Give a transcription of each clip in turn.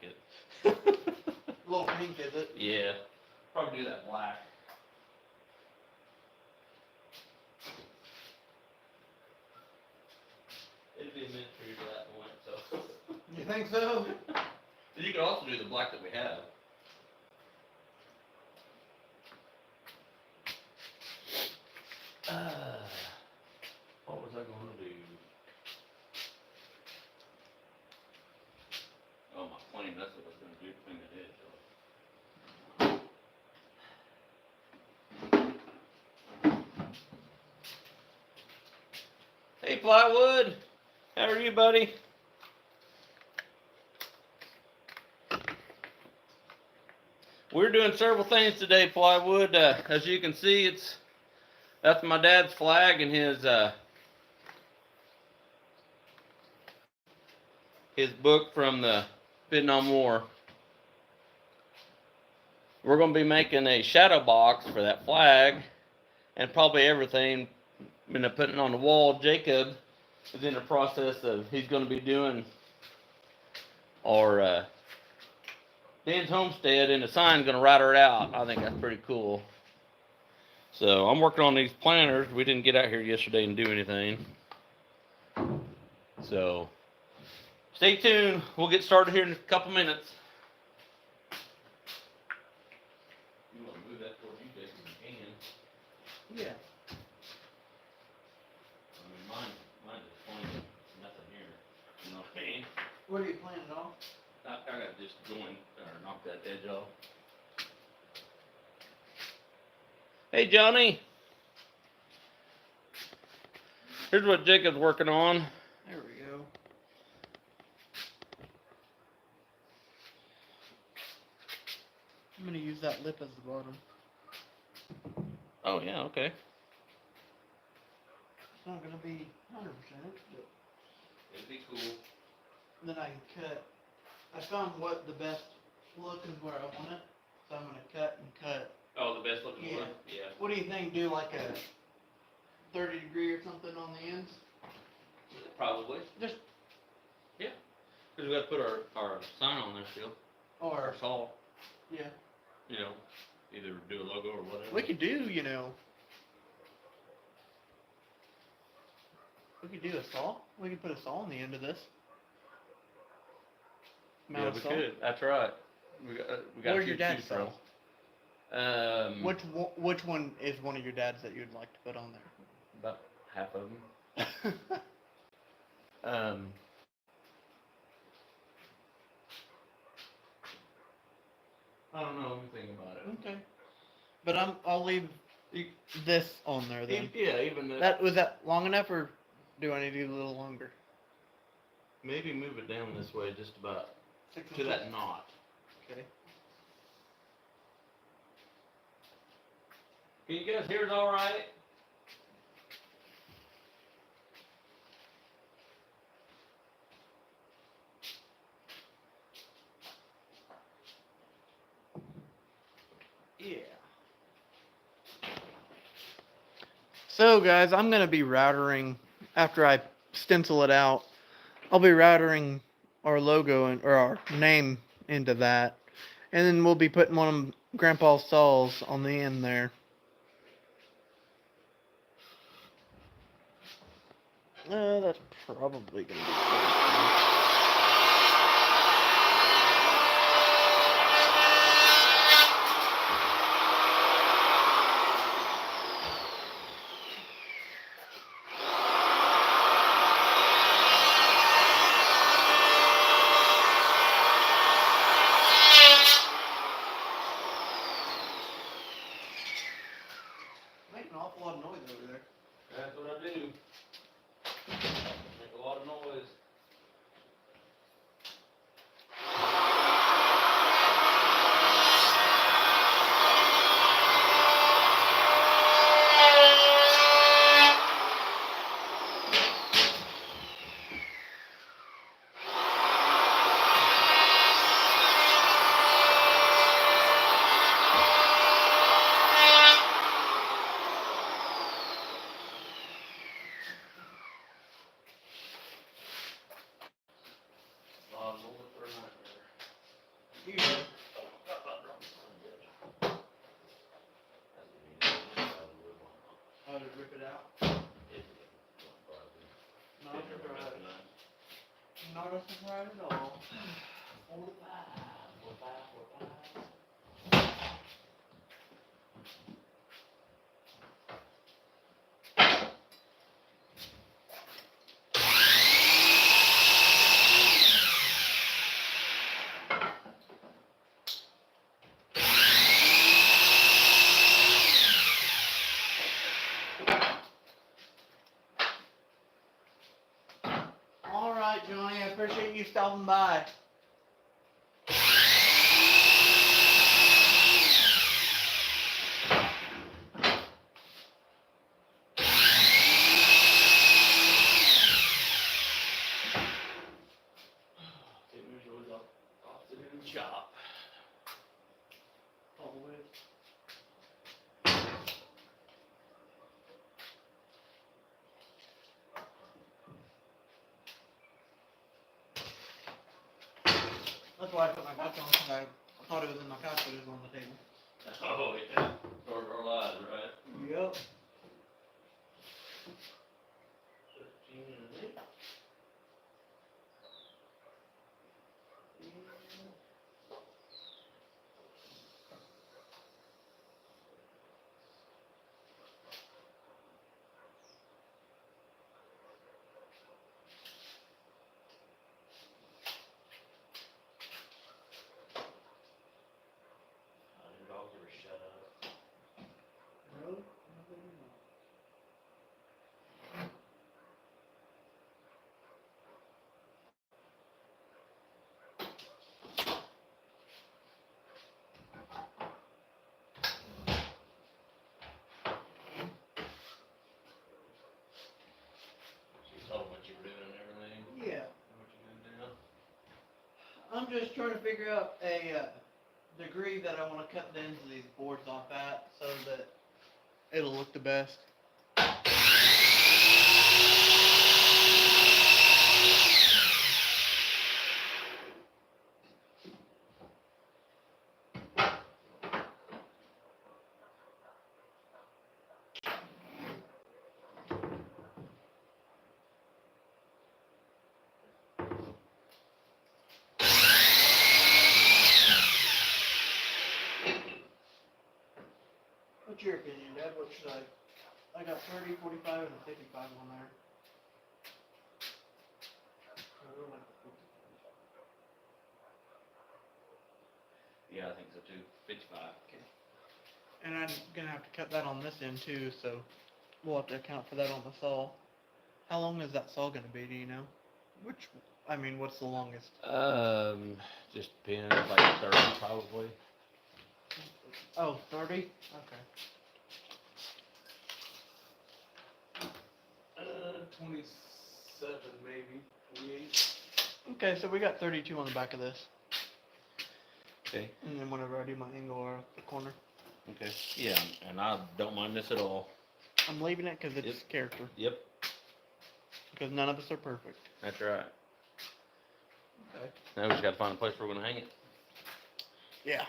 it. A little pink, is it? Yeah. Probably do that black. It'd be meant for you to that point, so. You think so? You could also do the black that we have. What was I going to do? Oh, my plane, that's what I was going to do, clean the edge off. Hey, Plywood. How are you, buddy? We're doing several things today, Plywood. As you can see, that's my dad's flag and his book from the Vietnam War. We're going to be making a shadow box for that flag and probably everything. Putting it on the wall. Jacob is in the process of, he's going to be doing our Dan's Homestead, and the sign's going to write her out. I think that's pretty cool. So I'm working on these planters. We didn't get out here yesterday and do anything. So stay tuned. We'll get started here in a couple minutes. You want to move that toward you, Jason, if you can. Yeah. I mean, mine is pointing nothing here. You know what I mean? What are you planning on? I got to just join or knock that edge off. Hey, Johnny. Here's what Jacob's working on. There we go. I'm going to use that lip as the bottom. Oh, yeah, okay. It's not going to be 100%, but It'd be cool. then I can cut. I found what the best look is where I want it, so I'm going to cut and cut. Oh, the best looking Yeah. one? Yeah. What do you think? Do like a 30 degree or something on the ends? Probably. Just, Yeah. Because we got to put our sign on there still. or, Our saw. yeah. You know, either do a logo or whatever. We could do, we could do a saw. We could put a saw on the end of this. Yeah, Mount we saw. could. That's right. We got Where's a your few to dad's choose from. saw? Which one is one of your dads that you'd like to put on About half of them. there? I don't know. Let me think about it. Okay. But I'll leave this on there then. Yeah, even Was that long enough, or do I need to do a little longer? maybe move it down this way just about 6 to inches? that knot. Okay. Can you guys hear it all right? Yeah. So guys, I'm gonna be routering after I stencil it out. I'll be routering our logo or our name into that, and then we'll be putting one of Grandpa's saws on the end there. That's probably gonna be good. Making an awful lot of noise over there. That's what I do. Make a lot of noise. You did. Oh, to rip it out? Not a surprise. Not a surprise at all. 45, 45, 45. All right, Johnny, I appreciate you stopping by. Chop. Always. That's why I put my couch on, because I thought it was in my couch, but it was on the table. Oh, yeah. Or lies, right? Yep. 13 and 8. Your dogs ever shut up? Really? She told what you were doing and everything. Yeah. And what you're gonna do. I'm just trying to figure out a degree that I want to cut the ends of these boards off at so that it'll look the best. What's your opinion, Dad? What should I got 30, 45, and a 55 on there. Yeah, I think so too. 55. Okay. And I'm gonna have to cut that on this end too, so we'll have to account for that on the saw. How long is that saw gonna be? Do you know? What's the longest? Just depends, like 30 probably. Oh, 30? Okay. 27 maybe, 28. Okay, so we got 32 on the back of this. Okay. And then whenever I do my angle or the corner, Okay. Yeah, and I don't mind this at all. I'm leaving it because it's Yep. character. Yep, Because none of us are perfect. that's right. Okay. Now we just gotta find a place where we're gonna hang it. Yeah.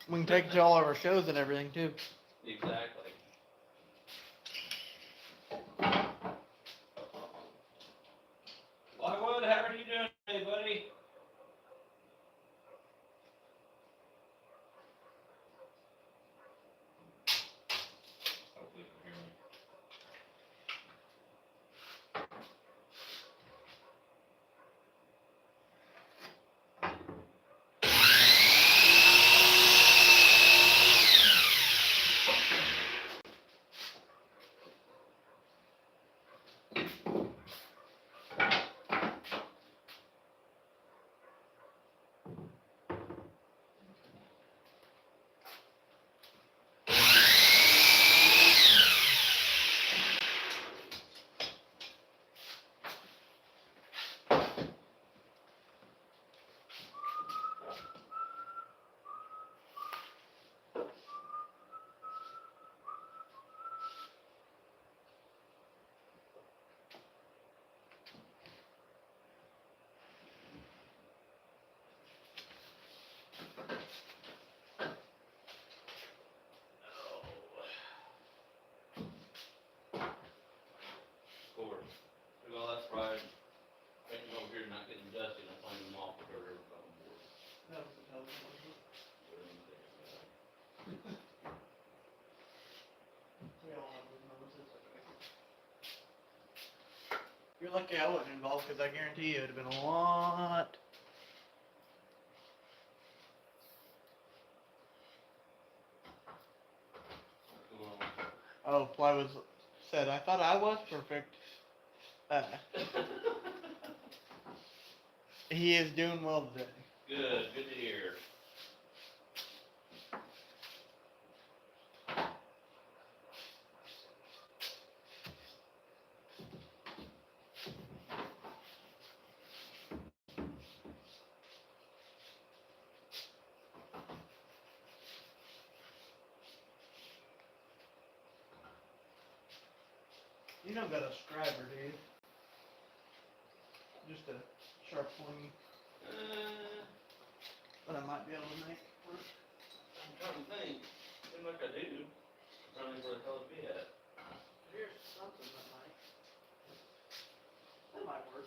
We can take it to all of our shows and everything too. Exactly. Lockwood, how are you doing today, buddy? Hopefully you can hear me. We all have those moments, it's okay. You're lucky I wasn't involved, because I guarantee you it would have been a lot. Oh, Plywood said, I thought I was perfect. He is doing well today. Good to hear. You don't got a scriber, do you? Just a sharp pointy that I might be able to make work. I'm trying to think. Seems like I do. I'm trying to think where the hell it'd be at. Here's something that might work.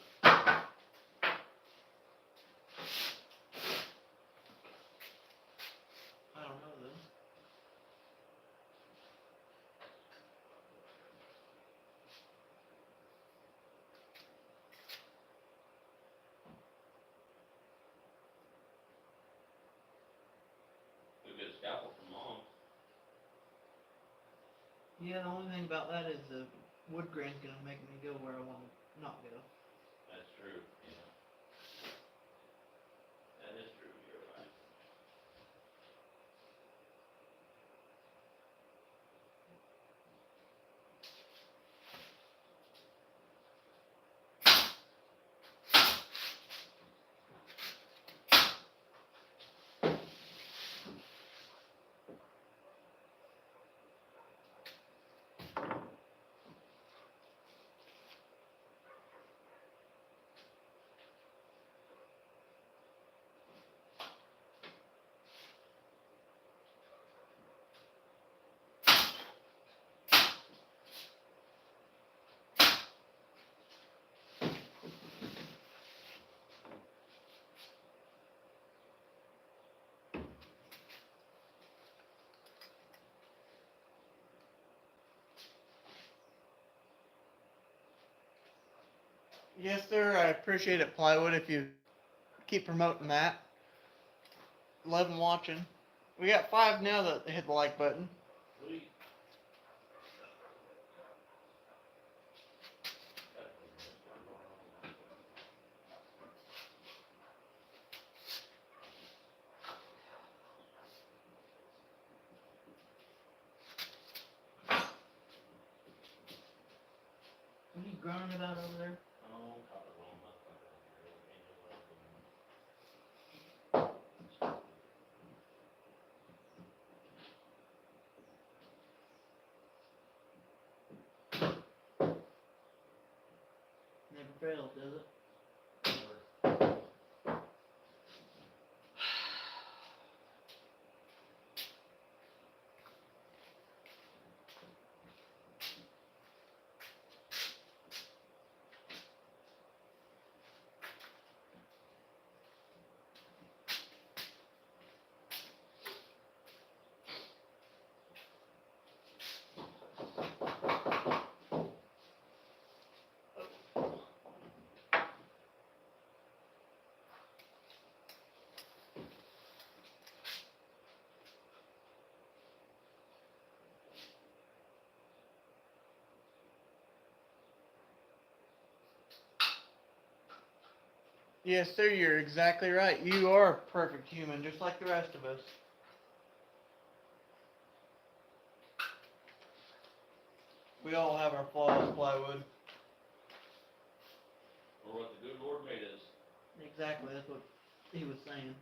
I don't know though. We'll get a scalpel from Mom. Yeah, the only thing about that is the wood grain's gonna make me go where I want to not go. That's true. Yeah. That is true. You're right. Yes, sir. I appreciate it, Plywood. If you keep promoting that, love and watching. We got 5 now that hit the like button. Sweet. What are you groaning about over there? Oh, copper bone motherfucker. Never fails, does it? Yes, sir. You're exactly right. You are a perfect human, just like the rest of us. We all have our flaws, Plywood. Or what the good Lord made us. Exactly. That's what he was saying.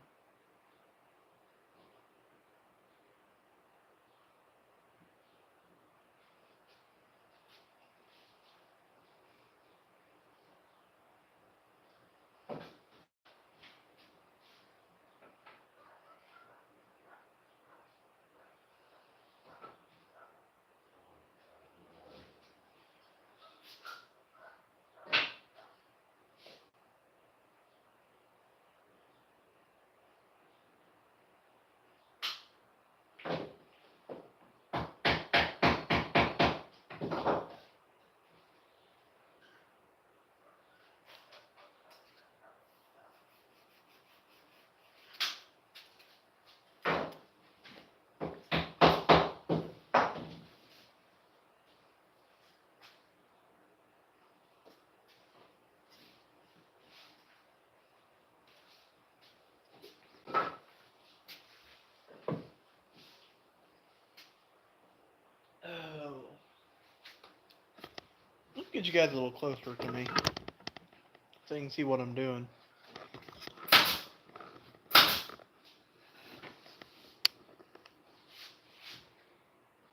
get you guys a little closer to me so you can see what I'm doing.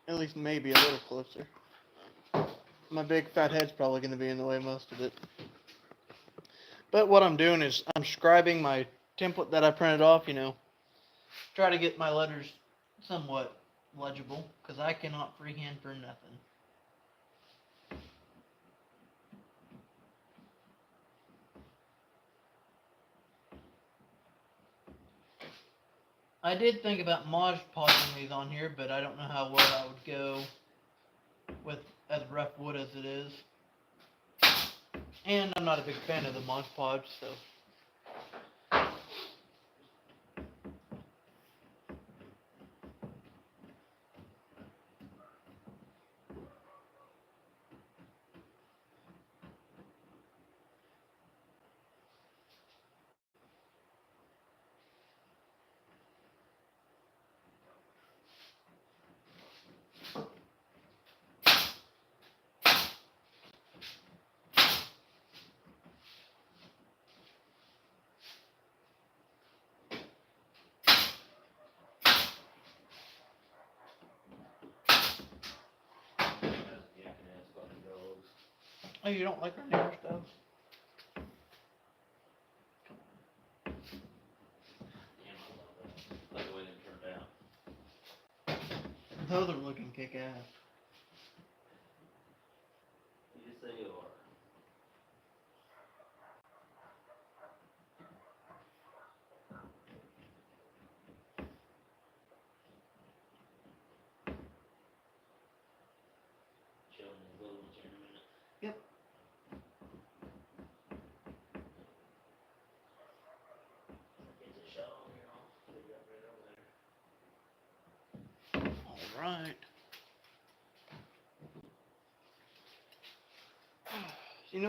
At least maybe a little closer. My big fat head's probably going to be in the way most of it. But what I'm doing is I'm scribing my template that I printed off, try to get my letters somewhat legible, because I cannot freehand for nothing. I did think about Mod Podging these on here, but I don't know how well that would go with as rough wood as it is. And I'm not a big fan of the Mod Podge, so. Oh, you don't like our newer stuff? Like the way they turned out. Those are looking kick-ass. Yes, they are. Showing the little ones here in a minute. Yep. It's a shot on here. I'll figure out right over there. Alright.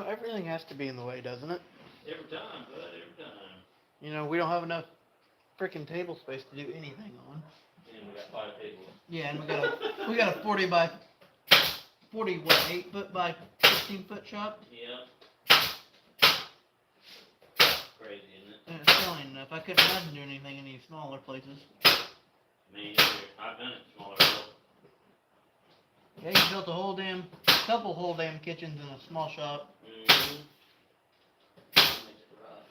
Everything has to be in the way, doesn't it? Every time, bud, every time. We don't have enough freaking table space to do anything on. And we got 5 tables. Yeah, and we got a 40 by 40 8 foot by 15 foot shop. Yep. Crazy, isn't it? And it's still ain't enough. I couldn't imagine doing anything in these smaller places. Me neither. I've done it smaller. Yeah, you built couple whole damn kitchens in a small shop. Mm-hmm. Makes it rough.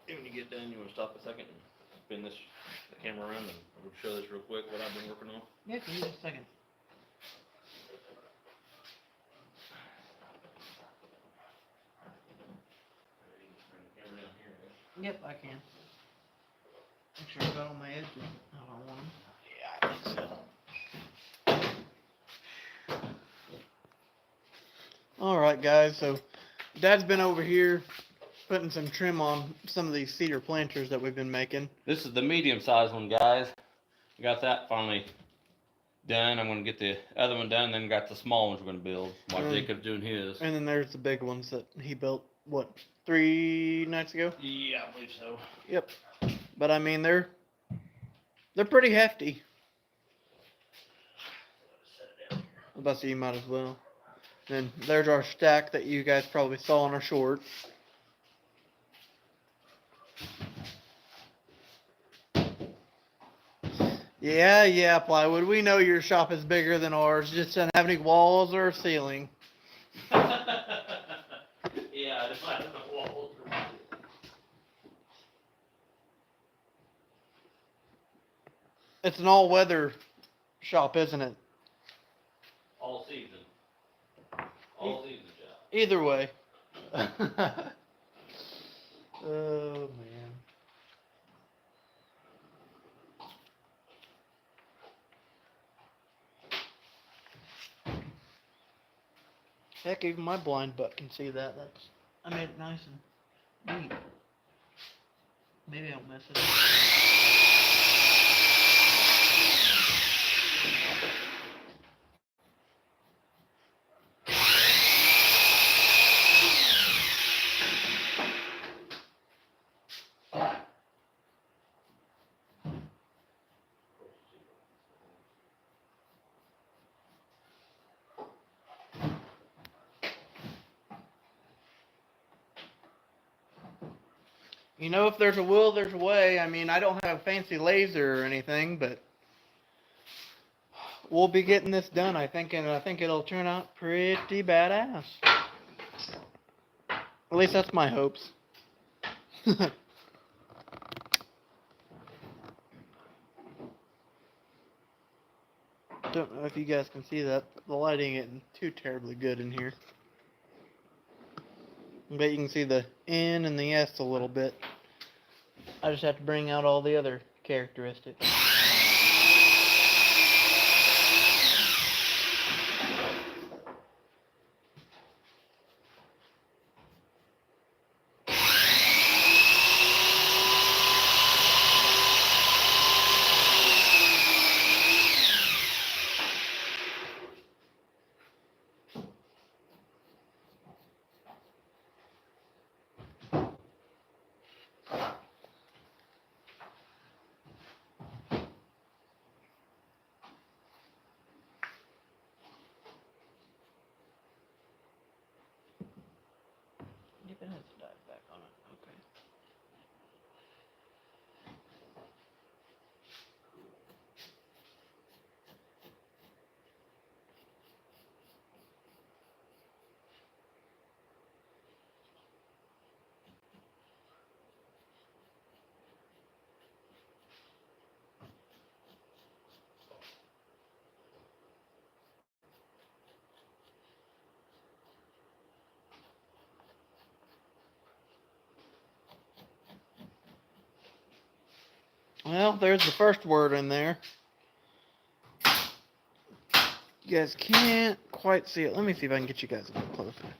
When you get done, you want to stop a second and spin the camera around and we'll show this real quick what I've been working on. Yeah, give me just a second. Bring the camera down here. Yep, I can. Make sure I got all my edges. I don't want them. Yeah, I think so. Alright guys, so Dad's been over here putting some trim on some of these cedar planters that we've been making. This is the medium-sized one, guys. Got that finally done. I'm going to get the other one done, then got the small ones we're going to build while Jacob's doing his. And then there's the big ones that he built, 3 nights ago? Yeah, I believe so. Yep. But I mean, they're pretty hefty. I was about to say you might as well. And there's our stack that you guys probably saw on our shorts. Yeah, plywood. We know your shop is bigger than ours. Just doesn't have any walls or a ceiling. Yeah, it's like the walls. It's an all-weather shop, isn't it? All season. All season job. Either way. Oh, man. Heck, even my blind butt can see that. I made it nice and neat. Maybe I don't mess it up. You know, if there's a will, there's a way. I mean, I don't have a fancy laser or anything, but we'll be getting this done, I think, and I think it'll turn out pretty badass. At least that's my hopes. Don't know if you guys can see that. The lighting isn't too terribly good in here. But you can see the N and the S a little bit. I just have to bring out all the other characteristics. It has to dive back on it. Okay. Well, there's the first word in there. You guys can't quite see it. Let me see if I can get you guys a little closer.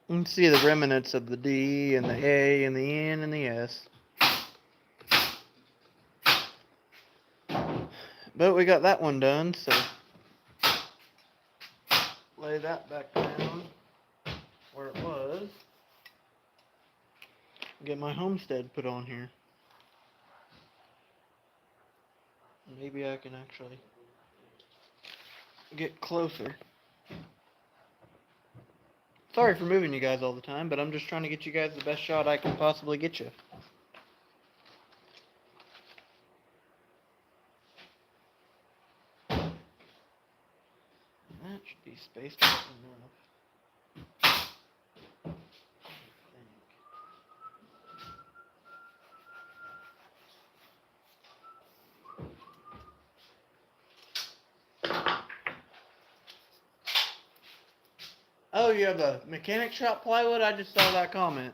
You can see the remnants of the D and the A and the N and the S. But we got that one done, so lay that back down where it was. Get my Homestead put on here. Maybe I can actually get closer. Sorry for moving you guys all the time, but I'm just trying to get you guys the best shot I can possibly get you. That should be spaced out enough. Oh, you have a mechanic shop plywood? I just saw that comment.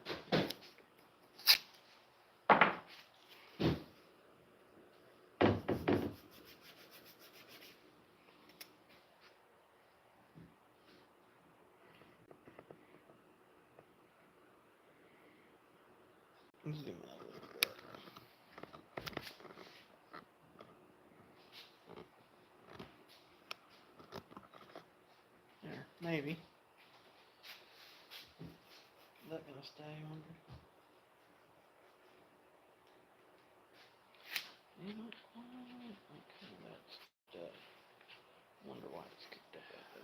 Zoom out a little bit. There, maybe. Is that gonna stay under? Not quite. Okay, that's dead. Wonder why it's kicked up like that.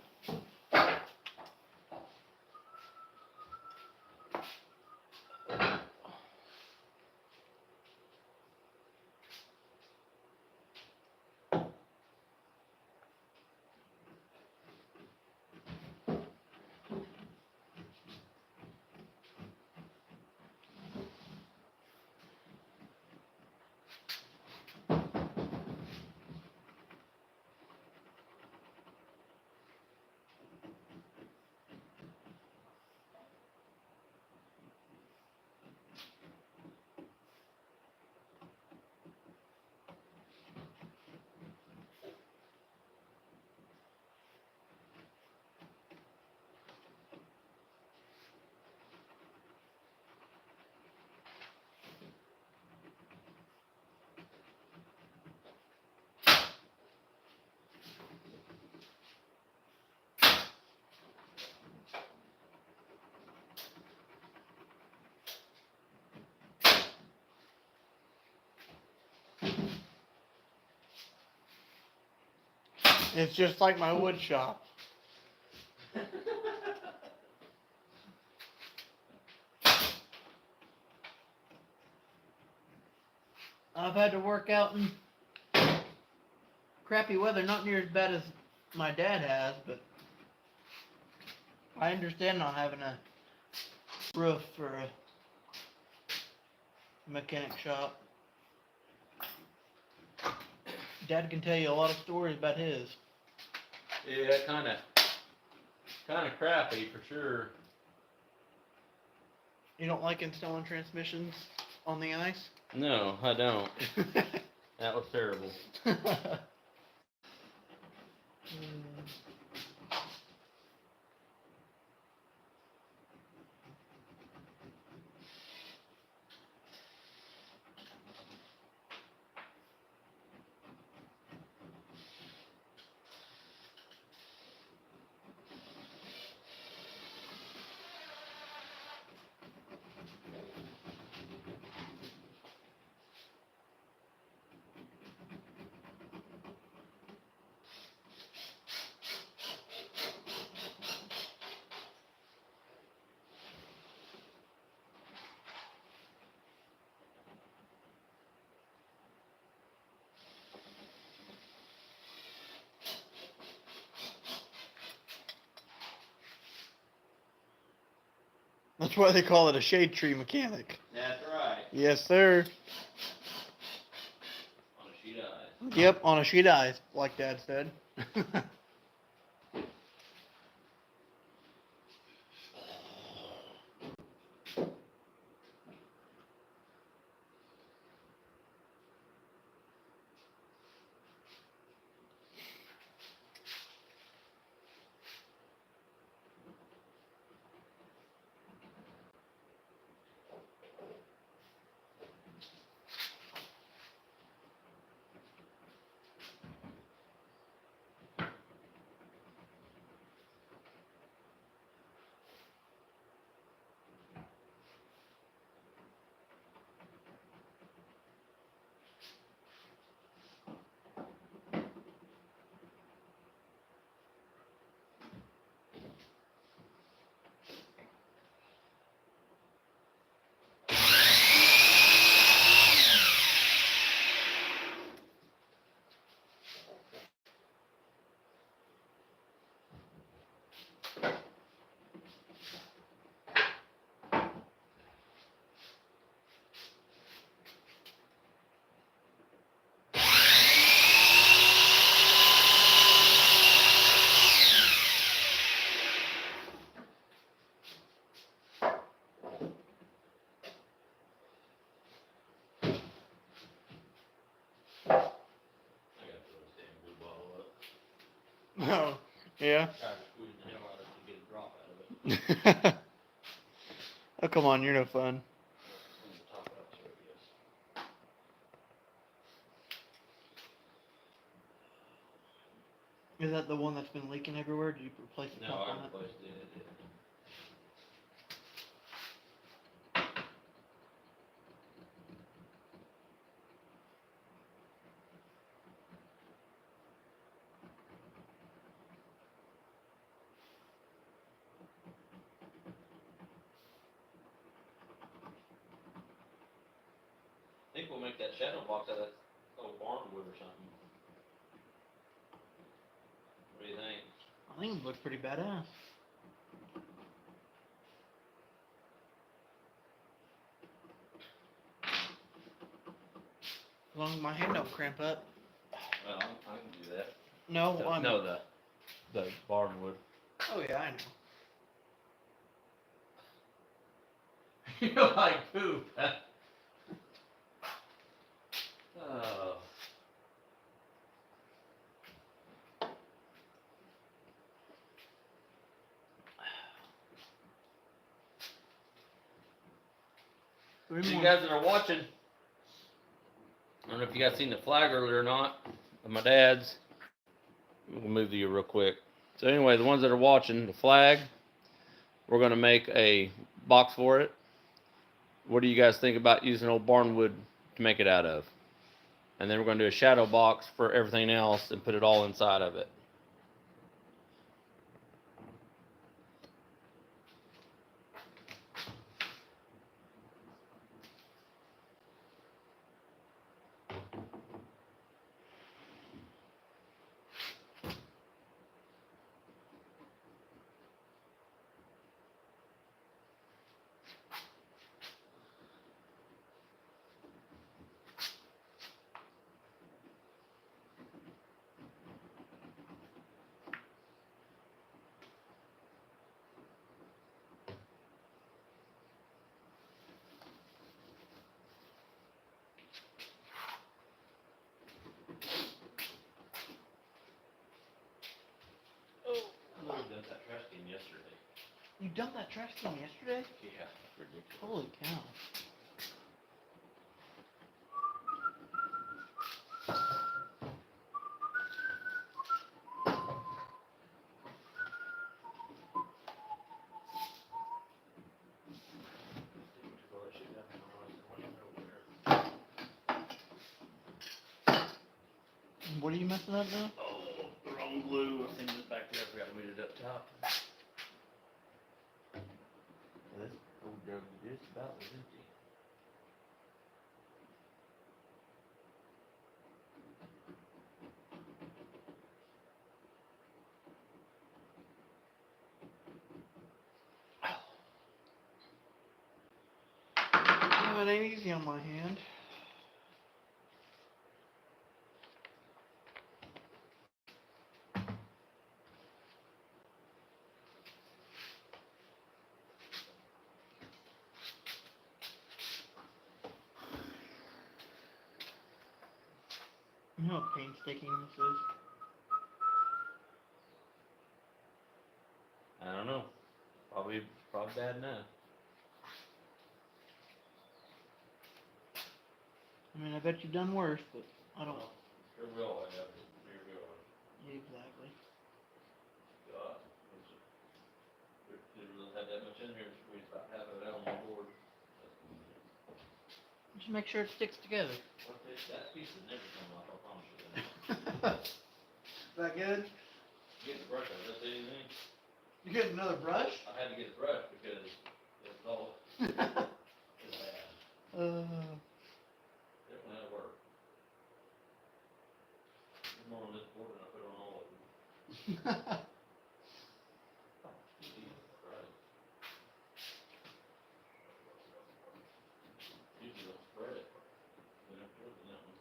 It's just like my wood shop. I've had to work out in crappy weather, not near as bad as my dad has, but I understand not having a roof for a mechanic shop. Dad can tell you a lot of stories about his. Yeah, kind of crappy for sure. You don't like installing transmissions on the ice? No, I don't. That was terrible. That's why they call it a shade tree mechanic. That's right. Yes, sir. On a sheet of ice. Yep, on a sheet of ice, like Dad said. I gotta throw this damn blue bottle up. Oh, yeah. Try to squeeze the hell out of it to get a drop out of it. Oh, come on, you're no fun. Clean the top out so it gets. Is that the one that's been leaking everywhere? Did you replace the No, pump I on it? replaced it. I think we'll make that shadow box out of that old barnwood or something. What do you think? I think it looks pretty badass. As long as my hand don't cramp up. Well, I can do that. No, I'm... No, the barnwood. Oh, yeah, I know. You're like poop. Oh. Three You more. guys that are watching, I don't know if you guys seen the flag earlier or not, of my dad's. We'll move you real quick. So anyway, the ones that are watching, the flag, we're going to make a box for it. What do you guys think about using old barnwood to make it out of? And then we're going to do a shadow box for everything else and put it all inside of it. trash can yesterday. You dumped that trash can yesterday? Yeah, ridiculous. Holy cow. What are you messing up now? Oh, the wrong glue. I think it's back there. I forgot to move it up top. This old jug just about was empty. Oh, it ain't easy on my hand. You know how painstaking this is? I don't know. Probably bad enough. I mean, I bet you've done worse, but I don't. Here we all have it. Here we are. Exactly. God. Didn't really have that much in here. We about half of it out on the board. Just make sure it sticks together. Well, that piece has never come off, I promise you that. Is that good? Get the brush out. Does that say anything? You get another brush? I had to get the brush because it's all it's bad. Definitely had to work. I'm more on this board than I put on all of them. Jesus Christ. Usually they'll spread it. They don't put it in that one.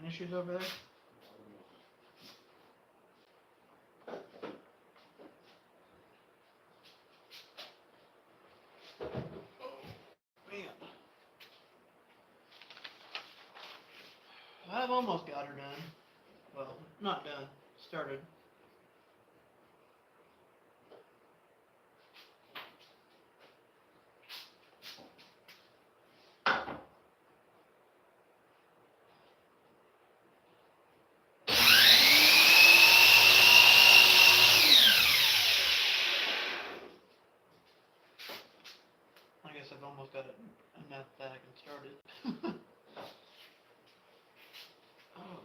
issues over there? Man. I've almost got her done. Well, not done. Started. I guess I've almost got it enough that I can start it. Oh.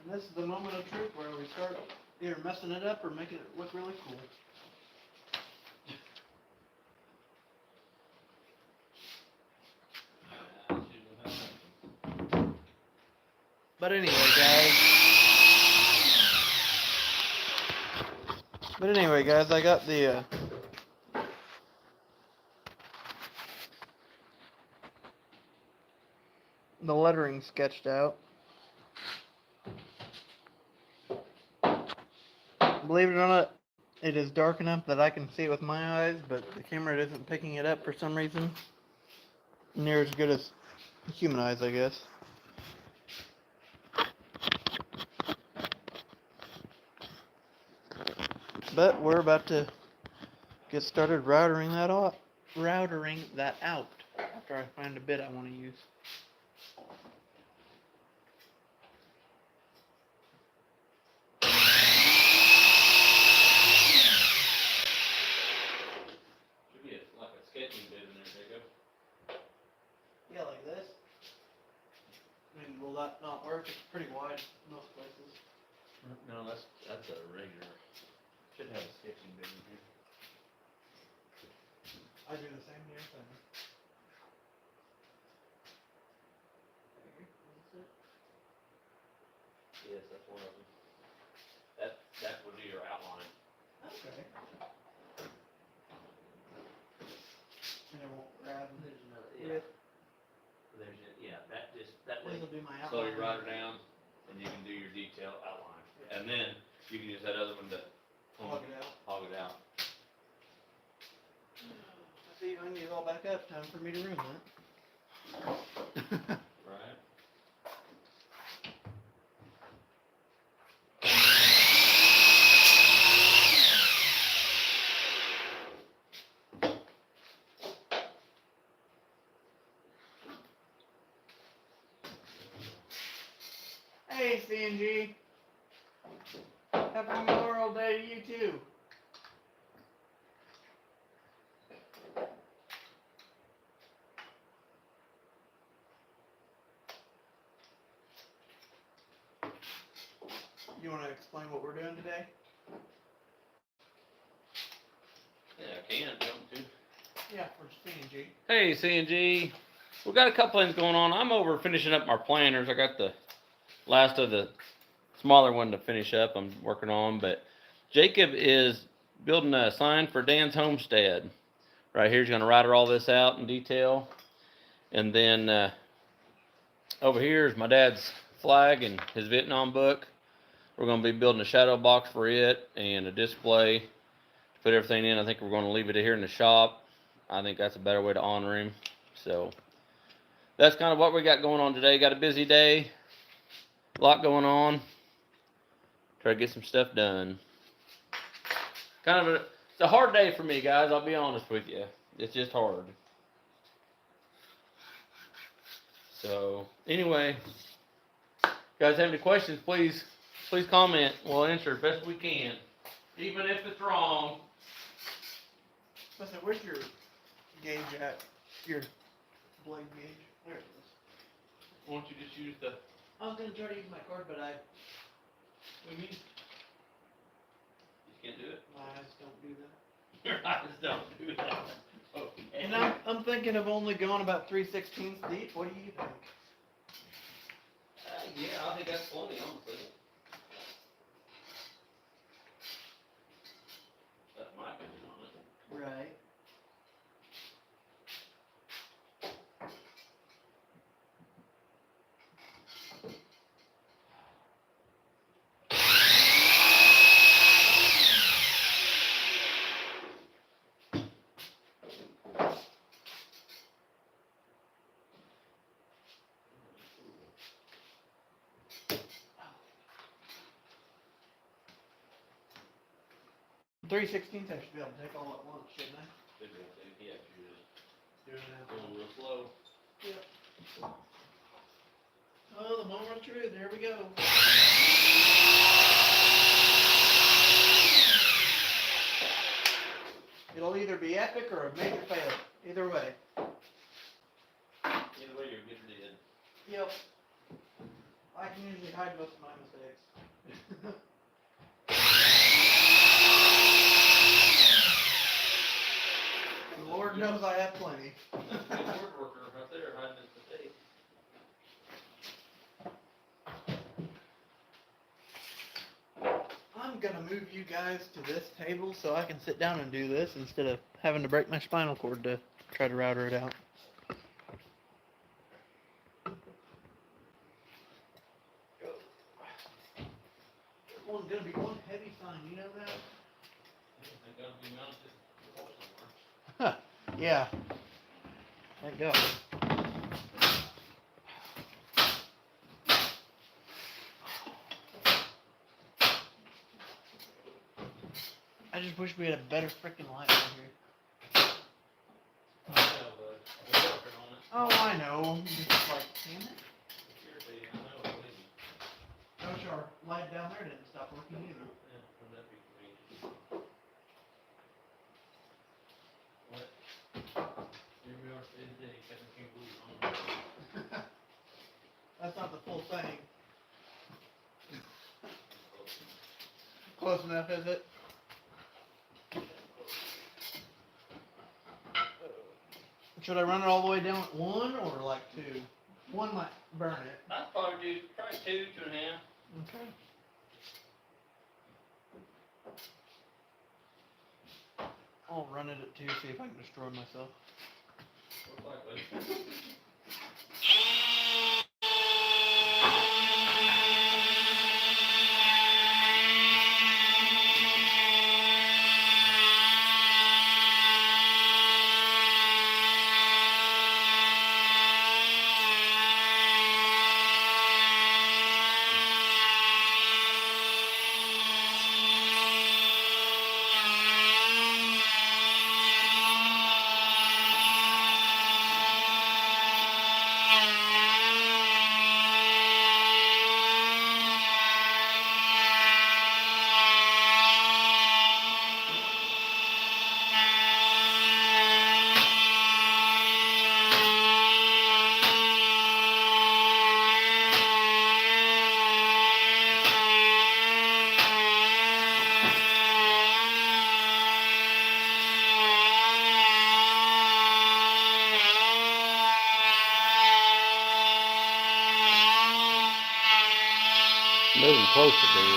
And this is the moment of truth where we start either messing it up or making it look really cool. But anyway, guys. I got the lettering sketched out. Believe it or not, it is dark enough that I can see it with my eyes, but the camera isn't picking it up for some reason. Near as good as human eyes, I guess. But we're about to get started routering that out. After I find a bit I want to use. Should be like a sketching bit in there, Jacob. Yeah, like this. I mean, will that not work? It's pretty wide most places. No, that's a regular. Should have a sketching bit in here. I do the same here thing. Yes, that's one of them. That would be your outline. Okay. And it won't grab. There's another, Yeah. That way. This will do my outline. So you write it down, and you can do your detail outline, and then you can use that other one to Hog it out. hog it out. See, I need it all back up. Time for me to ruin that. Right. Hey, CNG. Happy Memorial Day to you too. You want to explain what we're doing today? Yeah, I can, don't you? Yeah, for CNG. Hey, CNG. We got a couple things going on. I'm over finishing up my planters. I got the last of the smaller one to finish up. I'm working on, but Jacob is building a sign for Dan's Homestead. Right here, he's going to write all this out in detail, and then over here is my dad's flag and his Vietnam book. We're going to be building a shadow box for it and a display to put everything in. I think we're going to leave it here in the shop. I think that's a better way to honor him. So that's kind of what we got going on today. Got a busy day, a lot going on. Try to get some stuff done. It's a hard day for me, guys. I'll be honest with you. It's just hard. So anyway, guys have any questions, please comment. We'll answer as best we can. Even if it's wrong. Listen, where's your gauge at? Your blade gauge? There it is. Why don't you just use the I was gonna try to use my card, but what do you mean? You can't do it? my eyes don't do that. Your eyes don't do that. Okay. And I'm thinking of only going about 3/16 deep. What do you think? Yeah, I think that's plenty, honestly. That's my opinion on it. Right. Three-sixteenths I should be able to take all at once, shouldn't I? Yeah, you just Do it now. going real slow. Yep. Oh, the moment of truth. There we go. It'll either be epic or a major fail. Either way. Either way, you're getting it. Yep. I can usually hide most of my mistakes. The Lord knows I have plenty. That's a good word worker right there, hiding his mistake. I'm gonna move you guys to this table so I can sit down and do this instead of having to break my spinal cord to try to router it out. There's gonna be one heavy sign, you know that? They gotta be mounted to the wall somewhere. Yeah. Thank God. I just wish we had a better freaking light over here. I know, but we're working on it. Oh, I know. Just like, damn it. Seriously, I know, believe me. I wish our light down there didn't stop working either. Yeah, wouldn't that be convenient? What? Here we are today, Kevin can't believe it. That's not the full thing. Close enough, is it? Should I run it all the way down at 1 or like 2? 1 might burn it. I'd probably do, probably 2.5. Okay. I'll run it at 2, see if I can destroy myself. Most likely. Moving closer to you.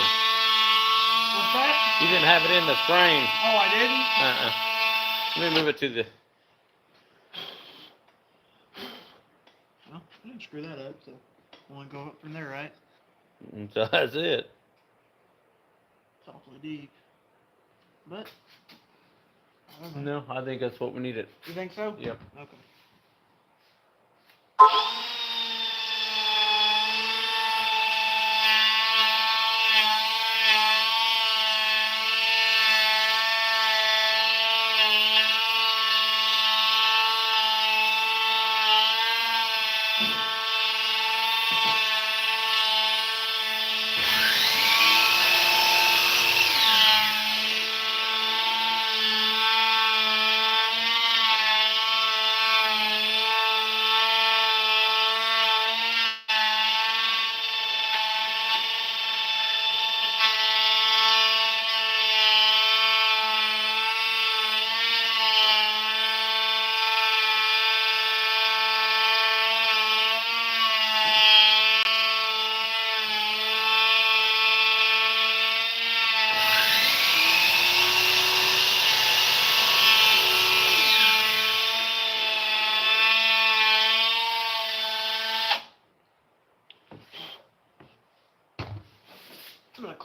What's that? You didn't have it in the frame. Oh, I didn't? Let me move it to the. Well, I didn't screw that up, so only go up from there, right? So that's it. It's awfully deep. But, I don't know. No, I think that's what we needed. You think so? Yep. Okay.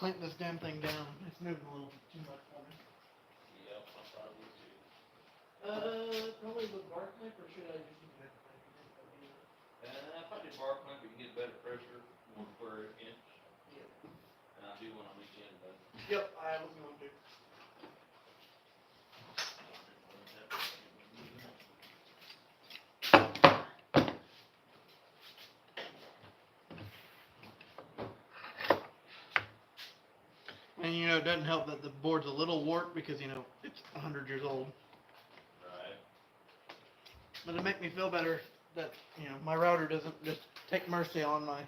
clamp this damn thing down. It's moving a little too much for me. Yep, I thought it was too. Probably with bar clamp, or should I just use that clamp? If I do bar clamp, you can get better pressure, 1/4 inch. Yep. And I'll do one on each end, but. Yep, I was going to. And you know, it doesn't help that the board's a little warped because, you know, it's 100 years old. Right. But it make me feel better that, you know, my router doesn't just take mercy on my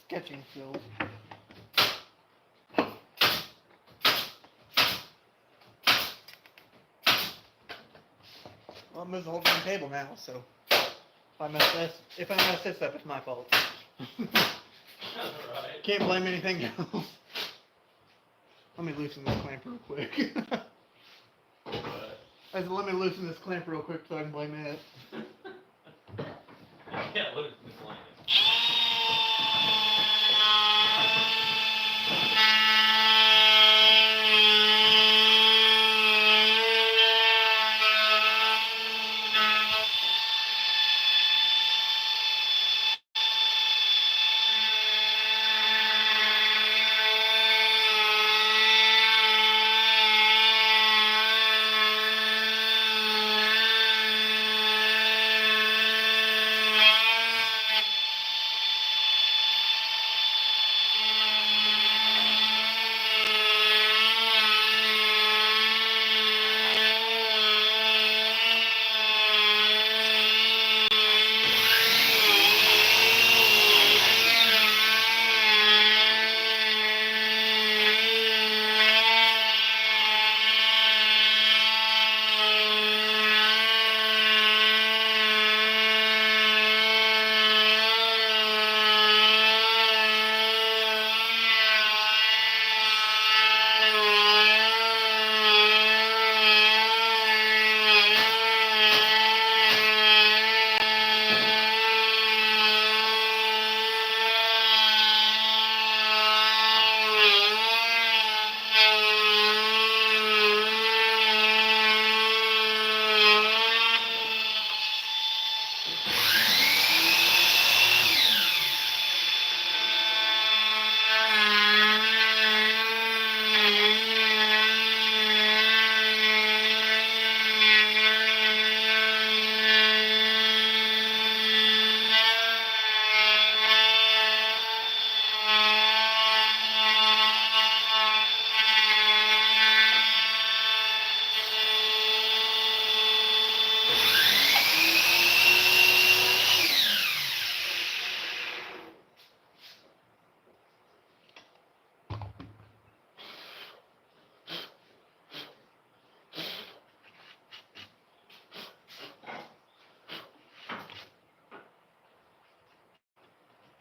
sketching skills. Well, it moves the whole damn table now, so if I mess this up, it's my fault. Right. Can't blame anything else. Let me loosen this clamp real quick. But I said, let me loosen this clamp real quick so I can blame it. you can't lose the clamp.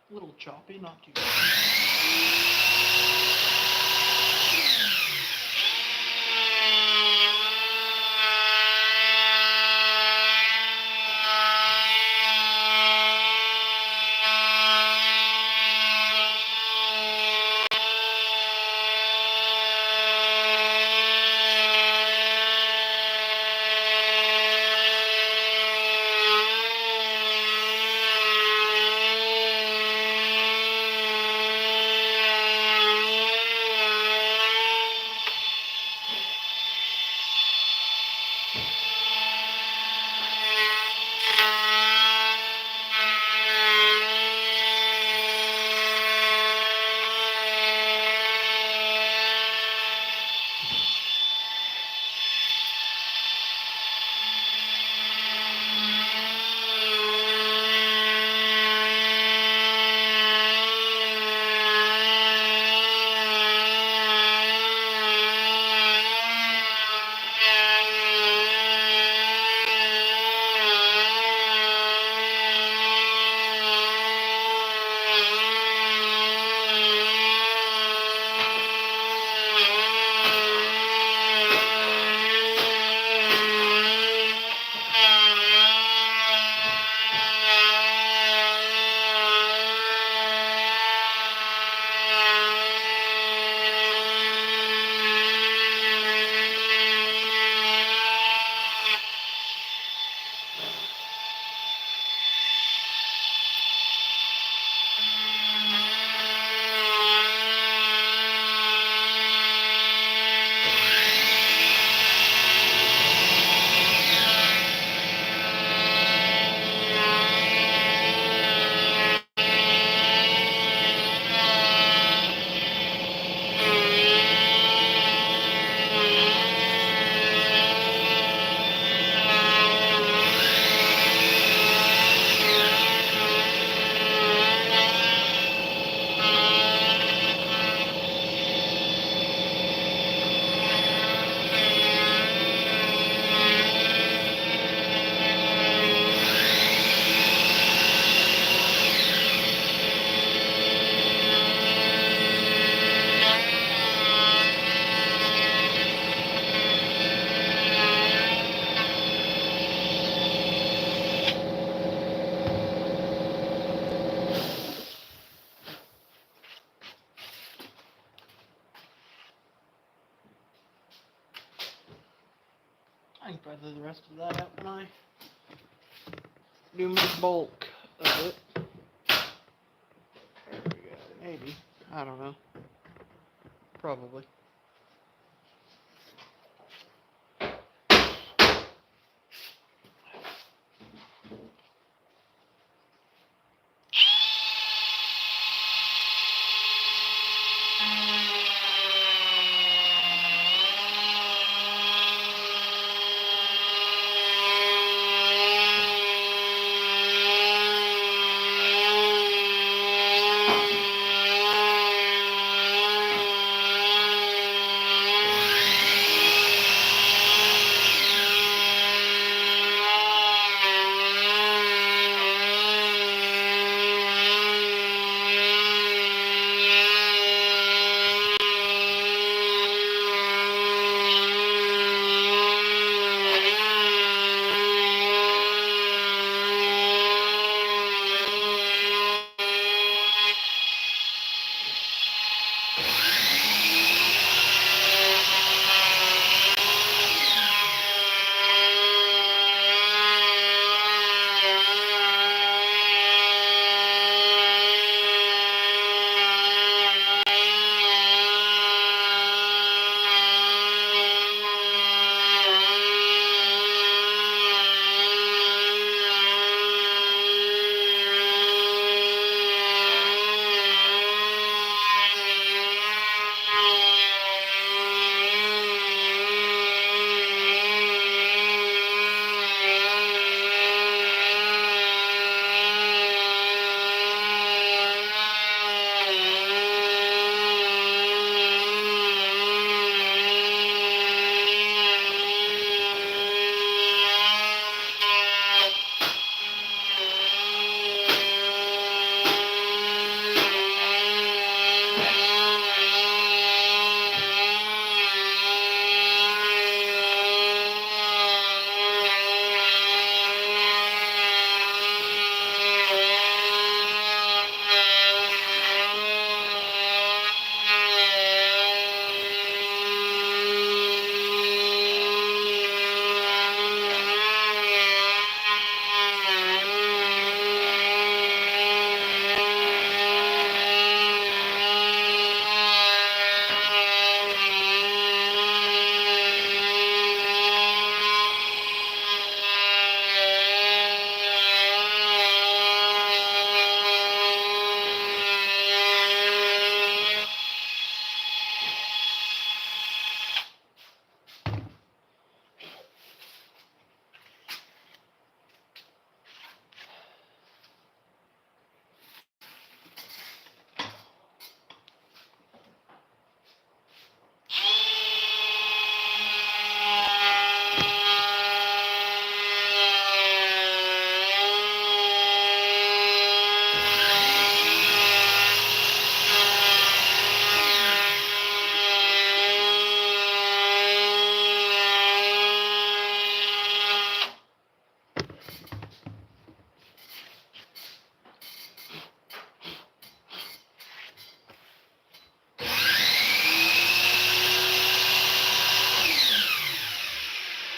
A little choppy, not too bad. I can probably do the rest of that out when I do my bulk of it. There we go. Maybe. I don't know. Probably.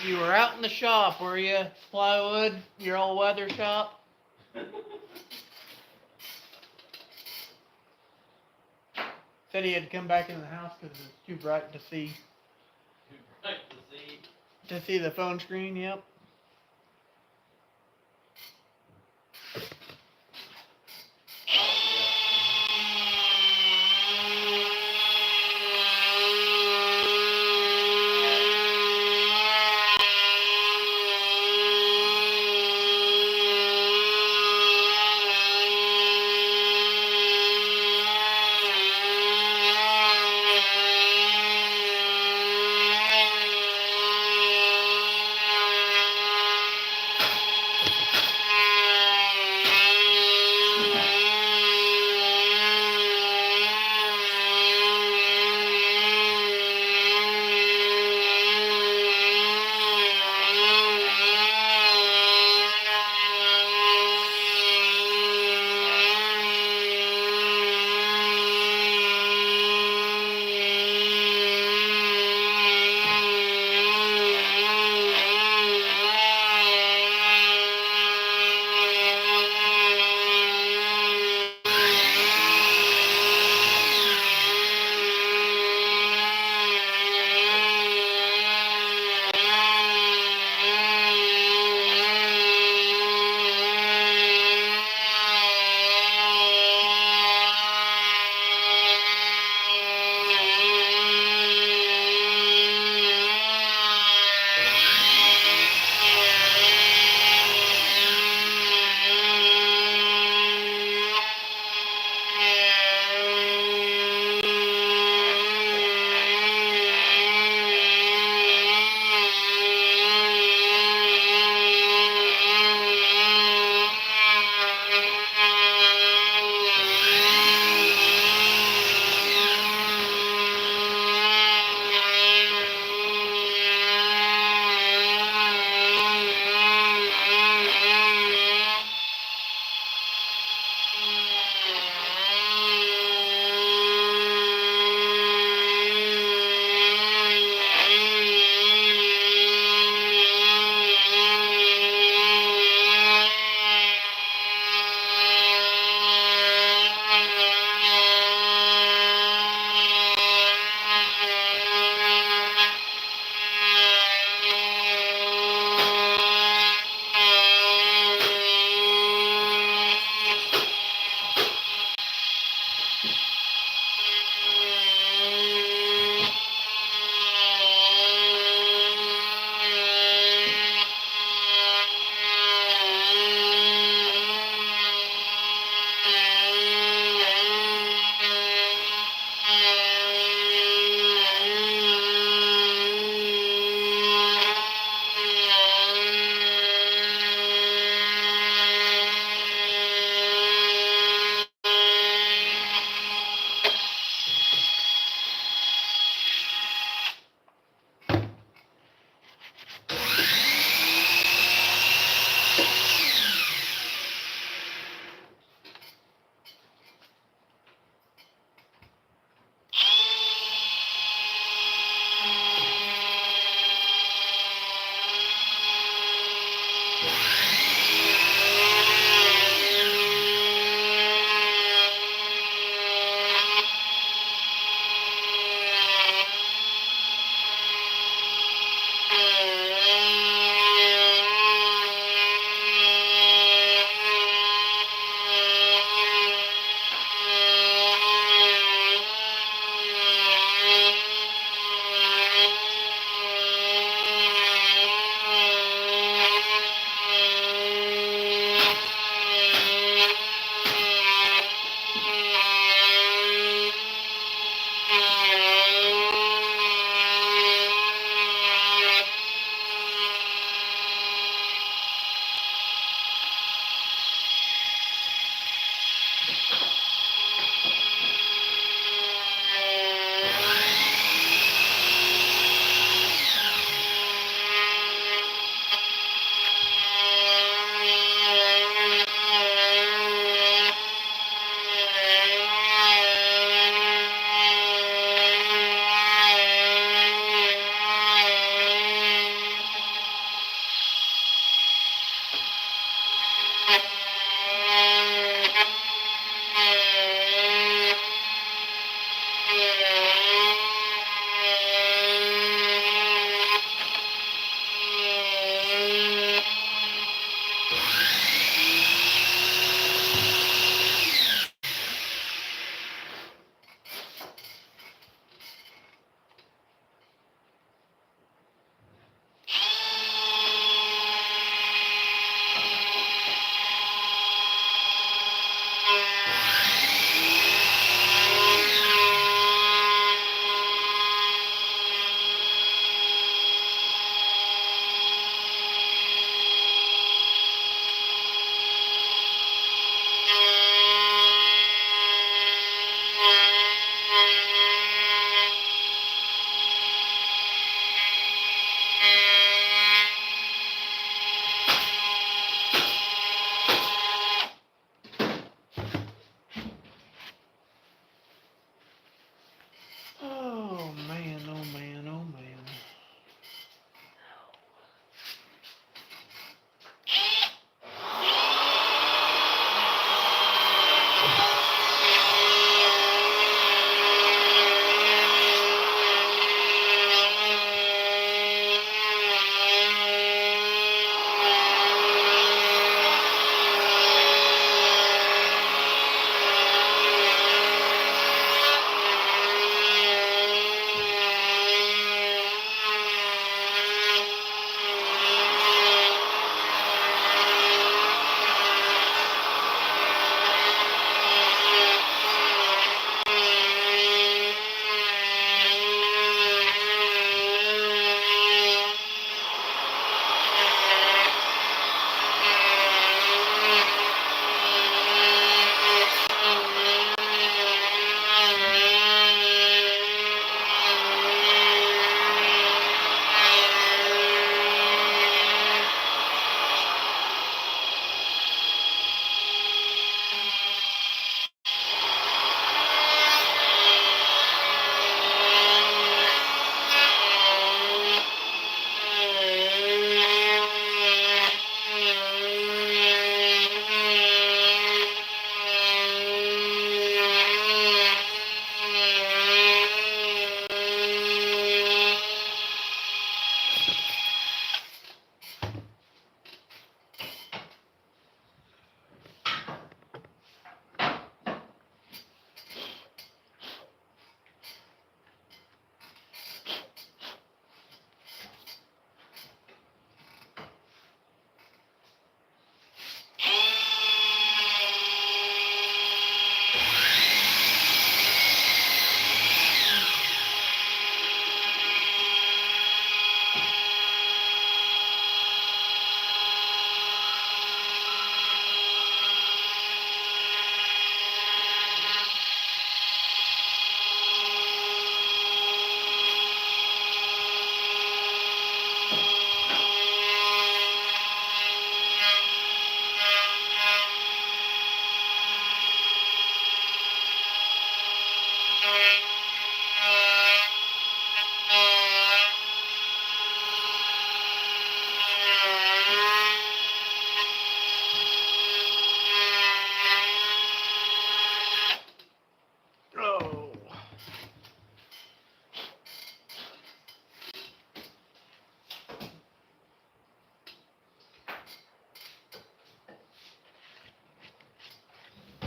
You were out in the shop, were you? Plywood, your all-weather shop? Said he had to come back into the house because it's too bright to see. Too bright to see. To see the phone screen, yep.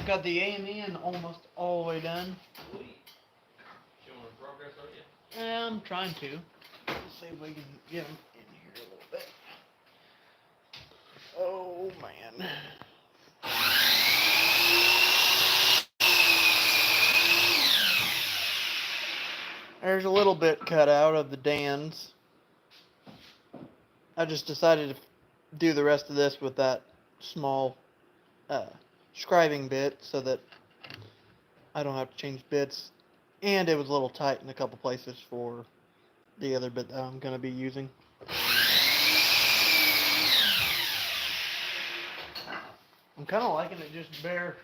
Got the A&N almost all the way done. Sweet. Showing progress, are you? Yeah, I'm trying to. Let's see if we can get them in here a little bit. Oh, man. There's a little bit cut out of the Dan's. I just decided to do the rest of this with that small scribing bit so that I don't have to change bits. And it was a little tight in a couple places for the other bit that I'm going to be using. I'm kind of liking it just bare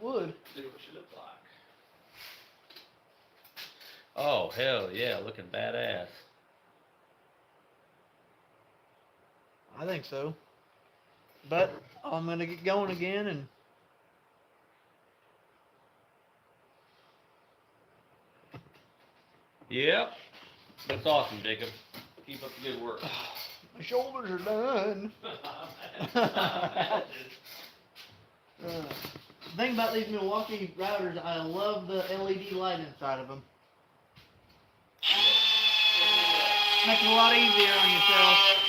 wood. See what she looks like. Oh, hell yeah, looking badass. I think so. But I'm going to get going again and Yep. That's awesome, Jacob. Keep up the good work. my shoulders are done. The thing about these Milwaukee routers, I love the LED light inside of them. Makes it a lot easier on yourself.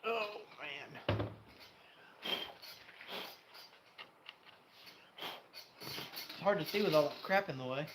Oh, man. It's hard to see with all that crap in the way.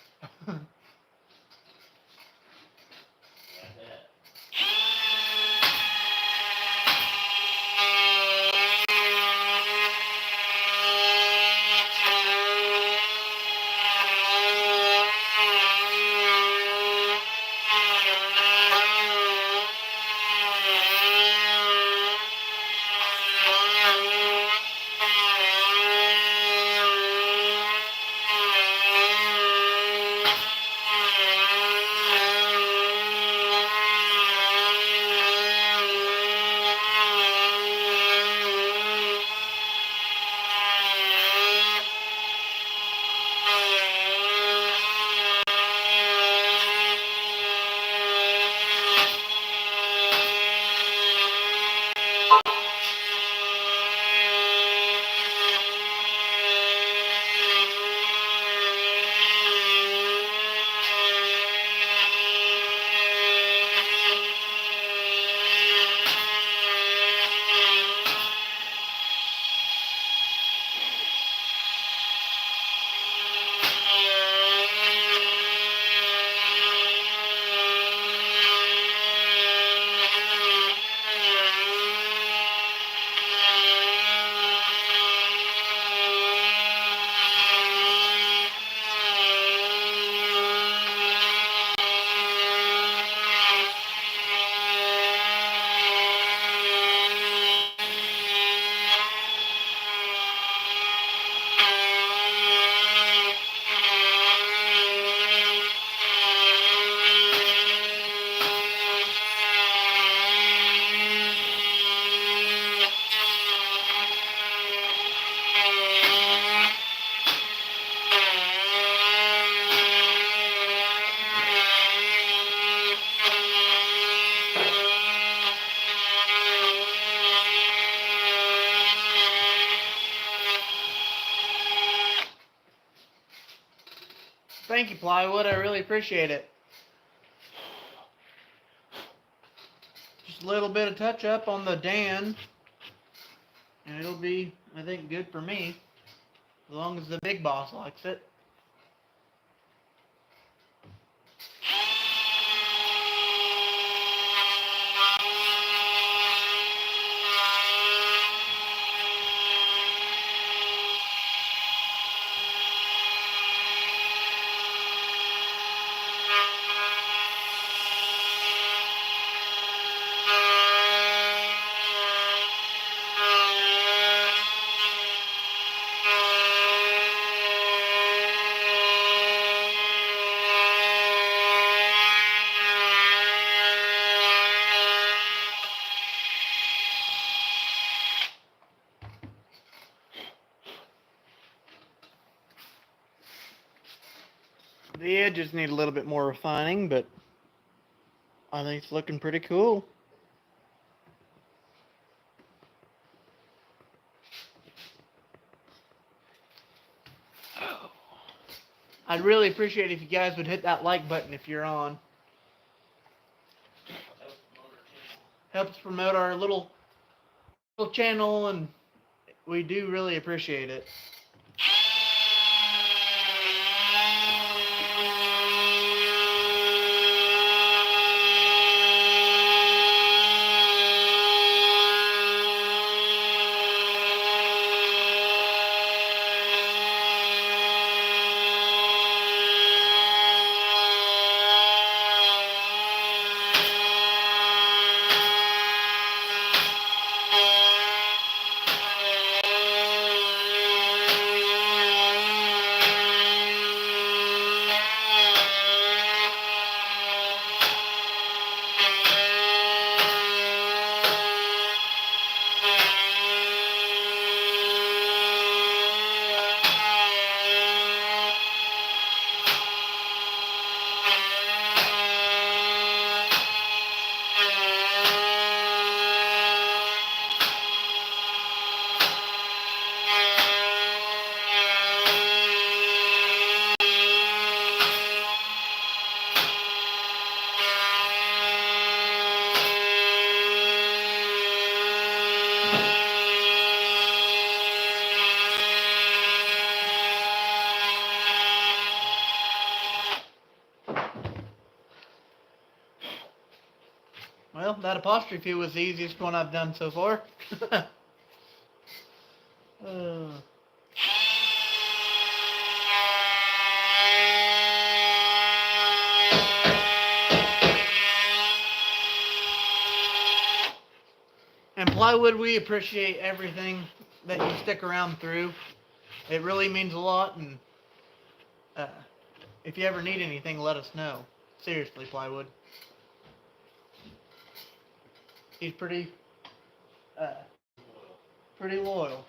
Thank you, Plywood. I really appreciate it. Just Just a little bit of touch up on the Dan, and it'll be, I think, good for me, as long as the big boss likes it. The edges need a little bit more refining, but I think it's looking pretty cool. I'd really appreciate if you guys would hit that like button if you're on. Helps promote our little channel, and we do really appreciate it. Well, that apostrophe was the easiest one I've done so far. And Plywood, we appreciate everything that you stick around through. It really means a lot, and if you ever need anything, let us know. Seriously, Plywood. He's pretty loyal.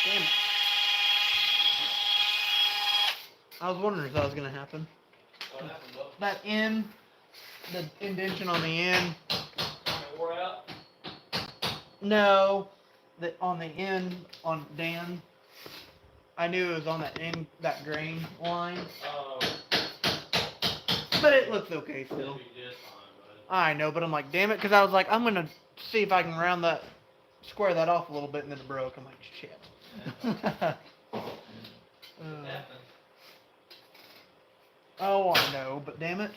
Damn it. I was wondering if that was going to happen. What happened, bud? That end, the indentation on the end. It wore out? No, that on the end on Dan. I knew it was on that end, that grain line, Oh, but it looks okay it'll still. be just fine, bud. I know, but I'm like, damn it, because I was like, I'm gonna see if I can square that off a little bit, and then it broke. I'm like, shit. Oh, I know, but damn it.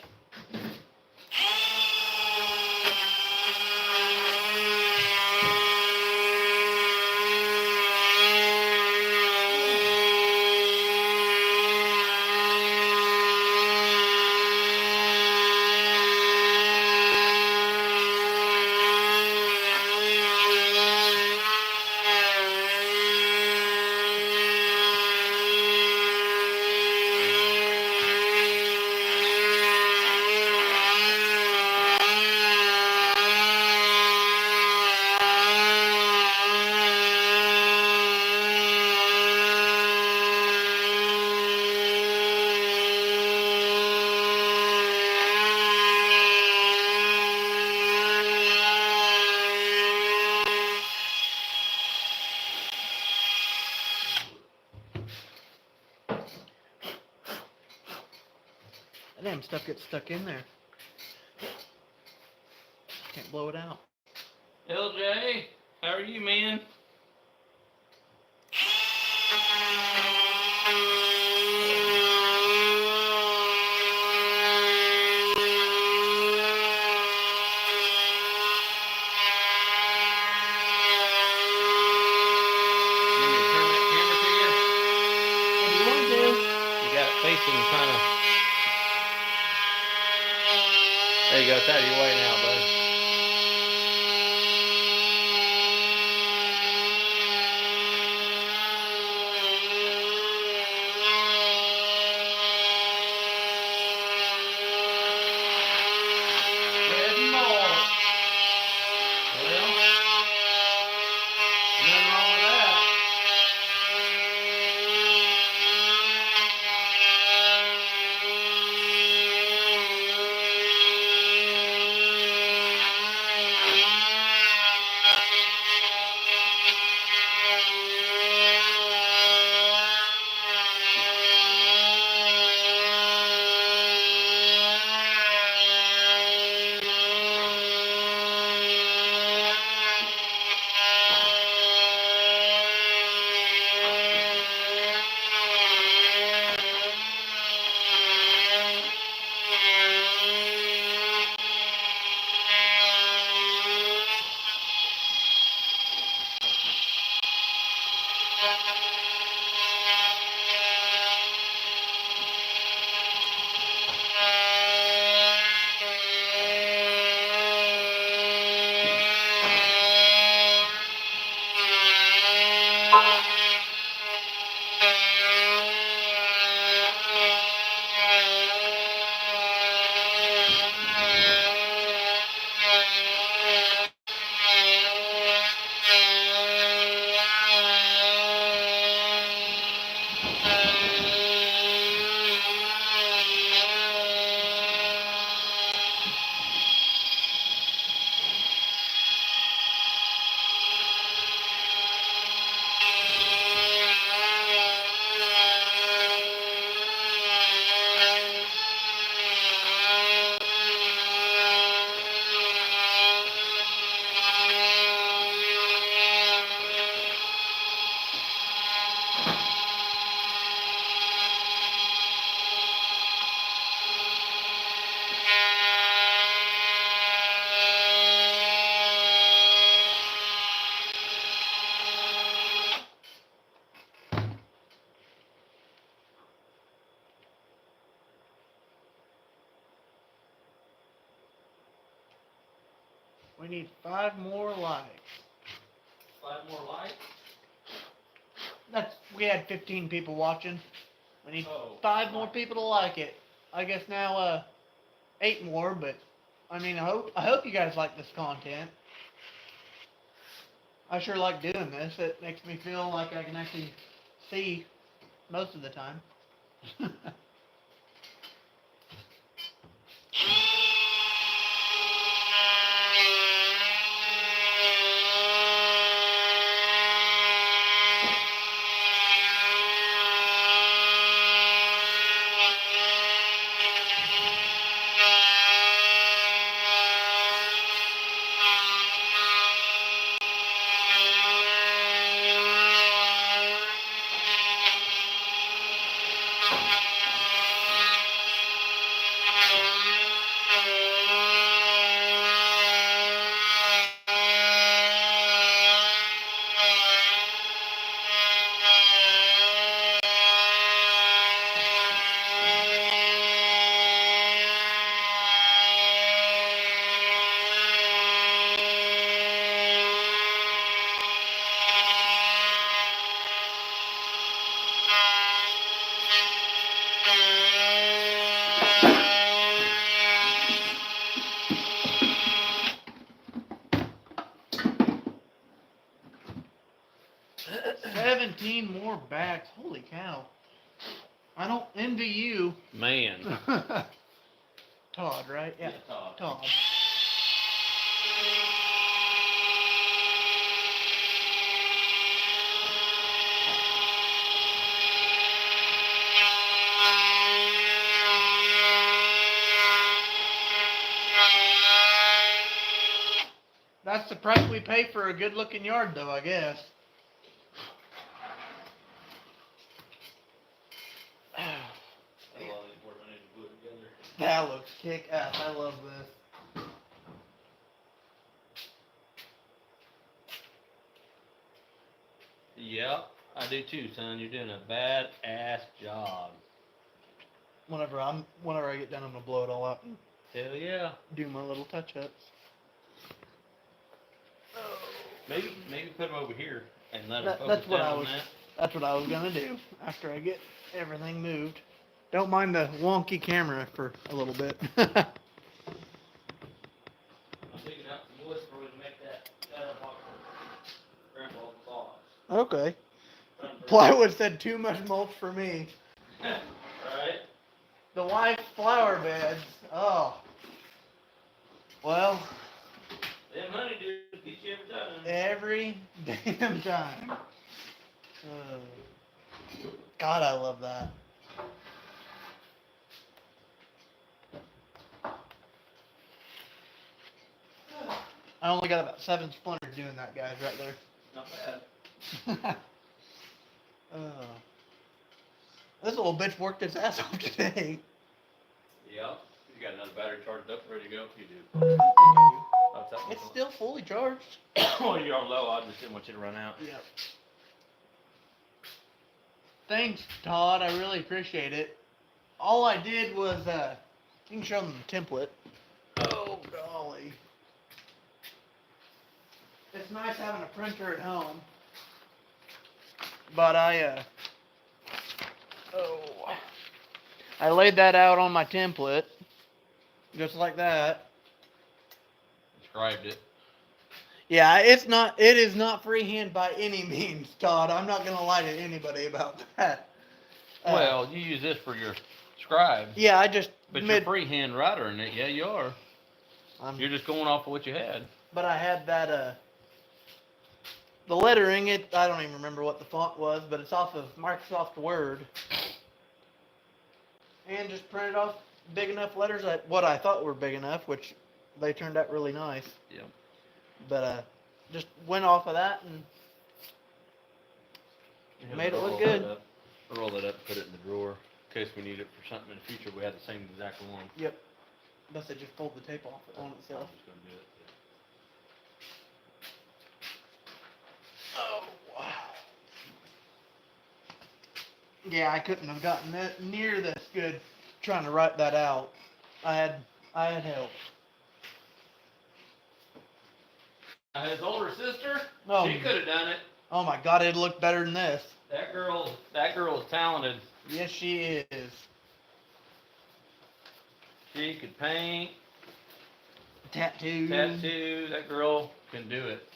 That damn stuff gets stuck in there. Can't blow it out. LJ, how are you, man? Facing kind of. There you go. It's out of your way now, bud. Red and malt. Well, nothing wrong with that. We need 5 more likes. 5 more likes? We had 15 people watching. We need Oh, 5 more people to like it. I guess now 8 more, but I mean I hope you guys like this content. I sure like doing this. It makes me feel like I can actually see most of the time. 17 more backs. Holy cow. I don't envy you. Man. Todd, right? Yeah, Todd. Todd. That's the price we pay for a good-looking yard, though, I guess. That looks kick-ass. I love this. Yep, I do too, son. You're doing a bad-ass job. Whenever I get done, I'm gonna blow it all out and Hell yeah. do my little touch-ups. Maybe put them over here and let them That- focus that's what down I on was- that. That's what I was gonna do after I get everything moved. Don't mind the wonky camera for a little bit. I'm digging out some wood for we to make that box for Grandpa's box. Okay. Plywood said too much mulch for me. Right? The wife's flower beds. Oh. Well, Them honeydews get you every time. every damn time. God, I love that. I only got about 7 splinters doing that, guys, right there. Not bad. This little bitch worked its ass off today. Yep. You got another battery charged up, ready to go? You do. I think I Oh, it's do. up It's still fully charged. Well, you're on low. I just didn't want you to run out. Yep. Thanks, Todd. I really appreciate it. All I did was, you can show them the template. Oh, golly. It's nice having a printer at home. But I laid that out on my template. Just like that. Described it. Yeah, it is not freehand by any means, Todd. I'm not gonna lie to anybody about that. Well, you use this for your scribe. Yeah, I just But you're freehand writer in it. Yeah, you are. You're just going off of what you had. But I had that the lettering, I don't even remember what the font was, but it's off of Microsoft Word. And just printed off big enough letters, what I thought were big enough, which they turned out really nice. Yeah. But just went off of that and made it look good. Roll that up and put it in the drawer in case we need it for something in the future. We have the same exact one. Yep. Thus it just pulled the tape off on itself. I'm just gonna do it. Oh, wow. Yeah, I couldn't have gotten that near this good trying to write that out. I had help. His older sister, Oh. she could have done it. Oh my God, it looked better than this. That girl is talented. Yes, she is. She could paint, Tattoo. That girl can do it.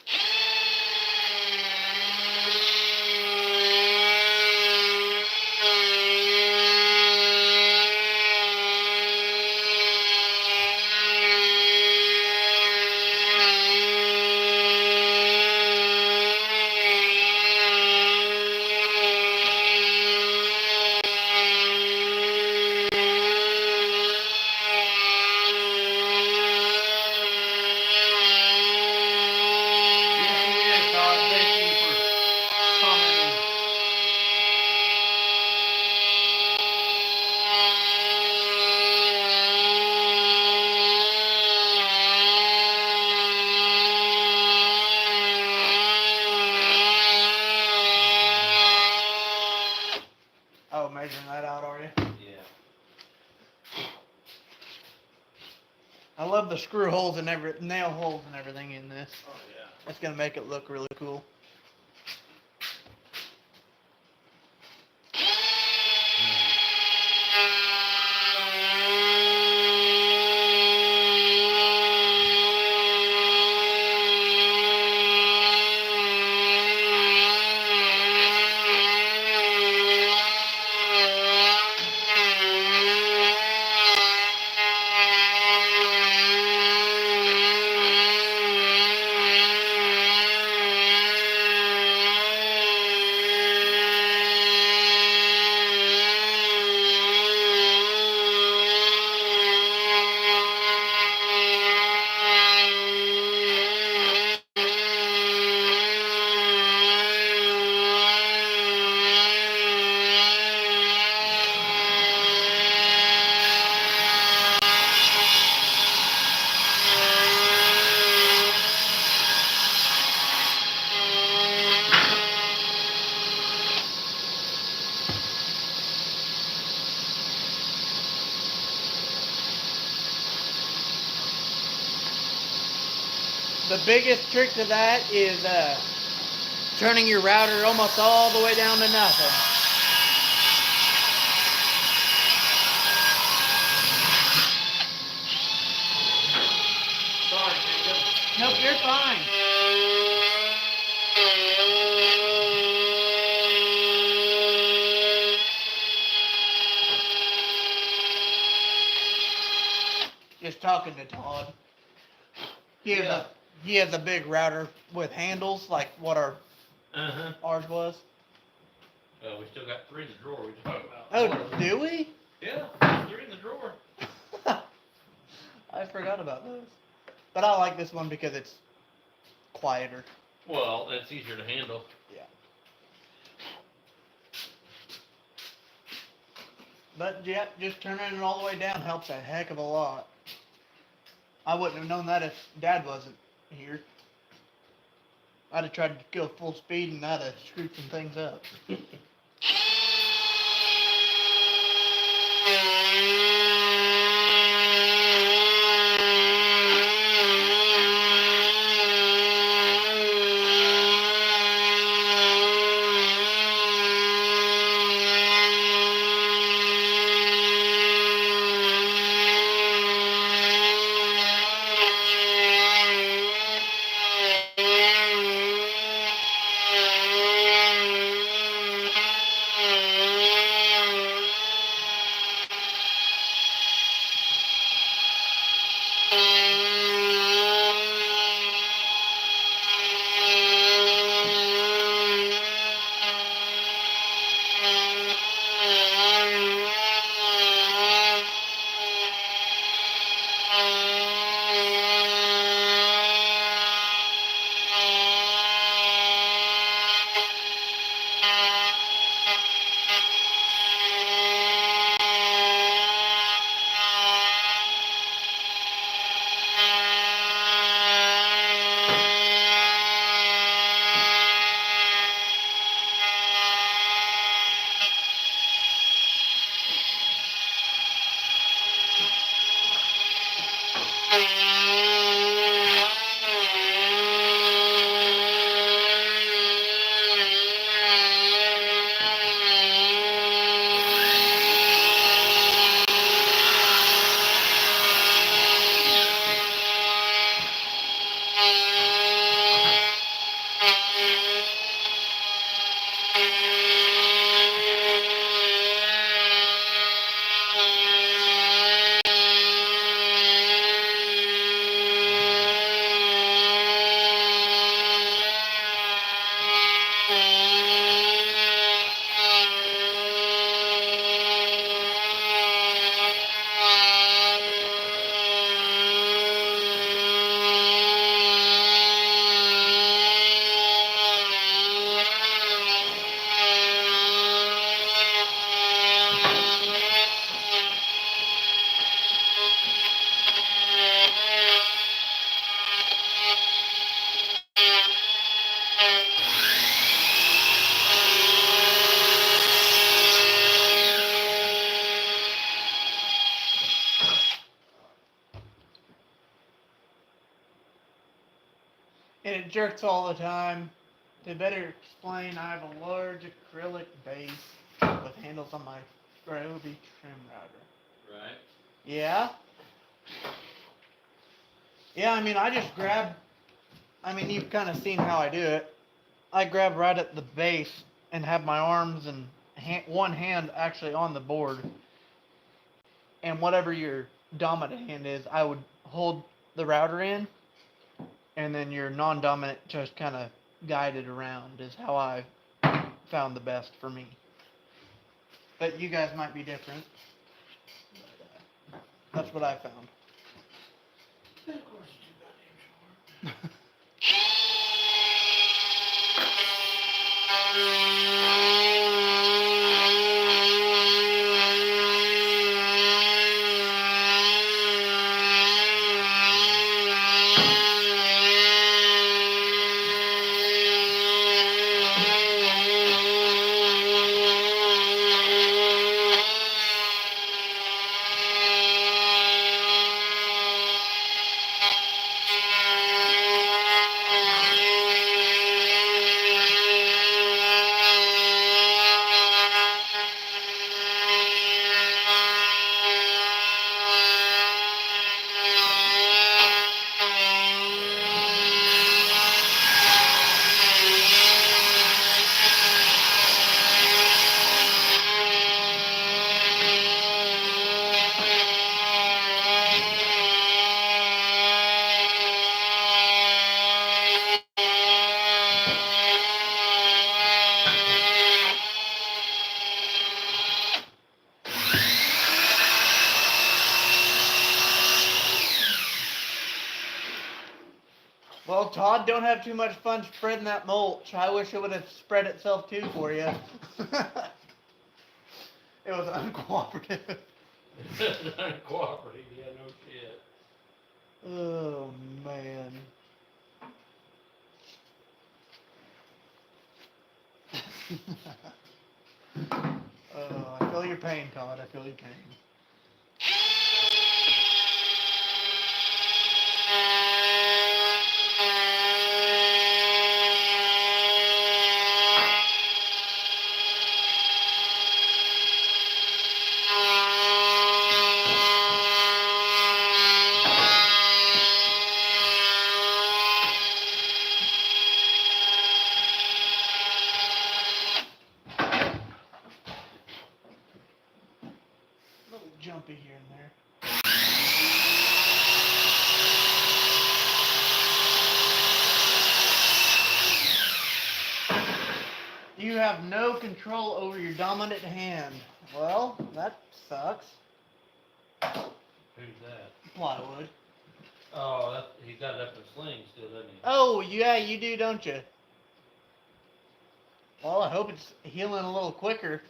Oh, measuring that out, are you? Yeah. I love the screw holes and nail holes and everything in this. Oh yeah. It's gonna make it look really cool. The biggest trick to that is turning your router almost all the way down to nothing. Sorry, Jacob. Nope, you're fine. Just talking to Todd. He has a big router with handles like what ours was. Oh, we still got 3 in the drawer. We talked about. Oh, do we? Yeah, 3 in the drawer. I forgot about those. But I like this one because it's quieter. Well, it's easier to handle. Yeah. But yeah, just turning it all the way down helps a heck of a lot. I wouldn't have known that if Dad wasn't here. I'd have tried to go full speed and I'd have screwed some things up. And it jerks all the time. To better explain, I have a large acrylic base with handles on my Ryobi trim router. Right. Yeah? Yeah, I mean, you've kind of seen how I do it. I grab right at the base and have my arms and one hand actually on the board. And whatever your dominant hand is, I would hold the router in, and then your non-dominant just kind of guide it around is how I found the best for me. But you guys might be different. That's what I found. Of course, too goddamn short. Todd, don't have too much fun spreading that mulch. I wish it would have spread itself too for you. It was uncooperative. Uncooperative, yeah, no shit. Oh, man. Oh, I feel your pain, Todd. I feel your pain. A little jumpy here and there. You have no control over your dominant hand. Well, that sucks. Who's that? Plywood. Oh, he's got it up in sling still, doesn't he? Oh, yeah, you do, don't you? Well, I hope it's healing a little quicker.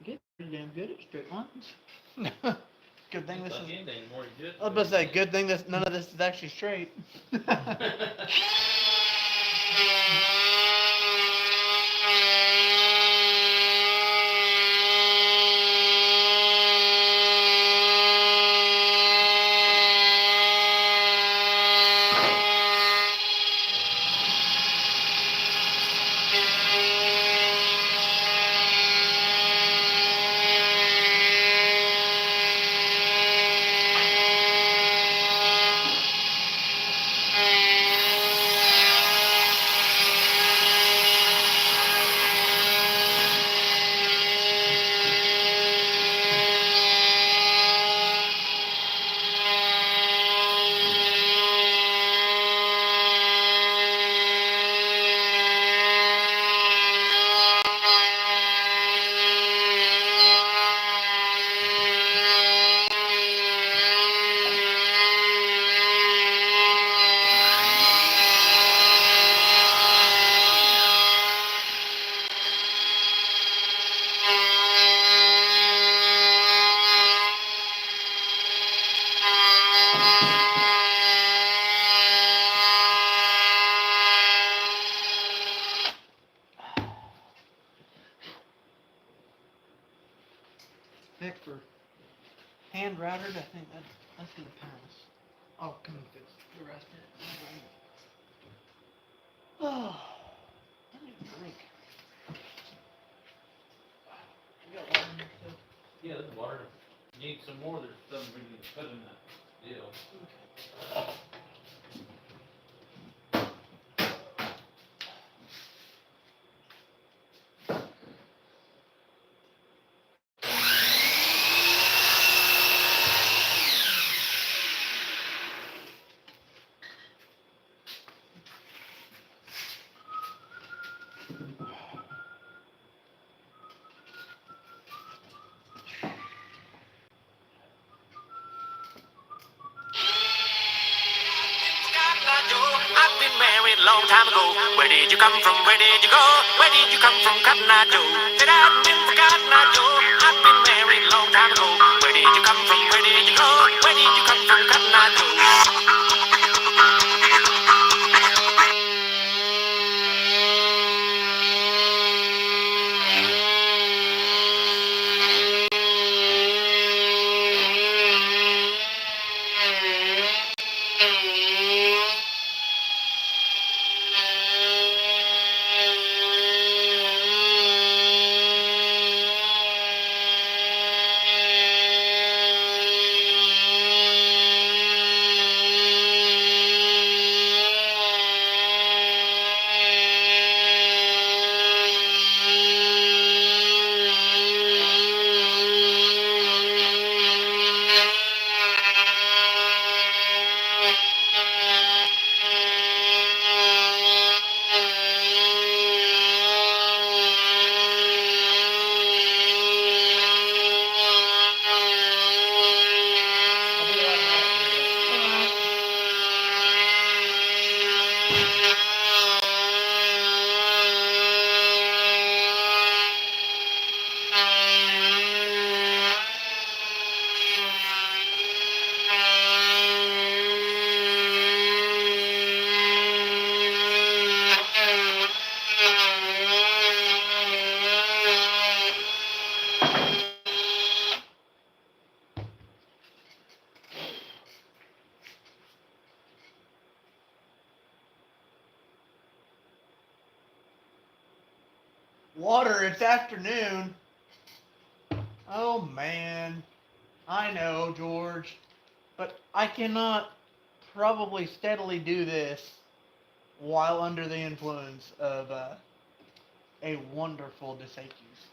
Get pretty damn good at straight lines. Good thing this is. I was about to say, good thing this none of this is actually straight. Thick for hand routed, I think that's gonna pass. I'll come and fix the rest of it. Oh, I need a drink. You got water in there too? Yeah, there's water. Need some more, there's something we need to put in that deal. Okay. I've been married a long time ago. Where did you come from? Where did you go? Where did you come from, Cotton Eye Joe? Said I've been for Cotton Eye Joe. I've been married a long time ago. Where did you come from? Where did you go? Where did you come from, Cotton Eye Joe? Water, it's afternoon. Oh man. I know, George. But I cannot probably steadily do this while under the influence of a wonderful Dos Equis.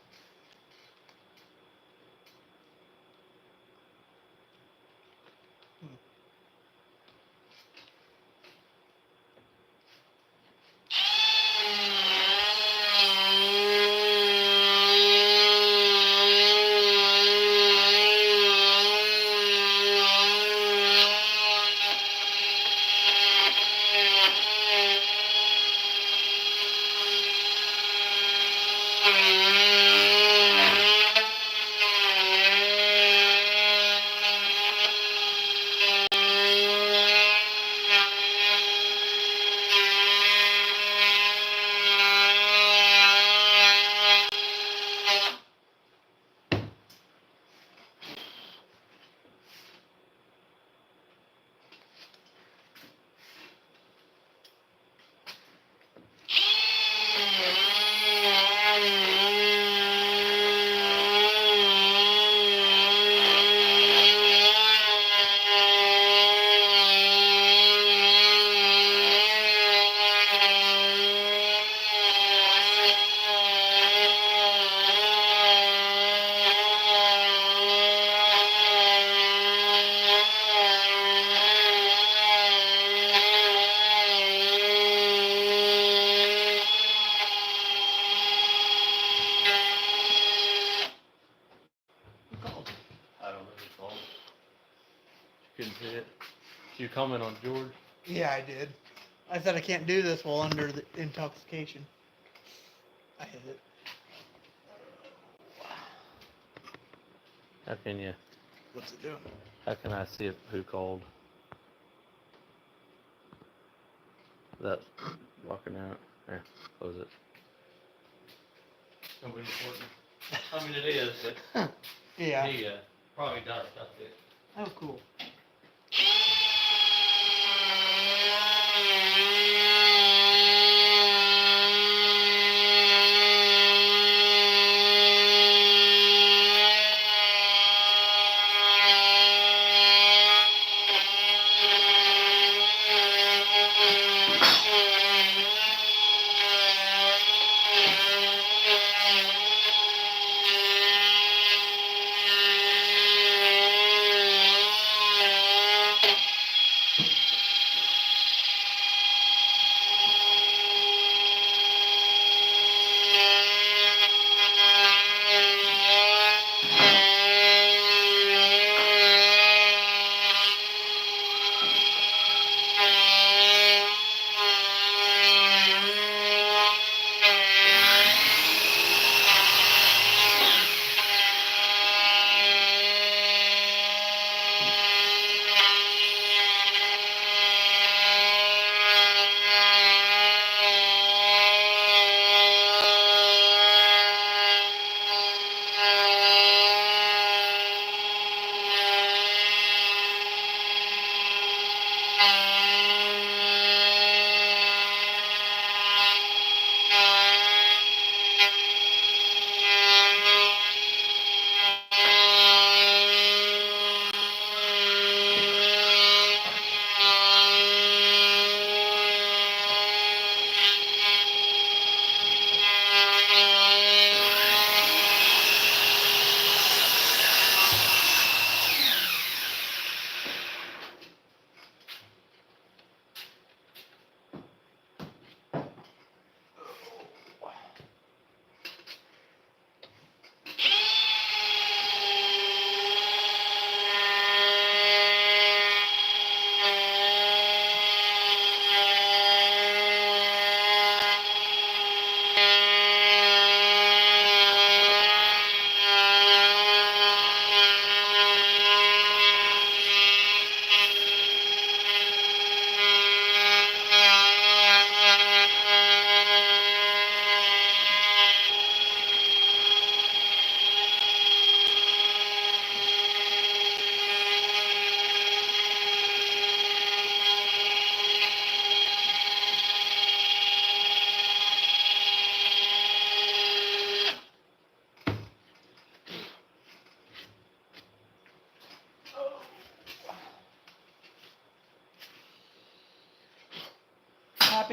I don't know who called. Couldn't see it. Did you comment on George? Yeah, I did. I said I can't do this while under the intoxication. I hit it. How can you? What's it doing? How can I see it? Who called? That walking out. There, close it. Nobody important. I mean, it is, but Yeah. he probably does stuff it. Oh, cool.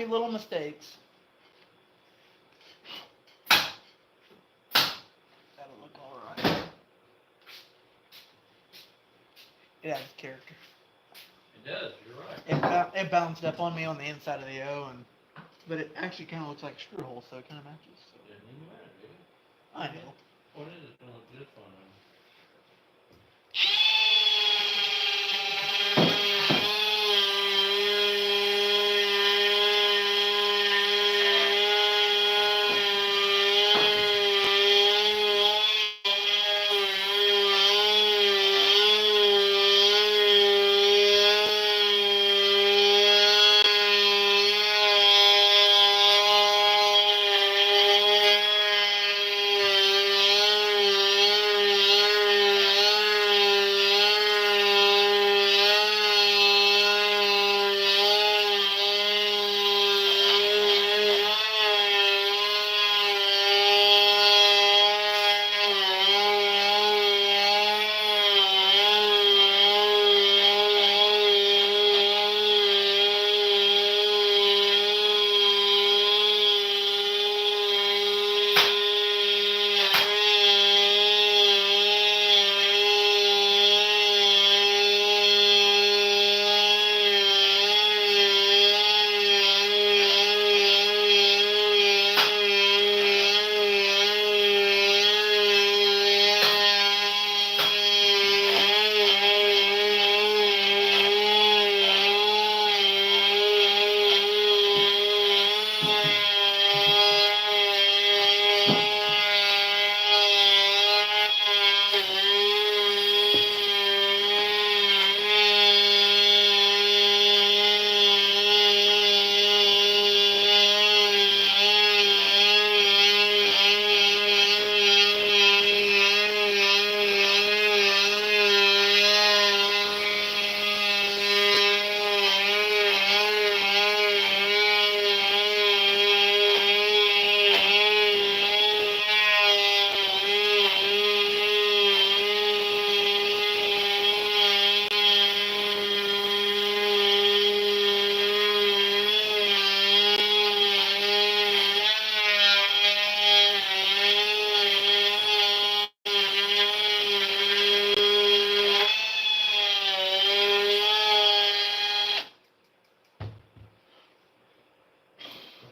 happy little mistakes. That'll look alright. It adds character. It does, you're right. It bounced up on me on the inside of the O, but it actually kind of looks like a screw hole, so it kind of matches. So. Doesn't even matter, dude. I know. What is it gonna look good for them?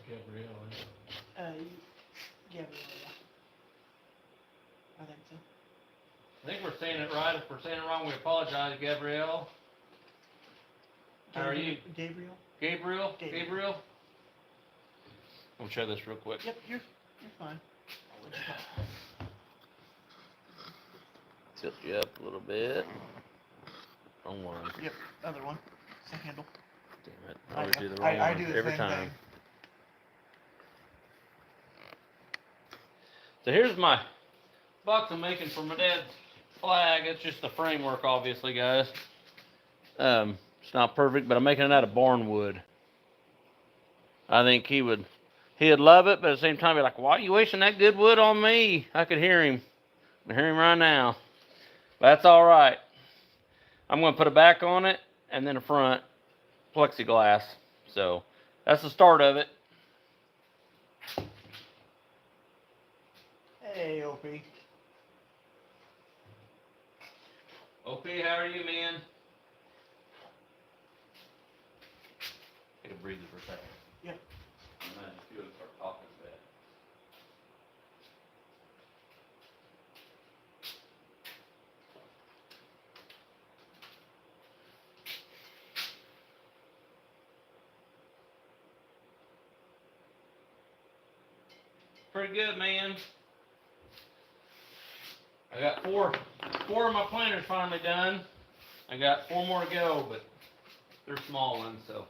Gabrielle. I think so. I think we're saying it right. If we're saying it wrong, we apologize, Gabrielle. How are you? Gabriel? Gabriel? Gabriel. Gabriel? Let me try this real quick. Yep, you're fine. I'll let you go. Tilt you up a little bit. Wrong one. Yep, other one. It's a handle. Damn it. I always do the wrong I one do the every same time. thing. So here's my box I'm making for my dad's flag. It's just the framework, obviously, guys. It's not perfect, but I'm making it out of barn wood. I think he'd love it, but at the same time, be like, "Why are you wasting that good wood on me?" I could hear him. I can hear him right now. That's all right. I'm going to put a back on it and then a front plexiglass. So that's the start of it. Hey, Opie. OP, how are you, man? Take a breather for a second. Yep. And then if you would start talking a bit. Pretty good, man. I got four of my planters finally done. I got 4 more to go, but they're small ones, so.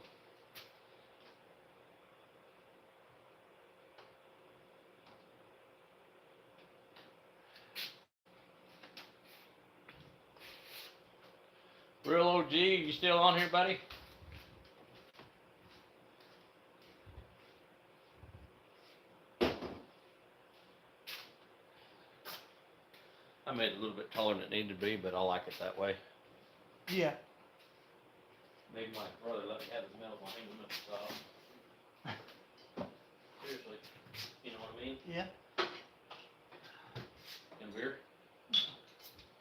Real OG, you still on here, buddy? I made it a little bit taller than it needed to be, but I like it that way. Yeah. Maybe my brother let me have his medals on him at the top. Yeah. And beer?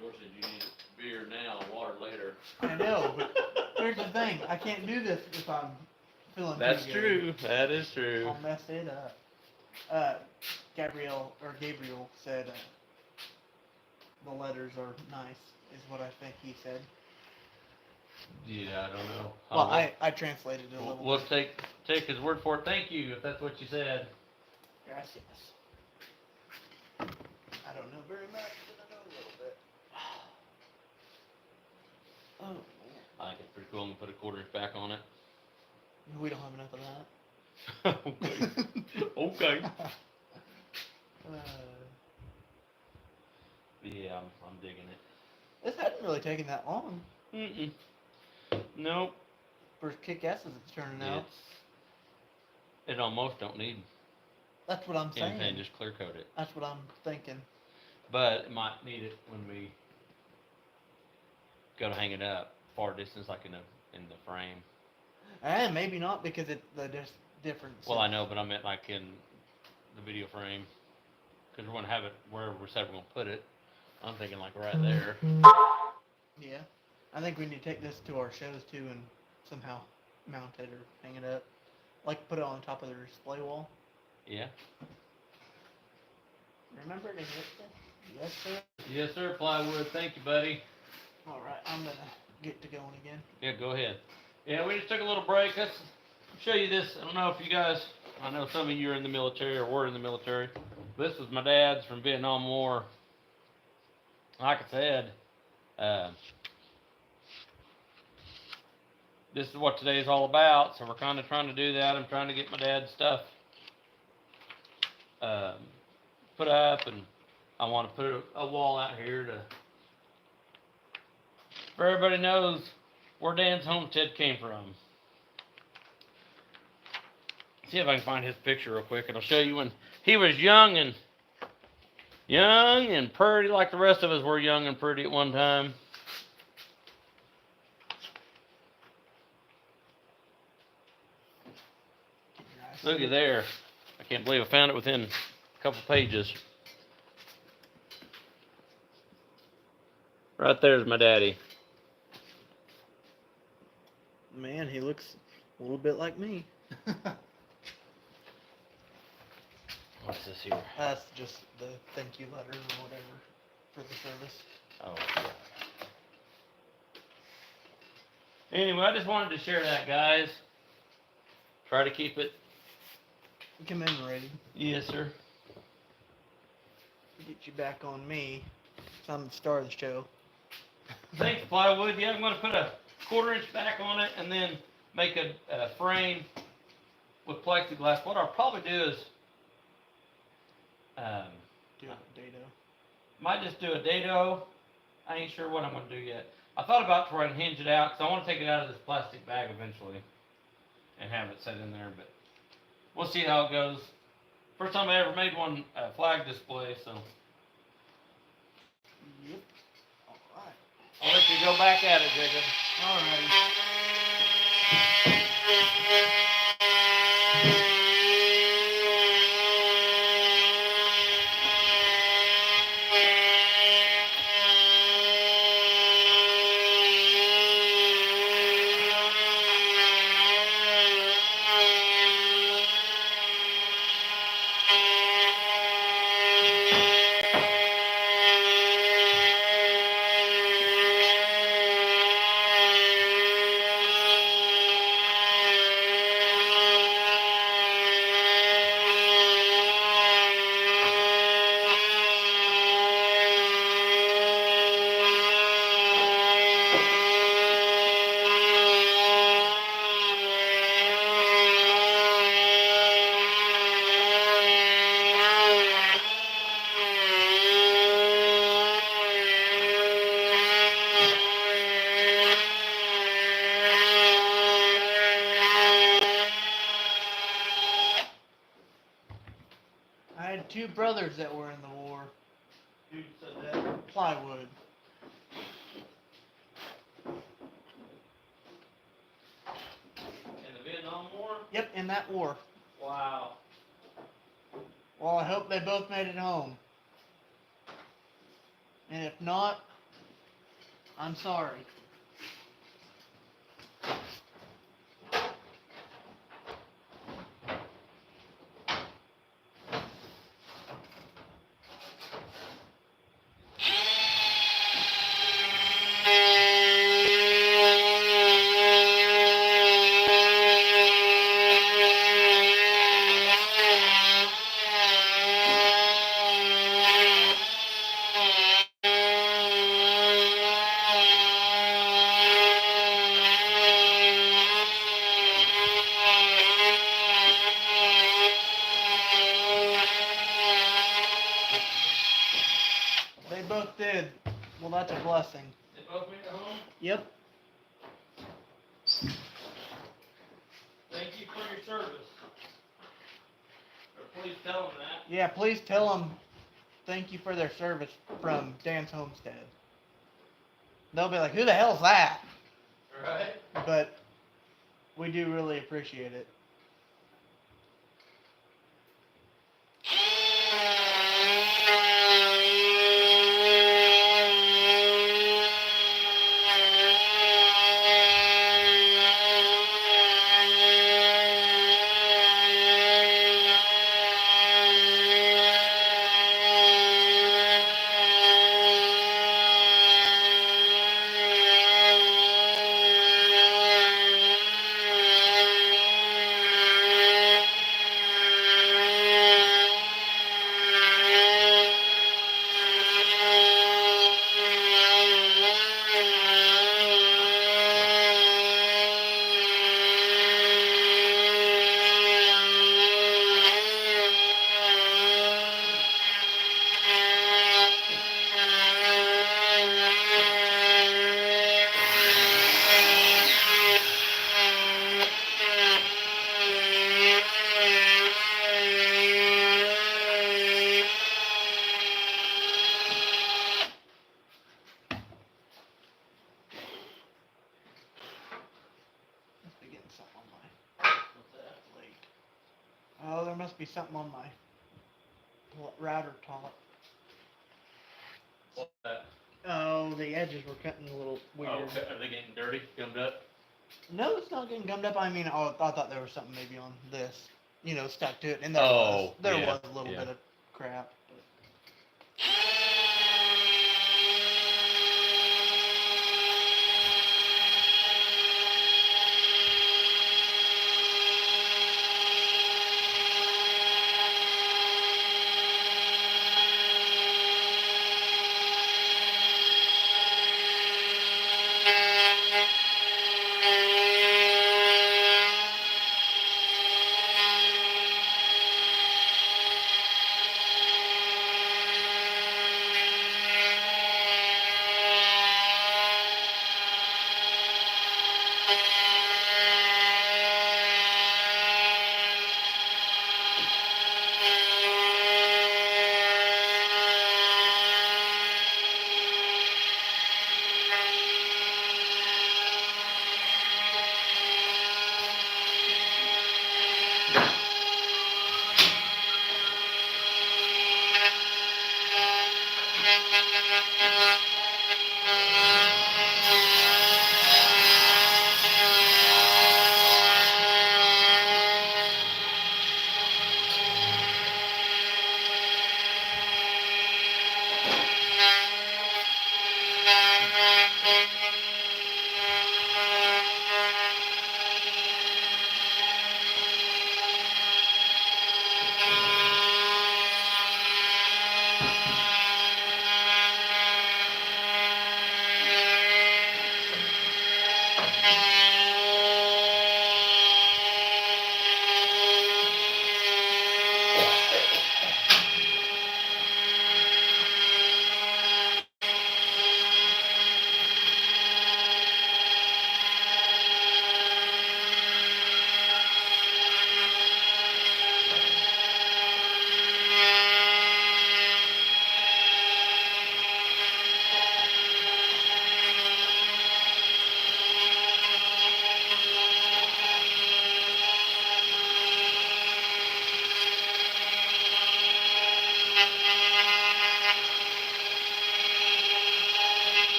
George said you need beer now, water later. I know, but here's the thing. I can't do this if I'm feeling That's too good. true. That is true. I'll mess it up. Gabriel said the letters are nice, is what I think he said. Yeah, I don't know. Well, I translated it a little We'll bit. take his word for it. Thank you, if that's what you said. Gracias. I don't know very much, but I know a little bit. Oh, I think it's pretty cool. I'm gonna put a quarter-inch back on it. we don't have enough of that. Okay. Okay. Uh, Yeah, I'm digging it. this hadn't really taken that long Mm-mm. Nope. for as kick-ass as it's turning out. It almost don't need That's what I'm saying. anything, just clear coat it. That's what I'm thinking. But it might need it when we go to hang it up far distance, like in the frame. And maybe not because the difference. Well, I know, but I meant like in the video frame, because we're gonna have it wherever we said we're gonna put it. I'm thinking like right there. Yeah. I think we need to take this to our shows too and somehow mount it or hang it up. Like put it on top of the display wall. Yeah. Remember to hit this? Yes, sir. Yes, sir. Plywood. Thank you, buddy. Alright, I'm gonna get to going again. Yeah, go ahead. Yeah, we just took a little break. Let's show you this. I don't know if you guys, I know some of you are in the military or were in the military. This was my dad's from Vietnam War. Like I said, this is what today is all about. So we're kind of trying to do that. I'm trying to get my dad's stuff put up, and I want to put a wall out here to, for everybody knows where Dan's Homestead came from. See if I can find his picture real quick, and I'll show you when he was young and pretty, like the rest of us were young and pretty at one time. Looky there. I can't believe I found it within a couple pages. Right there's my daddy. Man, he looks a little bit like me. What's this here? That's just the thank you letter or whatever for the service. Oh, yeah. Anyway, I just wanted to share that, guys. Try to keep it. Commemorating. Yes, sir. Get you back on me. So I'm the star of the show. Thanks, plywood. Yeah, I'm going to put a quarter-inch back on it and then make a frame with plexiglass. What I'll probably do is Do a dado. might just do a dado. I ain't sure what I'm going to do yet. I thought about trying to hinge it out because I want to take it out of this plastic bag eventually and have it set in there, but we'll see how it goes. First time I ever made one flag display, so Yep. Alright. I'll let you go back at it, Jacob. Alrighty. I had two brothers that were in the war. Who said that? Plywood. In the Vietnam War? Yep, in that war. Wow. Well, I hope they both made it home. And if not, I'm sorry. They both did. Well, that's a blessing. They both made it home? Yep. Thank you for your service. Or please tell them that. Yeah, please tell them thank you for their service from Dan's Homestead. They'll be like, who the hell's that? Right? But we do really appreciate it. Must be getting something on my plate. Oh, there must be something on my router top. What's that? Oh, the edges were cutting a little weird. Oh, are they getting dirty? Gummed up? No, it's not getting gummed up. I mean, oh, I thought there was something maybe on this, stuck to it, and there was. Oh, There yeah, was a little yeah. bit of crap. But.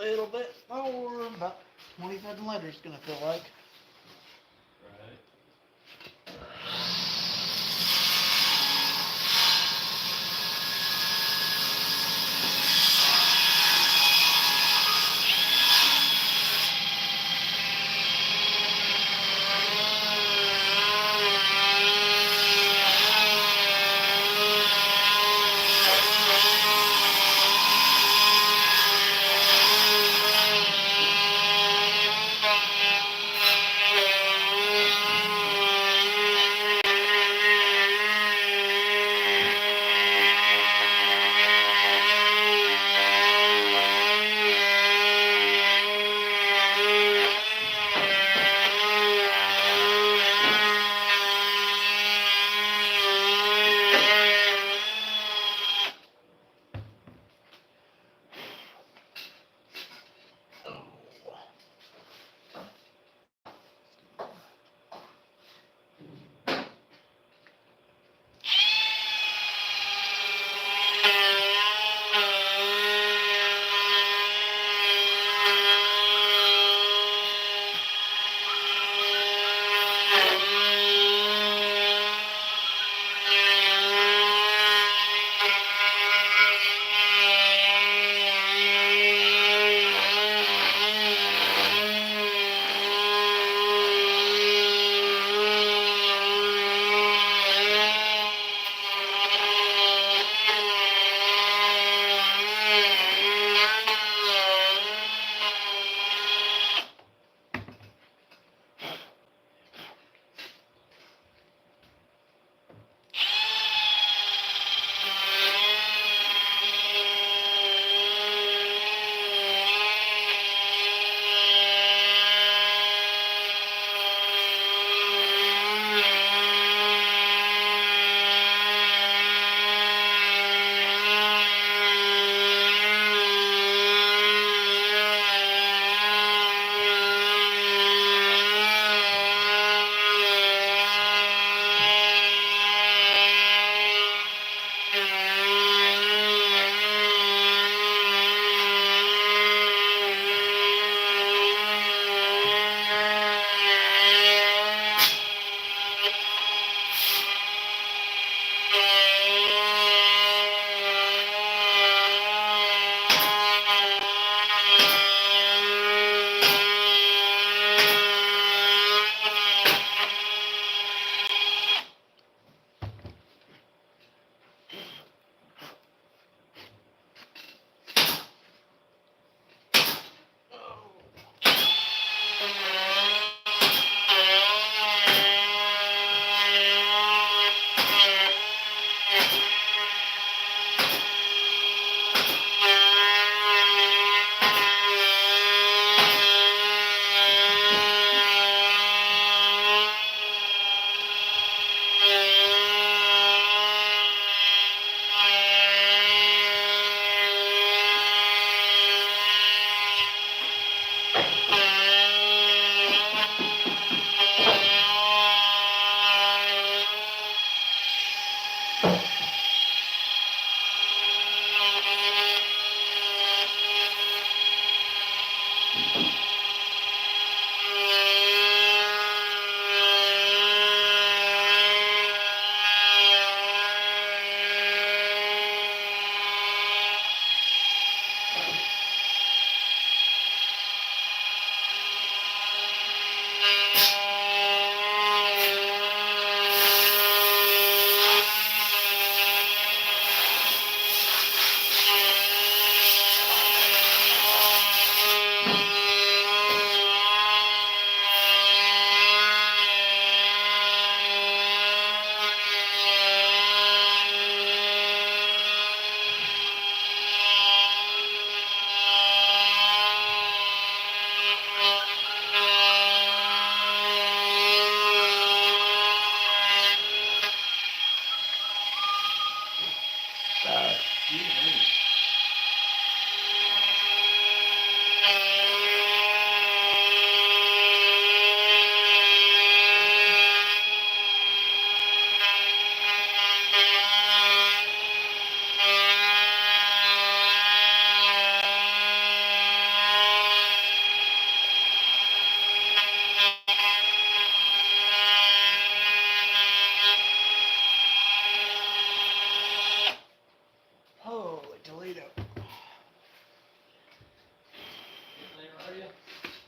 little bit more, about 27 letters gonna feel like. Right.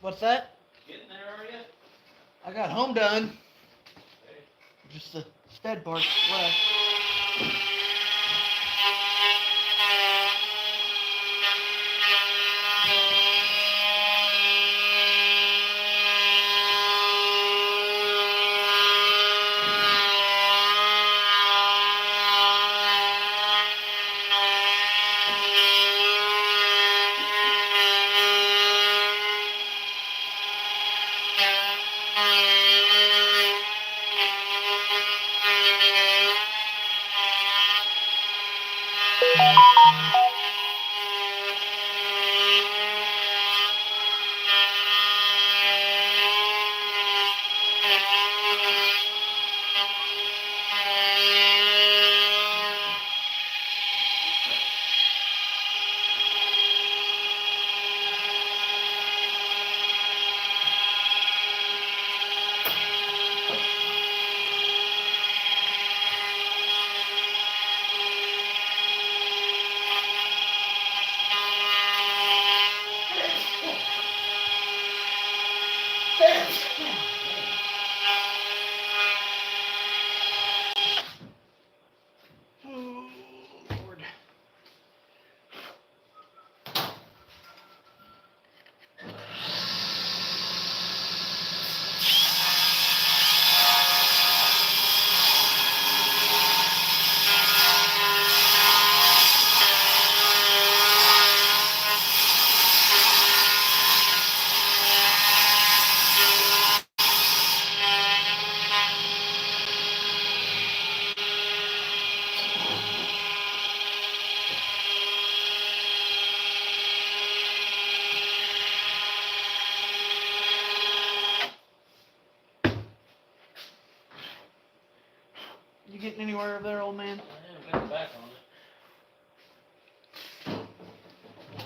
What's that? Getting there, are you? I got home done. Just the stead part left. Oh, Lord. You getting anywhere over there, old man? I haven't got back on it.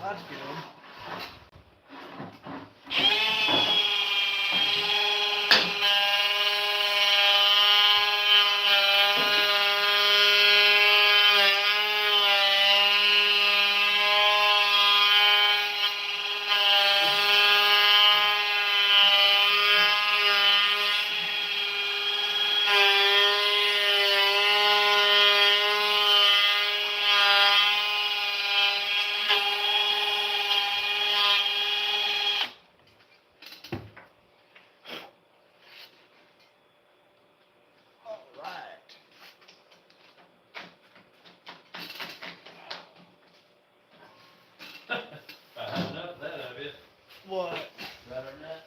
That's good. I had enough of that of it. What? Better than that.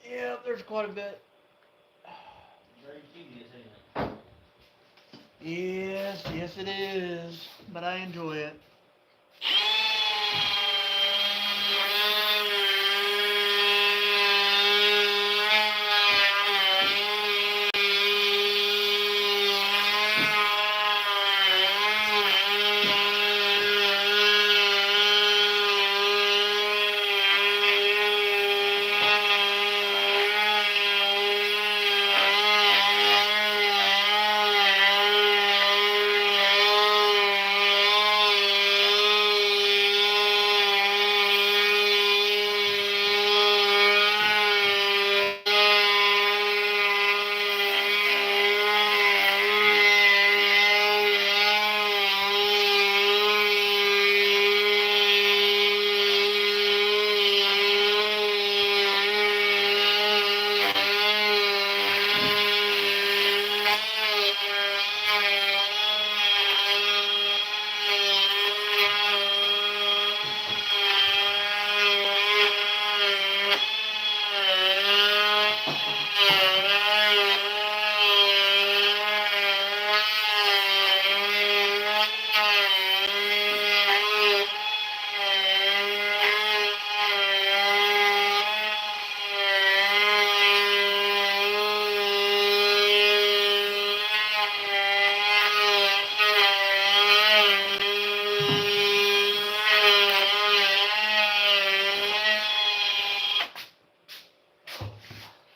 Yeah, there's quite a bit. Very tedious, ain't it? Yes, yes it is. But I enjoy it.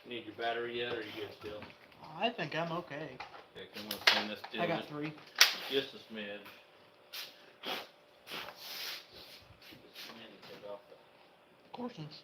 Need your battery yet, or you good still? I think I'm okay. Okay, I'm gonna clean this still. I got 3. Just a smidge. Just a smidge to take off the. Corsons.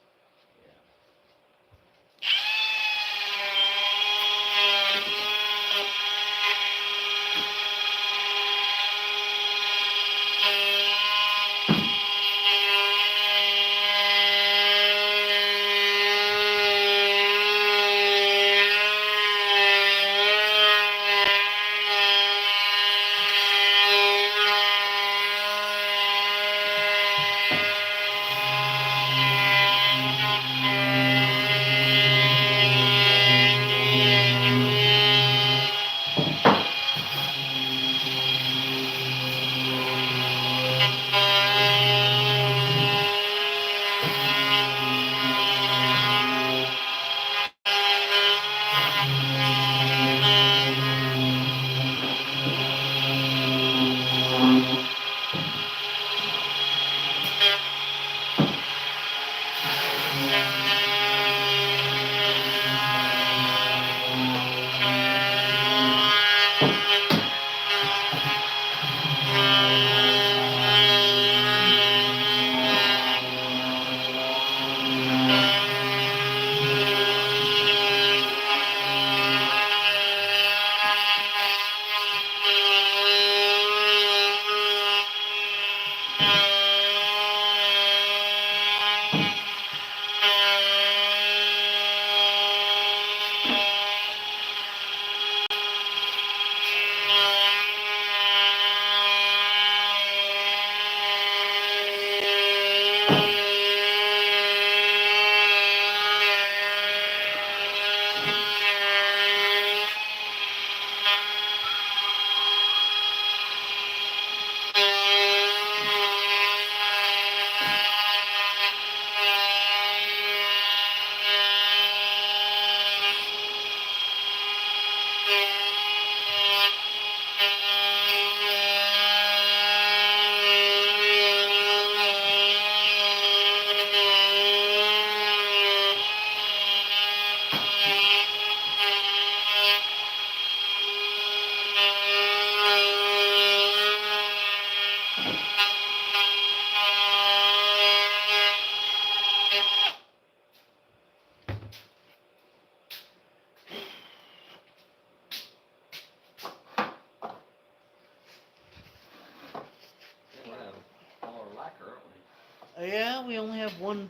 Yeah, we only have one.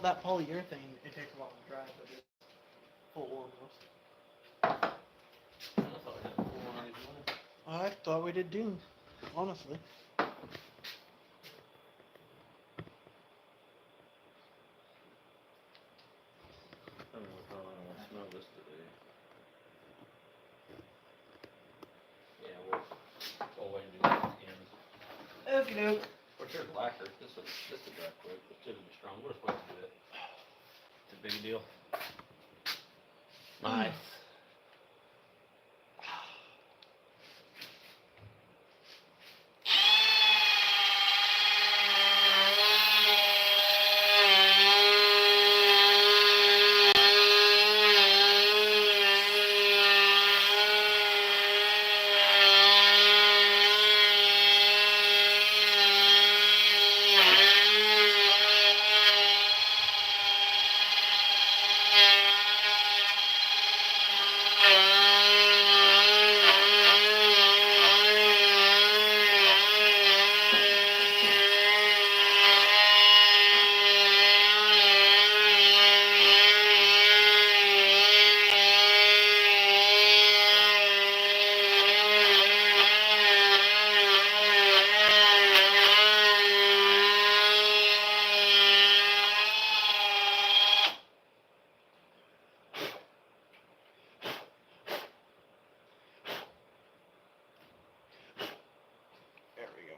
That polyurethane, it takes a while to dry, but it's full almost. I thought we had 491. I thought we did too, honestly. I don't know how I want to smell this today. Yeah, we'll wait and do that at the end. Okie doke. Or here's lacquer. This will dry quick. This should be strong. We're supposed to do it. It's a big deal. Nice. There we go.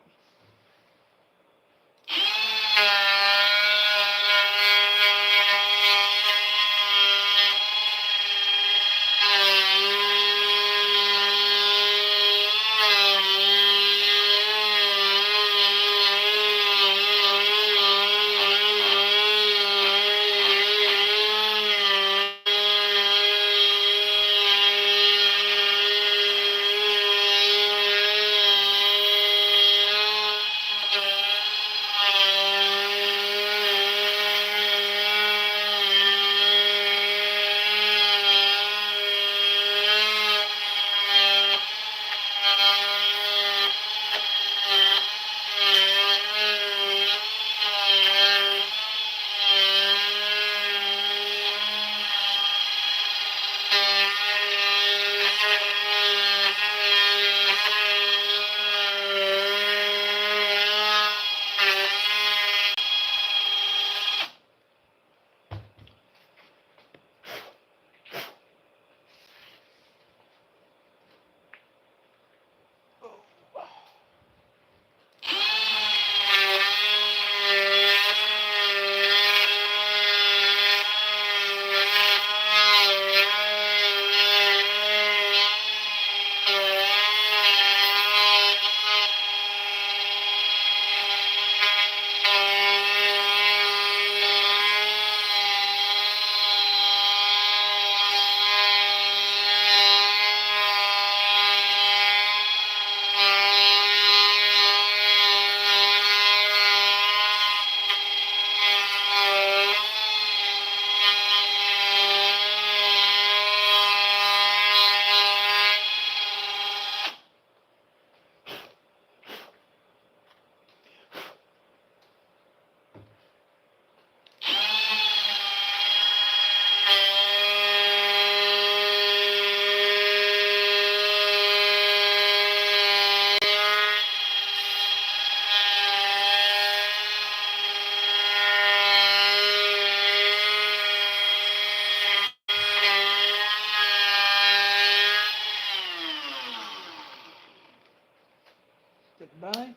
Goodbye.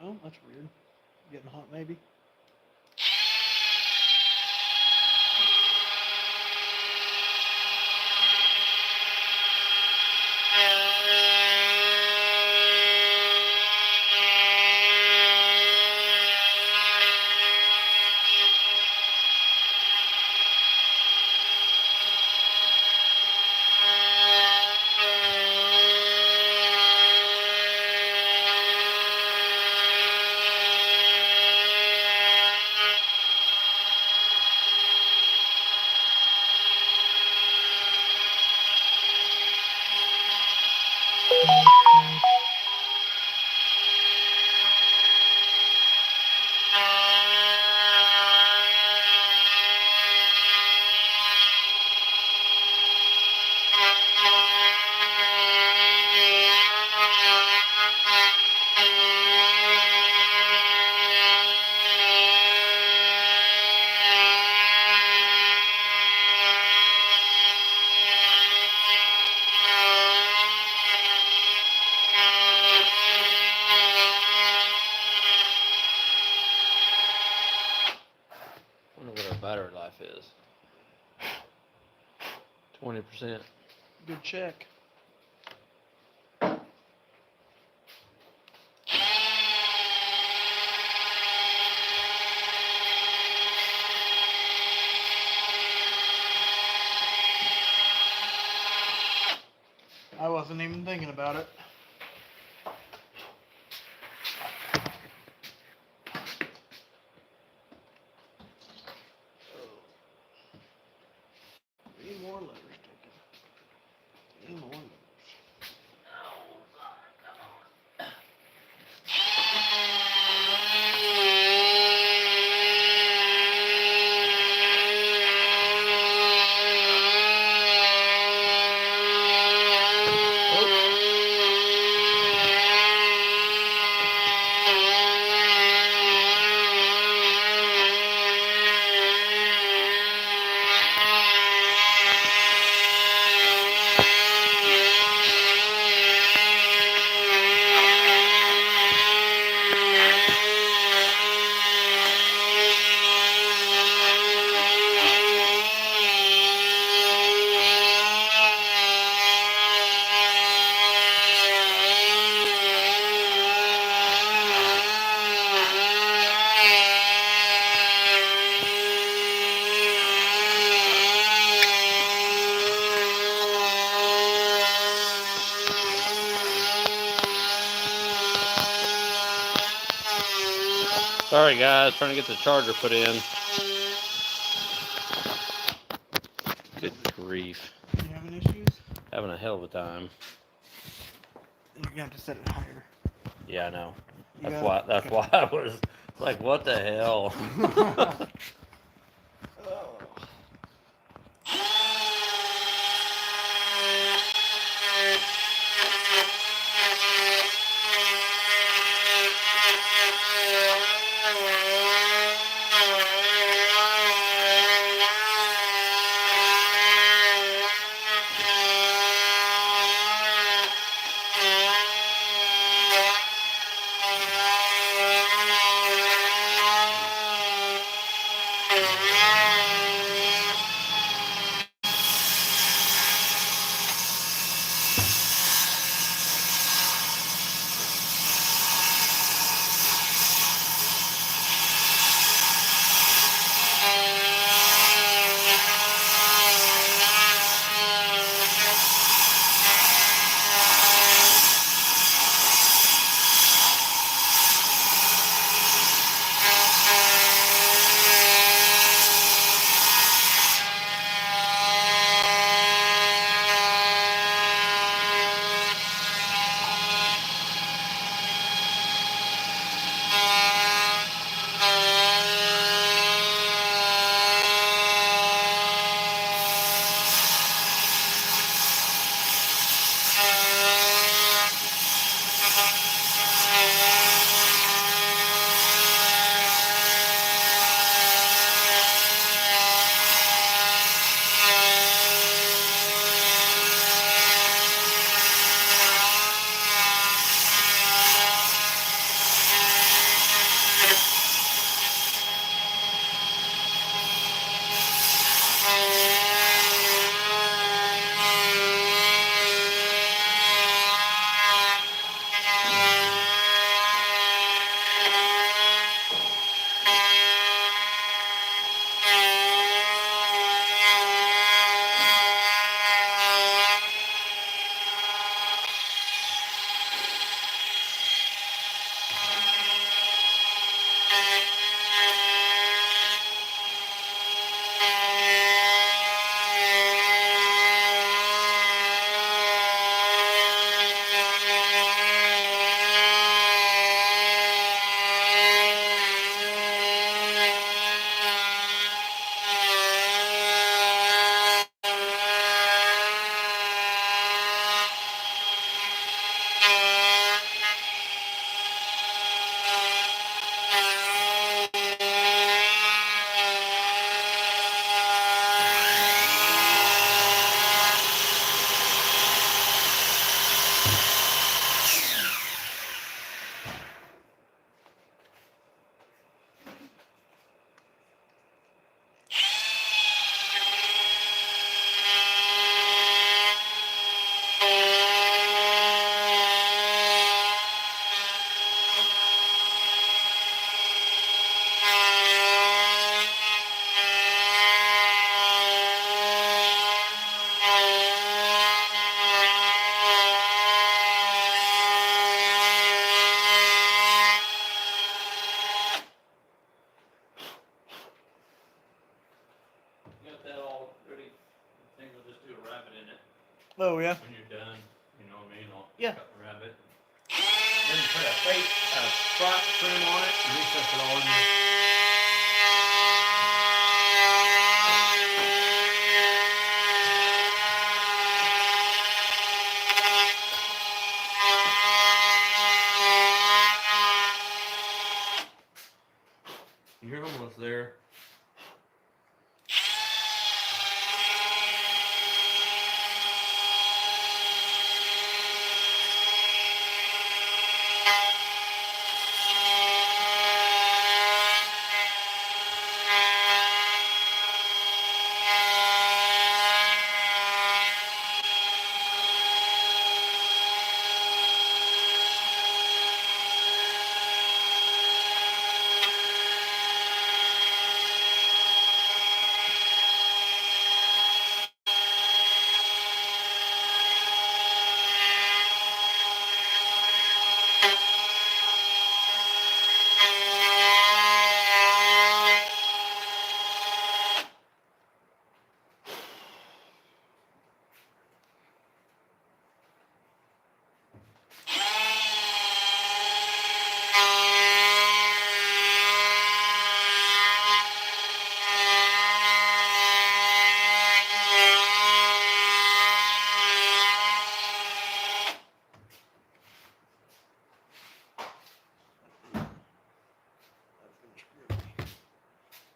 Oh, that's weird. Getting hot, maybe. battery life is. 20%. Good check. I wasn't even thinking about it. Three more levers taken. 3 more levers. Sorry guys, trying to get the charger put in. Good grief. You having issues? Having a hell of a time. You're gonna have to set it higher. Yeah, I know. You That's got why it? why I was like, what the hell? Oh. Oh yeah. When you're done, you know what I mean? I'll Yeah. cut the rabbit. Then put a fake front trim on it and recess it all in there. You're almost there.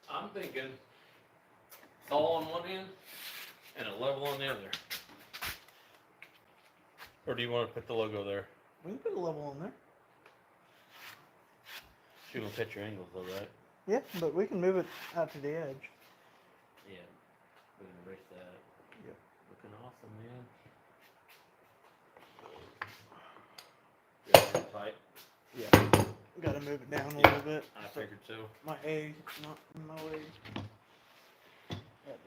I'm thinking tall on one end and a level on the other. Or do you want to put the logo there? We can put a level on there. She will pitch your angles though, right? Yeah, but we can move it out to the edge. Yeah. We're gonna erase that. Yep. Looking awesome, man. Yeah, tight. Yeah. Gotta move it down a little bit. I figured so. My A, not in my way. Right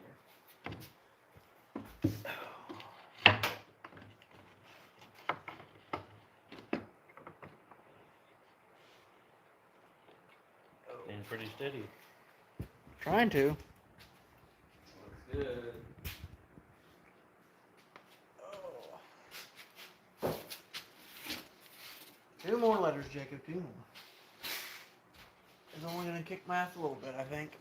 Staying pretty steady. Trying to. Looks good. Oh. 2 more letters, Jacob. 2 more. It's only gonna kick my ass a little bit, I think.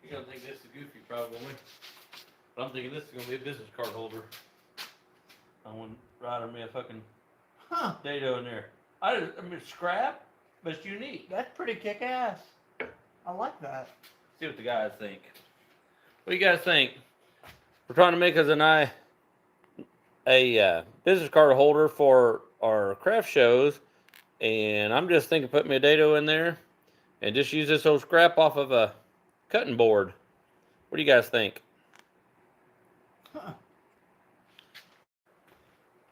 You're gonna think this is goofy, probably. But I'm thinking this is gonna be a business card holder. I want Ryder me a fucking Huh. dado in there. I mean, it's scrap, but it's unique. That's pretty kick ass. I like that. See what the guys think. What do you guys think? We're trying to make us a business card holder for our craft shows, and I'm just thinking put me a dado in there and just use this old scrap off of a cutting board. What do you guys think? Huh.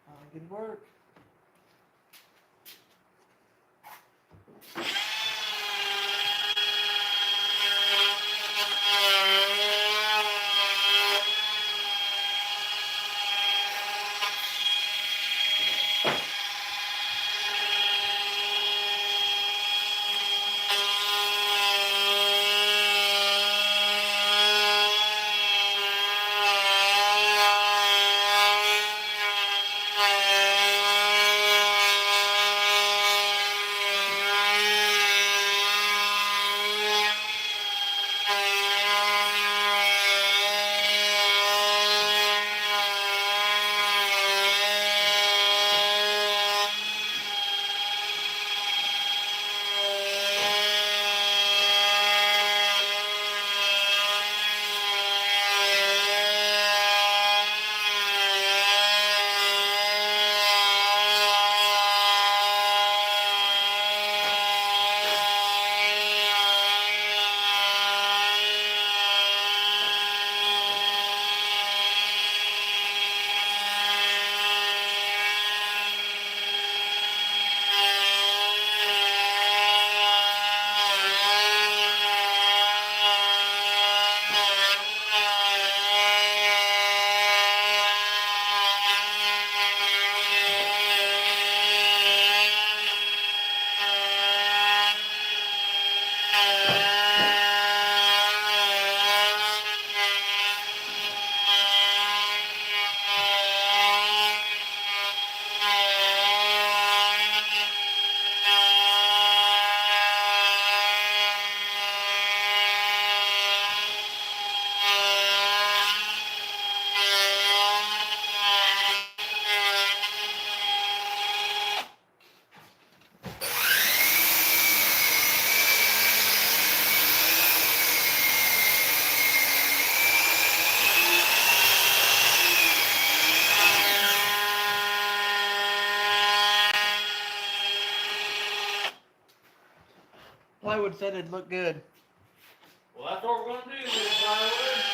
I think it'd work. plywood said it'd look good. Well, that's what we're gonna do, Mr. Plywood.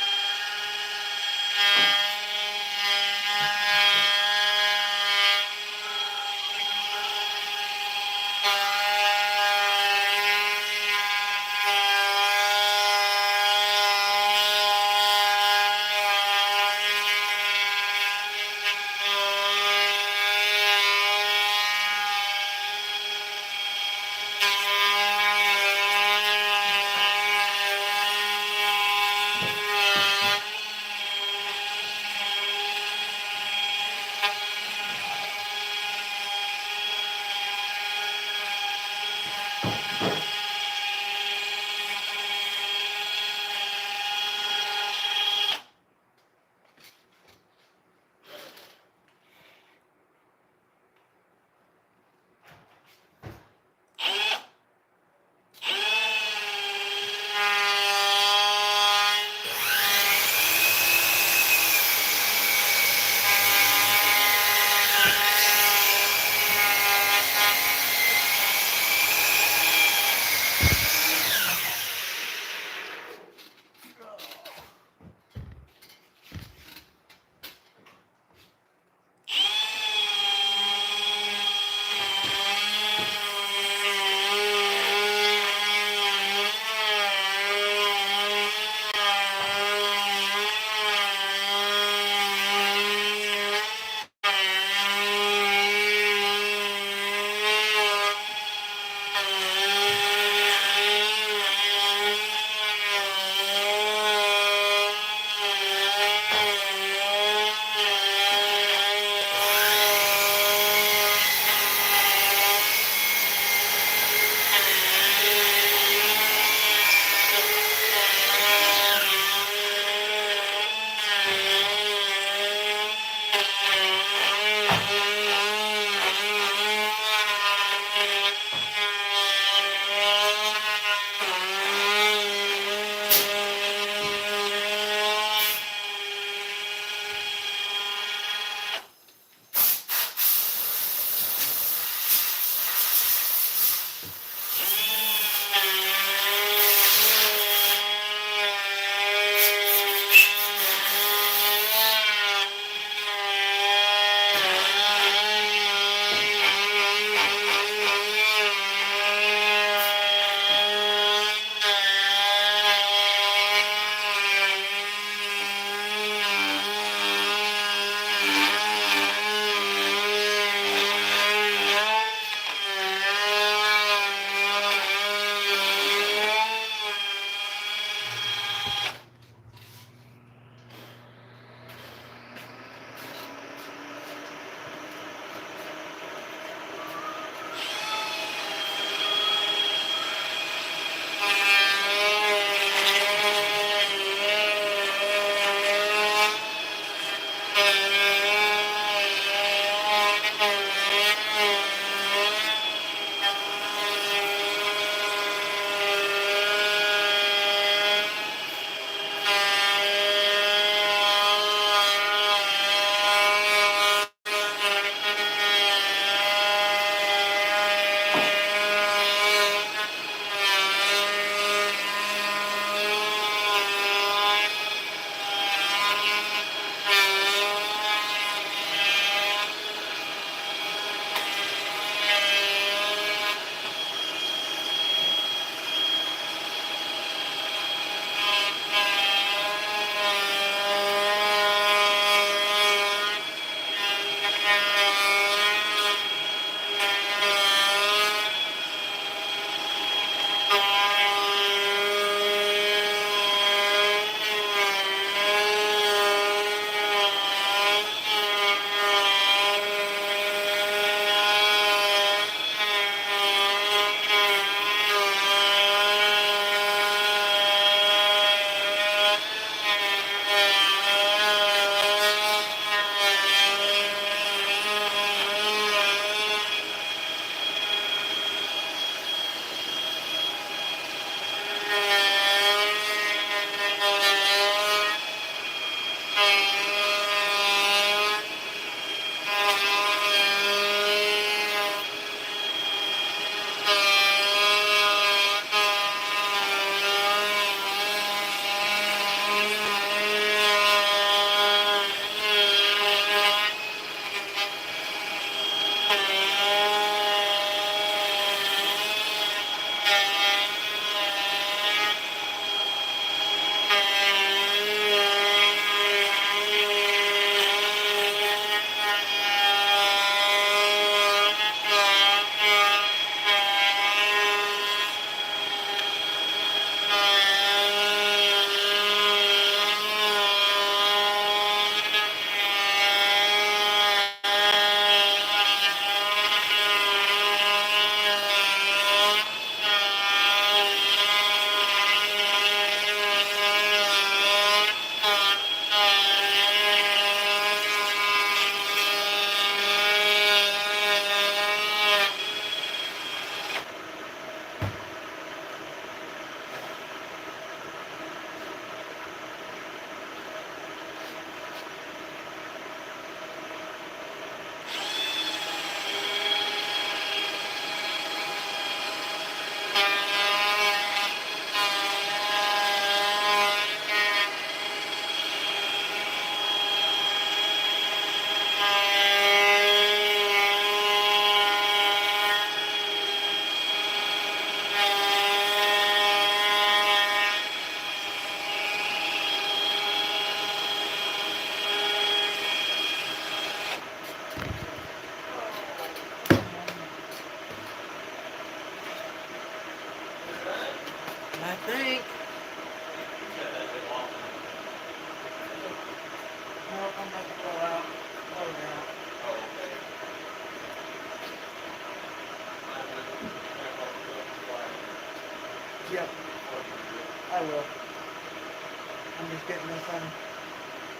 I'm just getting this on.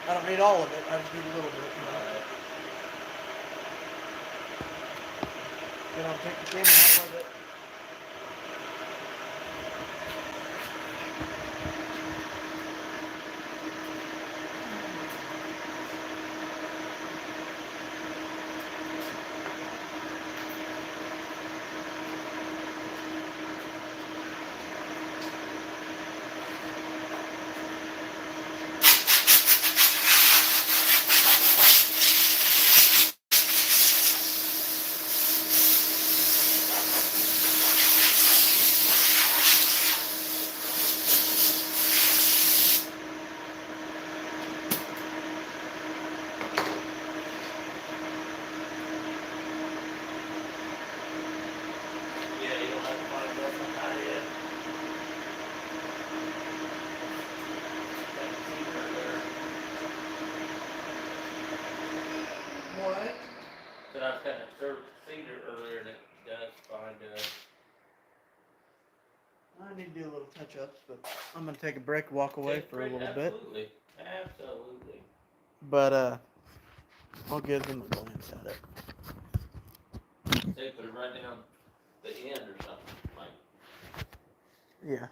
I don't need all of it. I just need a little bit. Then I'll take the camera out with it. Yeah, you don't have to find that one out yet. That cedar there. What? Said I was cutting that cedar earlier and it does find I need to do a little touch-ups, but I'm gonna take a break, walk away for a little bit. Absolutely. Absolutely. But I'll give them a glance at it. Say put it right down the end or something. Like, Yeah.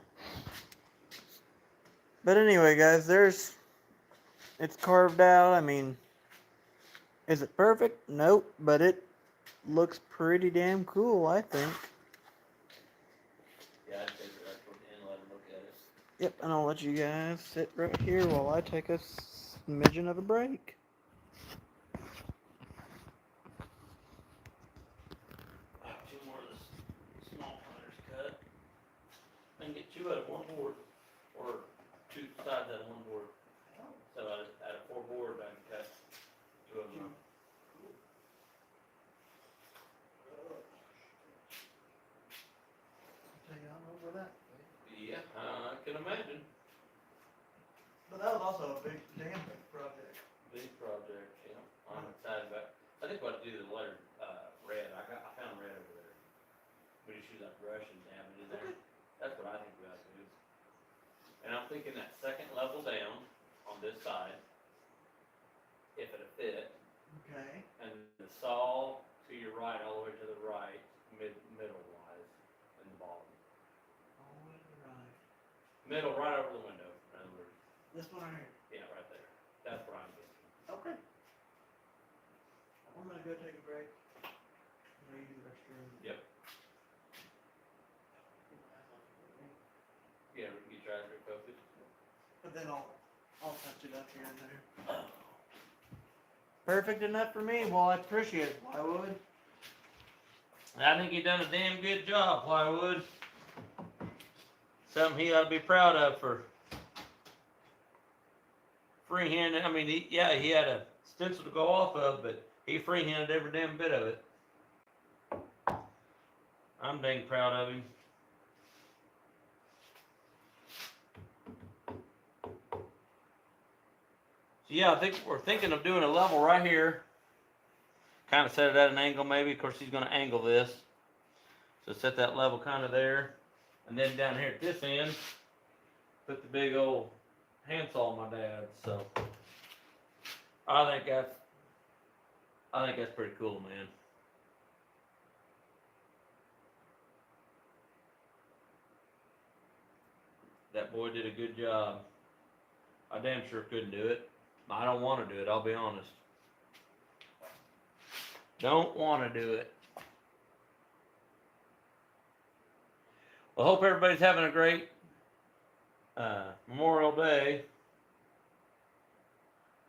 But anyway, guys, it's carved out. I mean, is it perfect? Nope, but it looks pretty damn cool, I think. yeah, I'd take it right toward the end and let him look at it. Yep, and I'll let you guys sit right here while I take a smidgen of a break. I have two more of the small pliers cut. I can get two out of one board, or two sides out of one board. So out of four boards, I can cut two of them. Yeah, I can imagine. But that was also a big, damn big project. Big project, yeah. I'm excited about. I think what to do the letter red. I found red over there. We just use that brush and dab it in there. That's what I think we ought to do. And I'm thinking that second level down on this side, if it'll fit, Okay. and the saw to your right, all the way to the right, middle wise, in the bottom. All the way to the right. Middle, right over the window. In other words, This one right here. yeah, right there. That's where I'm thinking. Okay. I'm gonna go take a break. I'm gonna use the restroom. Yep. Yeah, you try to refocus. But then I'll touch it up here and there. Perfect enough for me. Well, I appreciate it, Plywood. I think he done a damn good job, Plywood. Something he ought to be proud of for freehanding. I mean, he had a stencil to go off of, but he freehanded every damn bit of it. I'm dang proud of him. So yeah, I think we're thinking of doing a level right here. Kind of set it at an angle maybe. Of course, he's going to angle this. So set that level kind of there. And then down here at this end, put the big old handsaw my dad's. So I think that's pretty cool, man. That boy did a good job. I damn sure couldn't do it. I don't want to do it, I'll be honest. Don't want to do it. Well, hope everybody's having a great Memorial Day.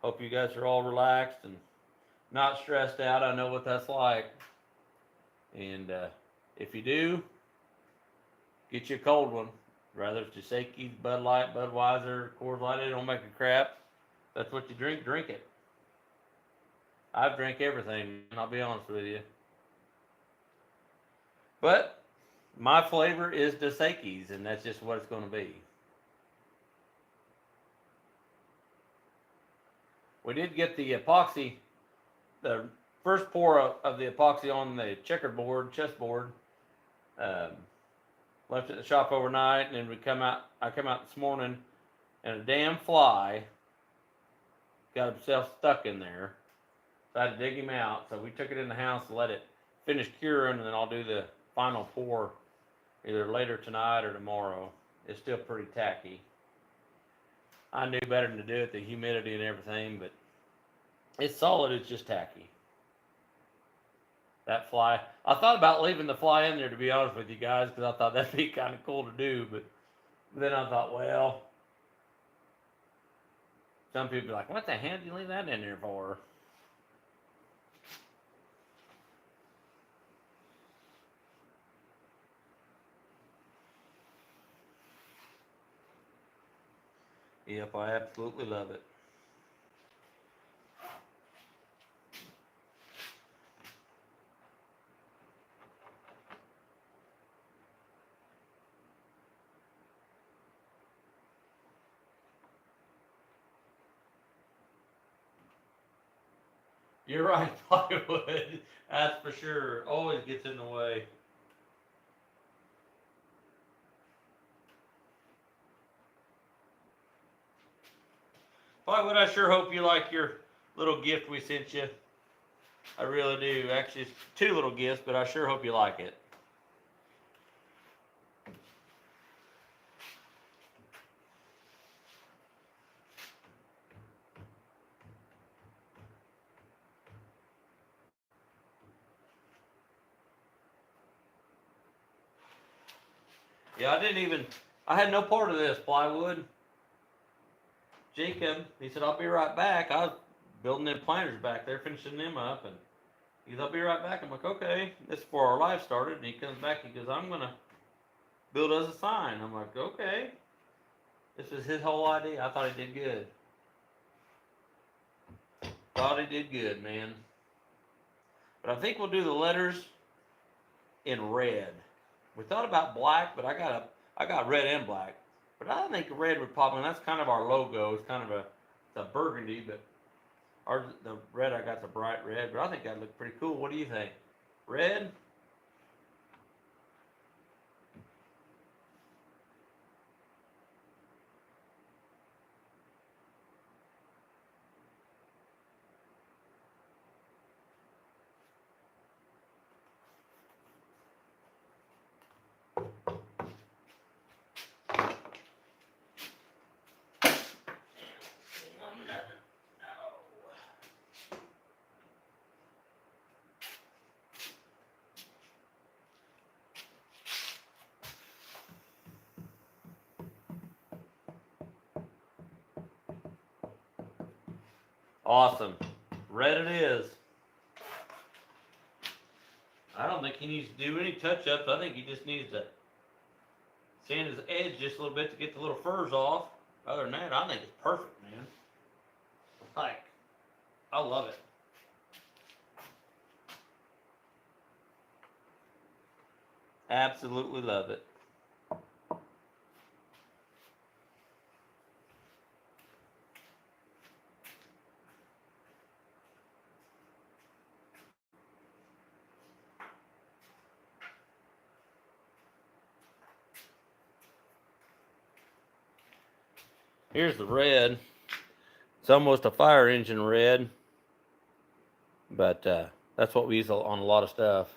Hope you guys are all relaxed and not stressed out. I know what that's like. And if you do, get you a cold one. Rather it's Jaseiki's, Bud Light, Budweiser, Coors Light, it don't make a crap. That's what you drink, drink it. I've drank everything, and I'll be honest with you. But my flavor is Jaseiki's, and that's just what it's going to be. We did get the epoxy, the first pour of the epoxy on the checkerboard, chessboard. Left it at the shop overnight, and then I come out this morning, and a damn fly got himself stuck in there. So I had to dig him out. So we took it in the house and let it finish curing, and then I'll do the final pour either later tonight or tomorrow. It's still pretty tacky. I knew better than to do it, the humidity and everything, but it's solid, it's just tacky. That fly, I thought about leaving the fly in there, to be honest with you guys, because I thought that'd be kind of cool to do, but then I thought, well, some people be like, what the hell did you leave that in there for? Yep, I absolutely love it. You're right, plywood. That's for sure. Always gets in the way. Plywood, I sure hope you like your little gift we sent you. I really do. Actually, it's 2 little gifts, but I sure hope you like it. Yeah, I had no part of this, plywood. Jacob, he said, I'll be right back. I was building them planters back there, finishing them up, and he goes, I'll be right back. I'm like, okay. This is before our life started, and he comes back, he goes, I'm going to build us a sign. I'm like, okay. This is his whole idea. I thought he did good. Thought he did good, man. But I think we'll do the letters in red. We thought about black, but I got red and black. But I think red would pop, and that's kind of our logo. It's kind of it's a burgundy, but the red I got's a bright red. But I think that'd look pretty cool. What do you think? Red? Awesome. Red it is. I don't think he needs to do any touch-ups. I think he just needs to sand his edge just a little bit to get the little furs off. Other than that, I think it's perfect, man. Like, I love it. Absolutely love it. Here's the red. It's almost a fire engine red, but that's what we use on a lot of stuff.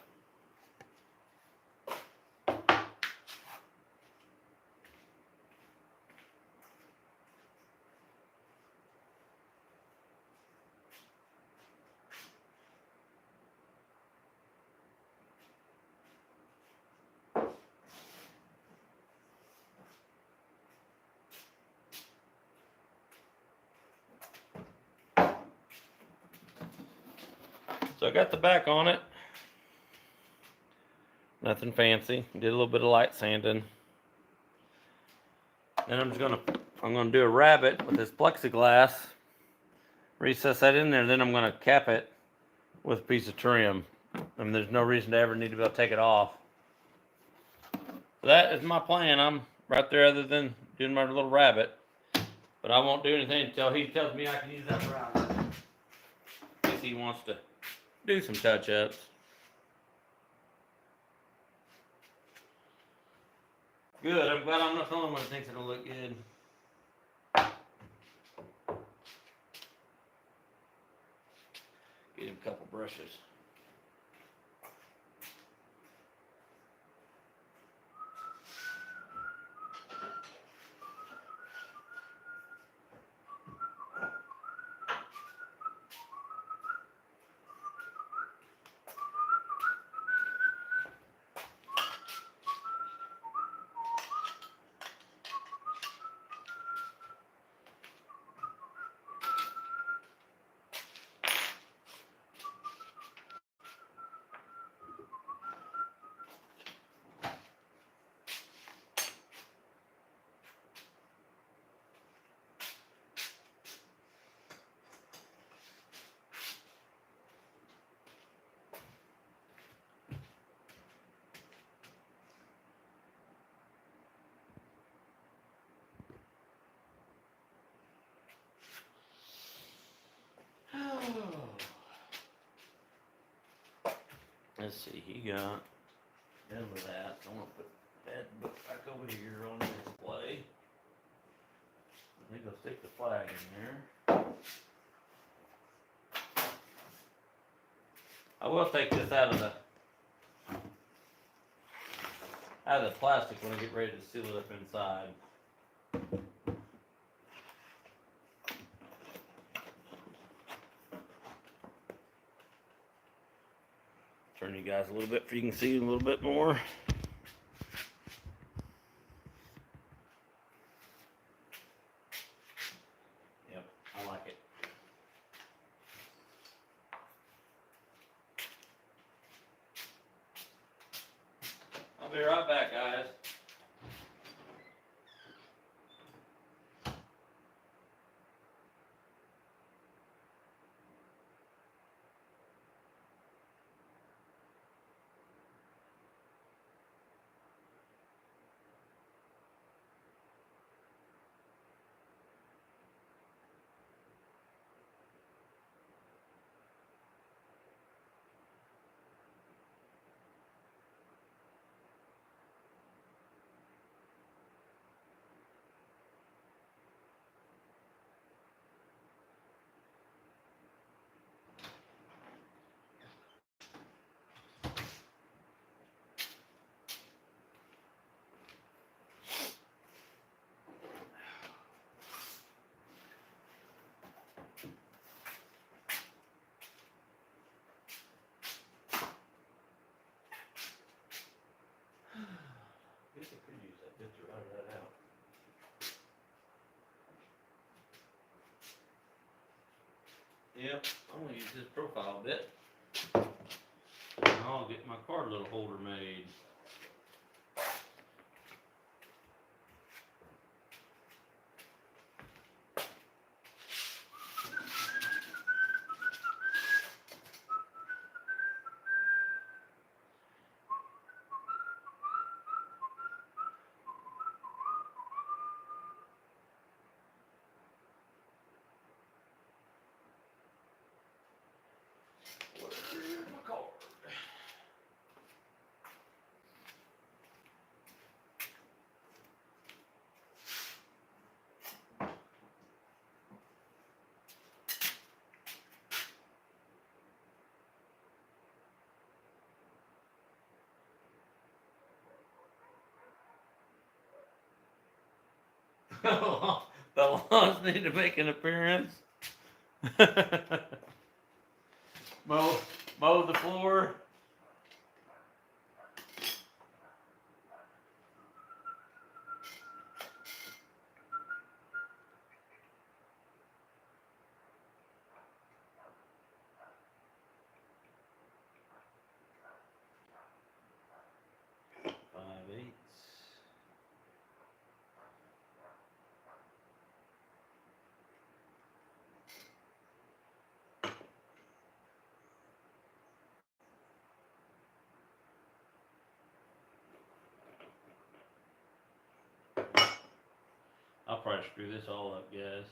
So I got the back on it. Nothing fancy. Did a little bit of light sanding. Then I'm gonna do a rabbit with this plexiglass. Recess that in there, then I'm gonna cap it with a piece of trim. And there's no reason to ever need to be able to take it off. So that is my plan. I'm right there other than doing my little rabbit. But I won't do anything until he tells me I can use that router. In case he wants to do some touch-ups. Good, I'm glad I'm not the only one that thinks it'll look good. brushes. Let's see, he got done with that. I'm gonna put that book back over here on display. I think I'll stick the flag in there. I will take this out of the plastic when I get ready to seal it up inside. Turn you guys a little bit so you can see a little bit more. Yep, I like it. I'll be right back, guys. I guess I could use that bit to run that out. Yep, I'm gonna use this profile bit. And I'll get my card little holder made. Where's my card? The lawns need to make an appearance. Mow the floor. I'll probably screw this all up, guys.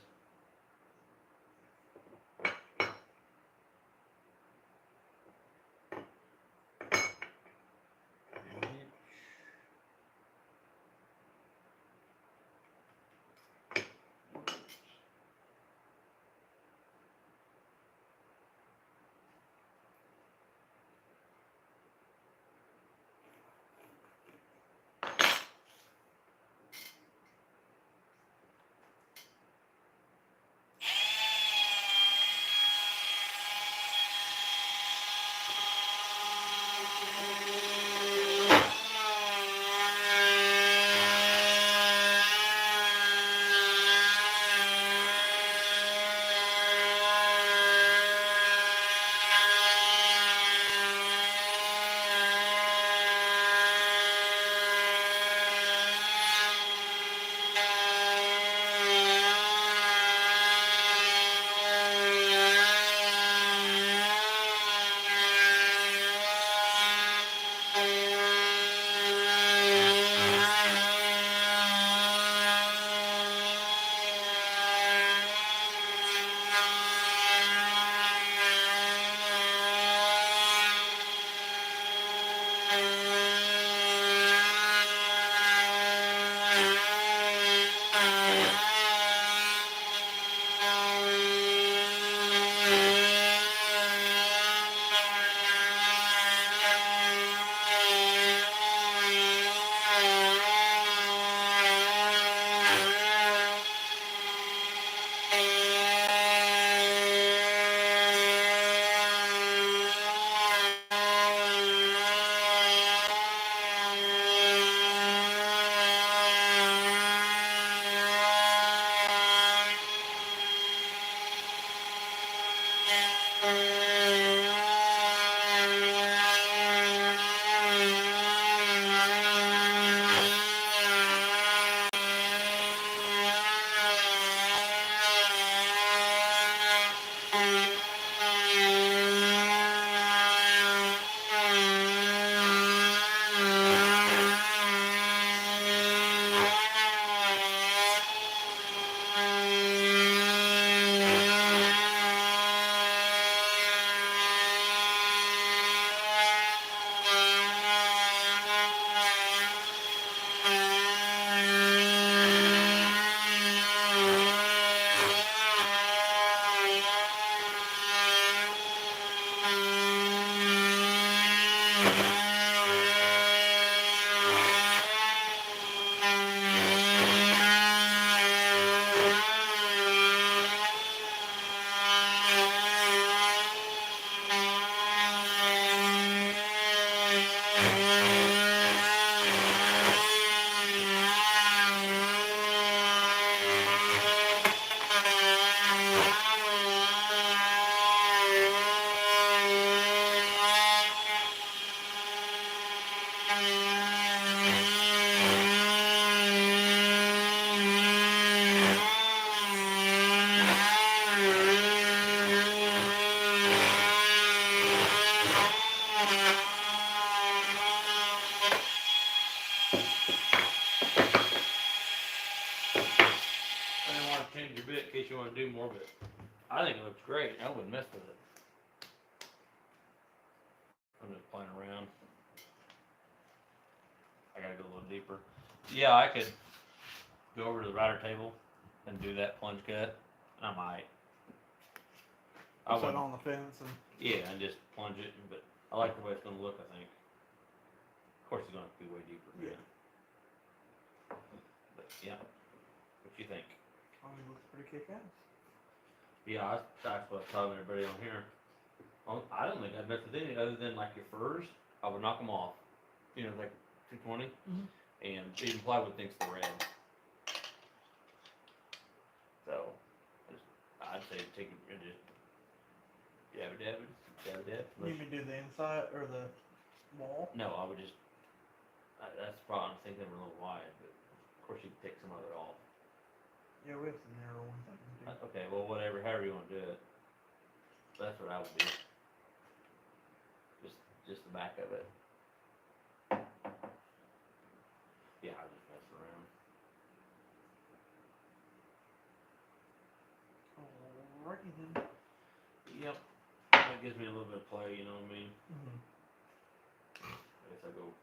case you want to do more, but I think it looks great. I wouldn't mess with it. I'm just playing around. I gotta go a little deeper. Yeah, I could go over to the router table and do that plunge cut. I might. I Put it wouldn't. on the fence and. Yeah, and just plunge it. But I like the way it's gonna look. I think. Of course, it's gonna have to be way deeper. Yeah. Man. But yeah, what you think? Oh, it looks pretty kick-ass. Yeah, that's what I was telling everybody on here. I don't think I'd mess with any other than like your furs. I would knock them off. You know, like 220. Mhm. And even plywood thinks they're red. So, I'd say take it and just dab it. You mean do the inside or the wall? No, I would just. That's the problem. I think they were a little wide, but of course you can take some of it off. Yeah, we have some narrow ones I can do. Okay, well, whatever, however you want to do it. That's what I would do. Just the back of it. Yeah, I just mess around. Alrighty then. Yep. That gives me a little bit of play, you know what I mean? Mm-hmm. I guess I go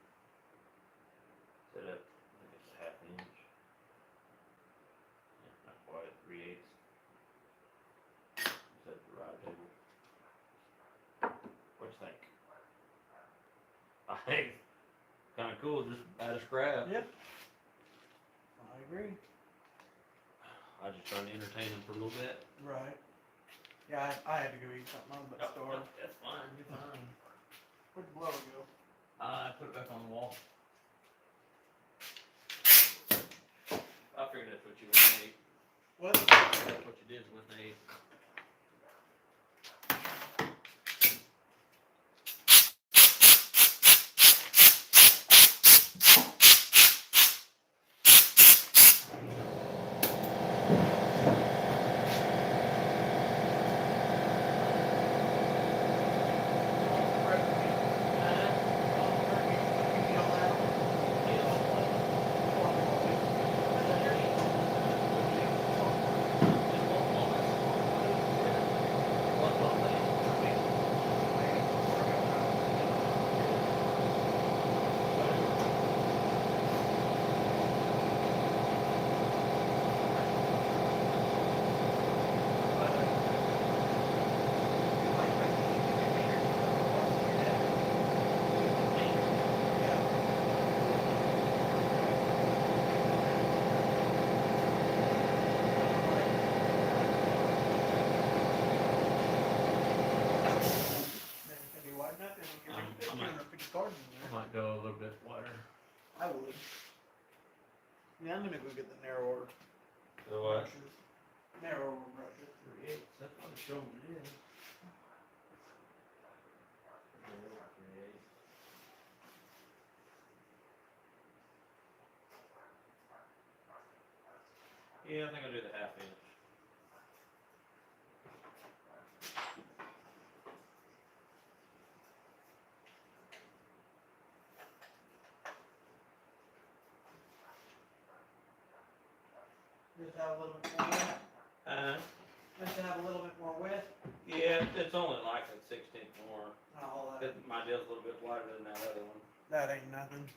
set up, I think it's a half inch. Yeah, not quite, 3/8. Set the rod table. What you think? I think it's kinda cool, just out of scrap. Yep. I agree. I was just trying to entertain them for a little bit. Right. Yeah, I had to go eat something on the store. That's fine, you're fine. Where'd the blower go? I put it back on the wall. I figured that's what you would need. What? That's what you did with the might go a little bit wider. I would. Yeah, I'm gonna go get the narrower So what? brushes. Narrower brushes. 3/8. That's what it's showing it is. Yeah, I think I'll do the half inch. Just have a little bit more width. Just have a little bit more width. Yeah, it's only like a 1/16 more. Not all that. My deal's a little bit wider than that other one. That ain't nothing.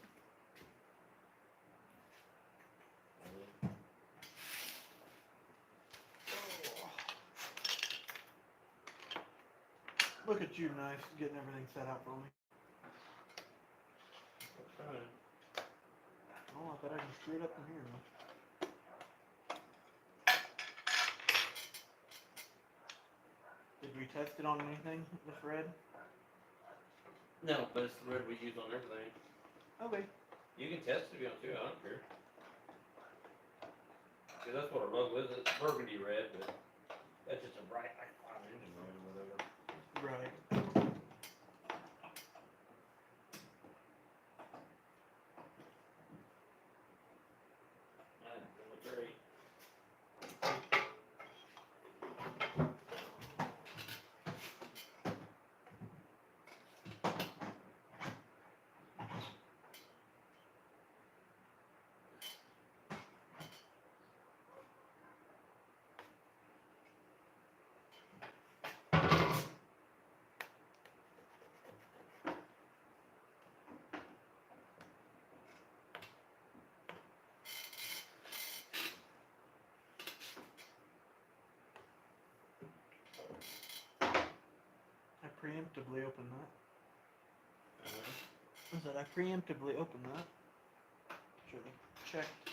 Look at you, nice, getting everything set up for me. Oh, I bet I can screw it up from here. Did we test it on anything, this red? No, but it's the red we use on everything. Okay. You can test it if you want to, I don't care. Cause that's what a logo is, it's burgundy red, but that's just a bright, like, engine red or whatever. Right. That look great. preemptively opened that. I said I preemptively opened that. Should have checked.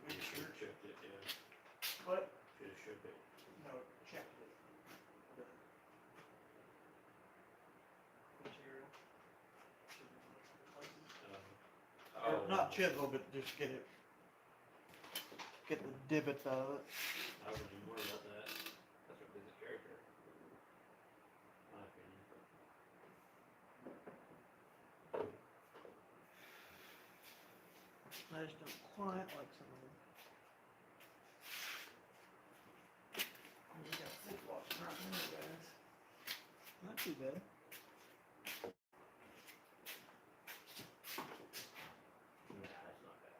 Make sure checked it, yeah. What? Should have shook it. No, checked it. Material. Or Oh. not chisel, but just get it. Get the divots out of it. I wouldn't even worry about that. That's what gives it character. My opinion. I just don't quite like some of them. We got flip-flops right there, guys. Not too bad. Nah, that's not bad.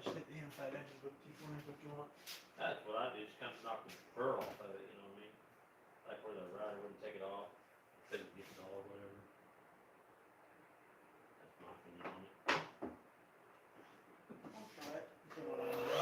Just hit the inside edges with what you want. That's what I do, just kind of knock the burr off of it, you know what I mean? Like where the router wouldn't take it off, instead of getting it all or whatever. That's my opinion on it. I'll try it. See what I do.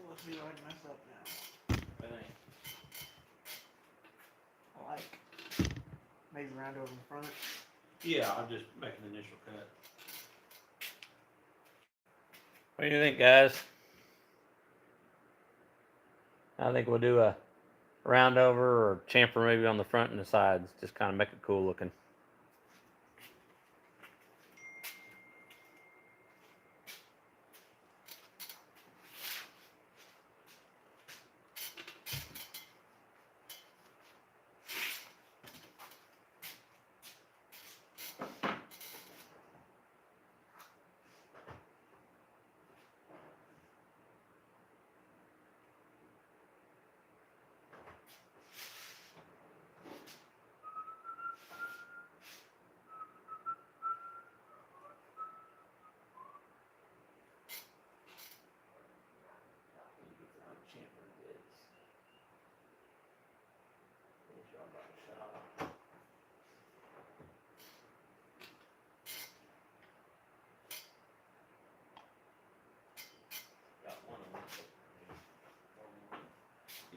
Let's see if I can mess up now. I think. I like. Maybe round over in front. Yeah, I'm just making the initial cut. What do you think, guys? I think we'll do a round over or chamfer maybe on the front and the sides. Just kind of make it cool looking.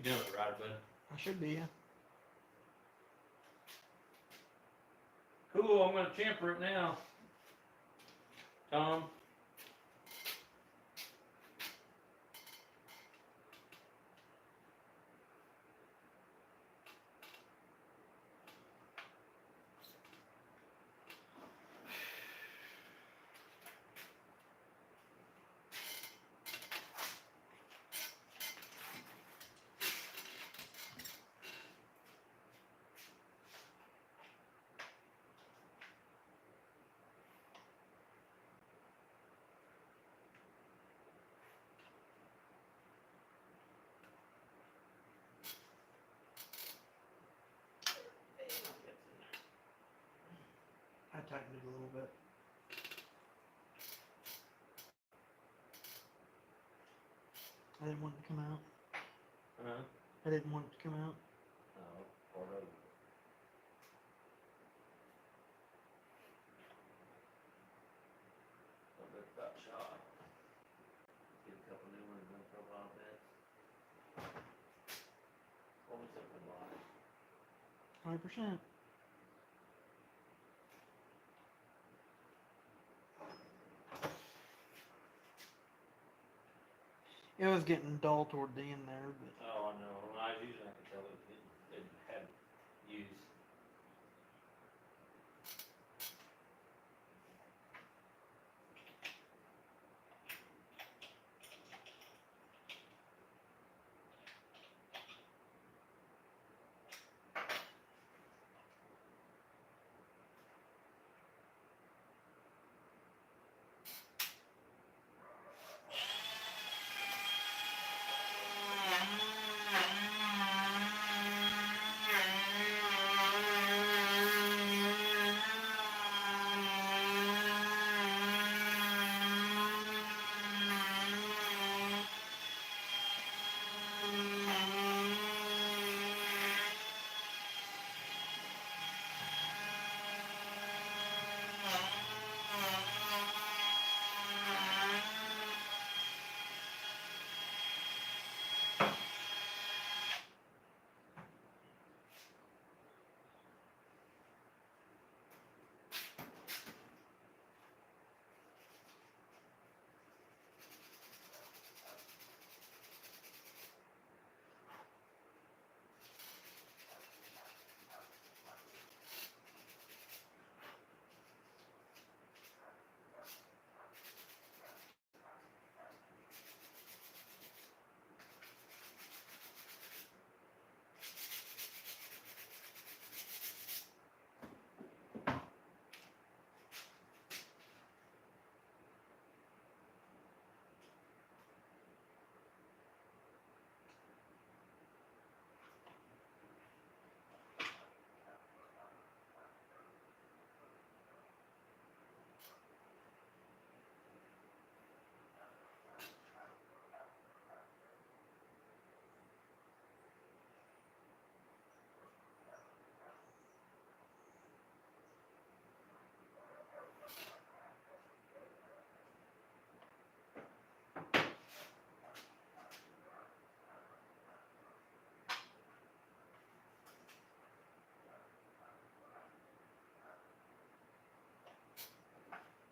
You done with the router, bud? I should be, yeah. Cool, I'm gonna chamfer it now. Tom. I tightened it a little bit. I didn't want it to come out. Uh-huh. I didn't want it to come out. Oh, poor road. A bit got shot. Get a couple new ones in profile bits. What was it for live? 100%. It was getting dull toward the end there, but Oh, I know. When I was using it, I could tell it had use.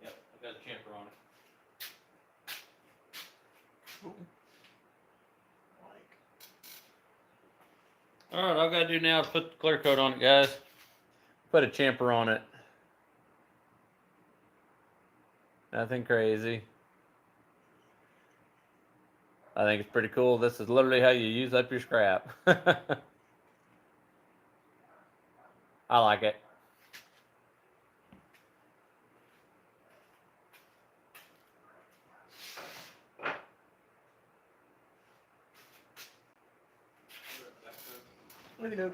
Yep, I've got a chamfer on it. cool. Alright, all I gotta do now is put the clear coat on it, guys. Put a chamfer on it. Nothing crazy. I think it's pretty cool. This is literally how you use up your scrap. I like it. Look at that.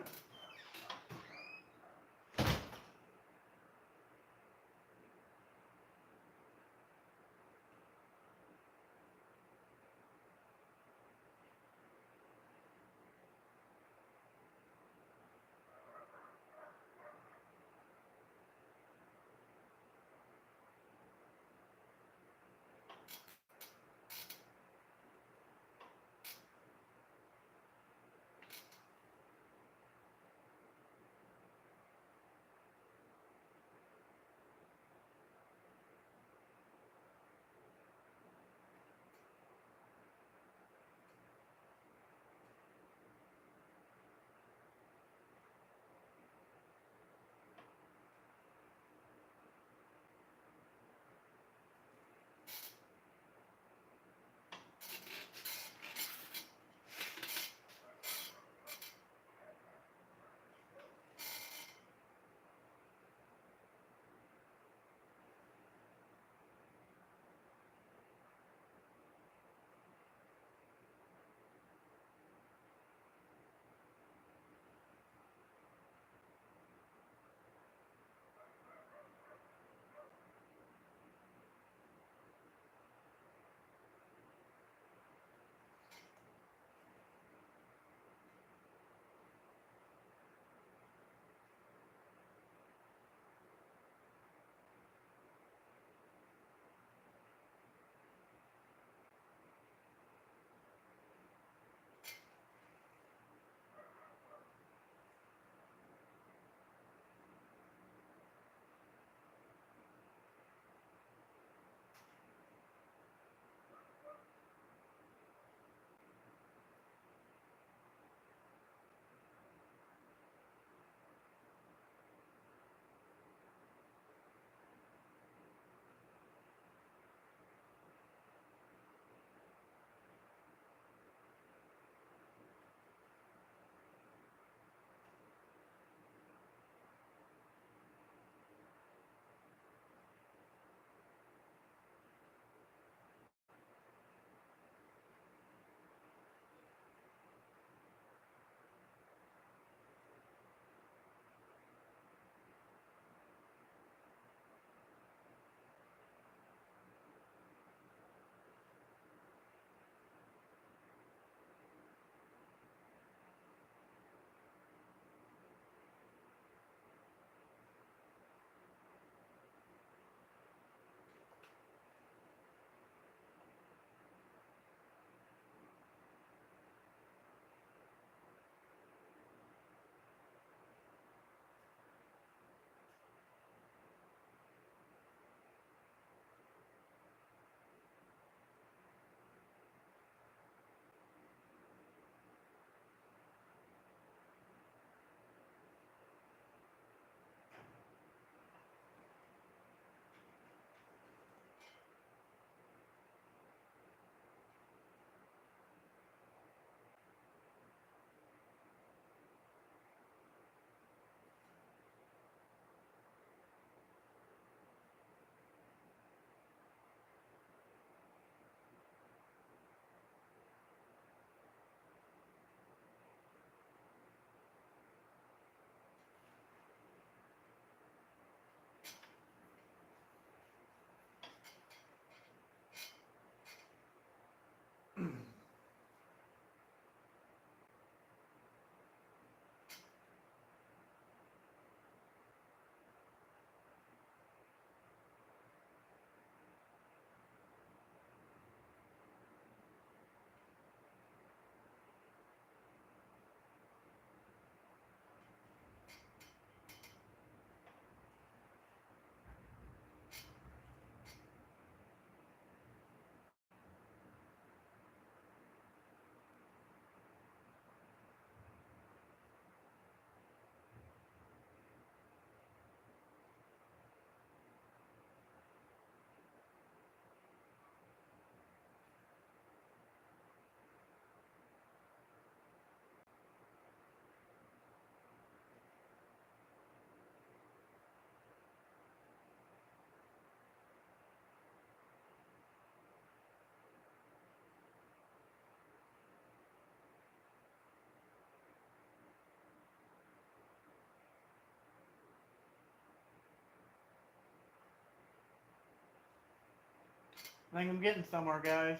I think I'm getting somewhere, guys.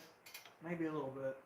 Maybe a little bit.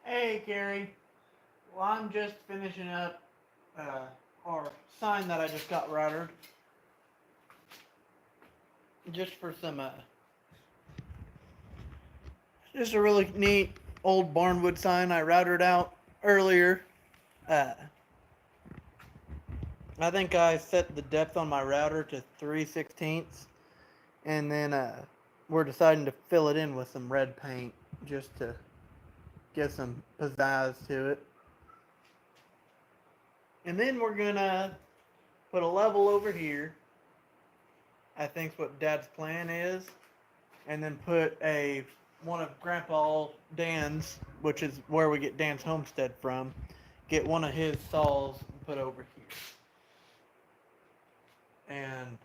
Hey, Gary. Well, I'm just finishing up our sign that I just got routed. Just for some, just a really neat old barnwood sign I routed out earlier. Uh, I think I set the depth on my router to 3/16, and then we're deciding to fill it in with some red paint just to get some pizzazz to it. And then we're gonna put a level over here. I think's what Dad's plan is, and then put one of Grandpa Dan's, which is where we get Dan's Homestead from. Get one of his saws and put over here. And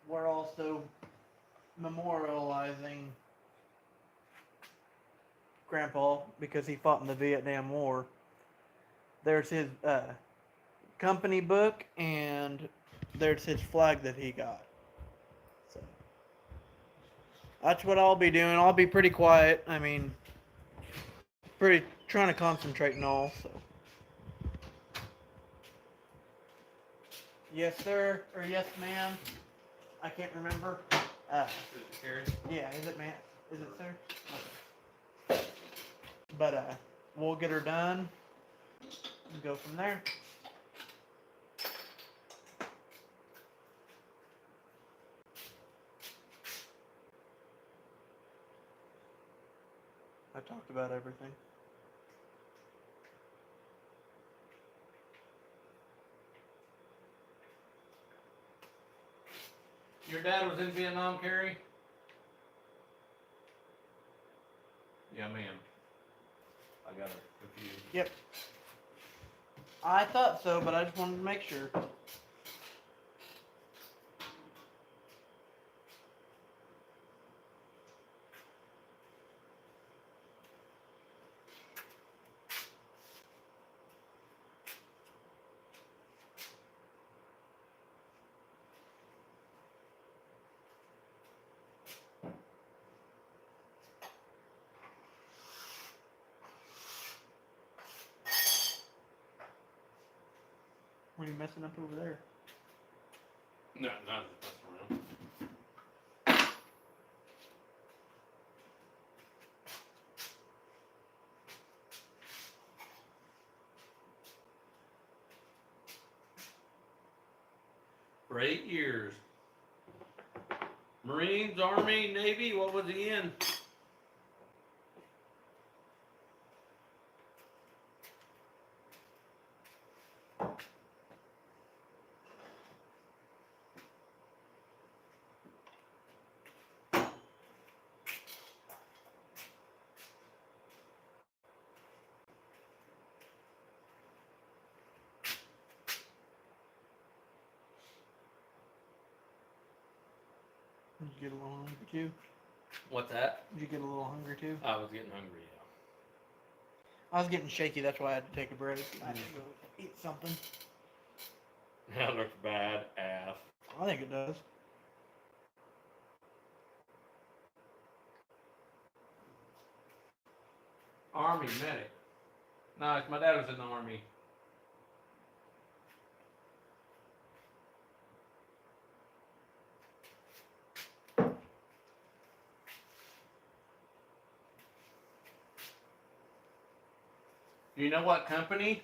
we're also memorializing Grandpa because he fought in the Vietnam War. There's his company book, and there's his flag that he got. So that's what I'll be doing. I'll be pretty quiet. I mean, pretty trying to concentrate and all. So yes, sir, or yes, ma'am. I can't remember. Carrie? Yeah, is it, ma'am? Is it, sir? Okay. But we'll get her done and go from there. I talked about everything. Your dad was in Vietnam, Carrie? Yeah, ma'am. I got her confused. Yep. I thought so, but I just wanted to make sure. What are you messing up over there? No, not that's around. For 8 years. Marines, Army, Navy, what was he in? Did you get a little hungry too? What's that? Did you get a little hungry too? I was getting hungry. I was getting shaky, that's why I had to take a break. I had to go eat something. Yeah. That looks bad ass. I think it does. Army medic. Nice. My dad was in the army. Do you know what company?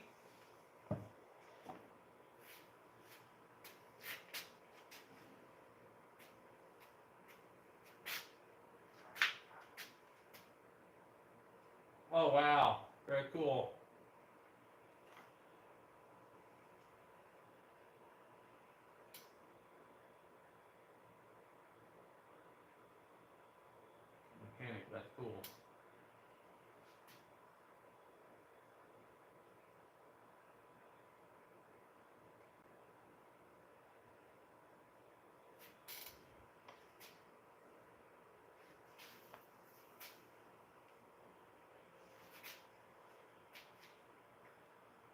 Oh wow, very cool. Mechanic, that's cool.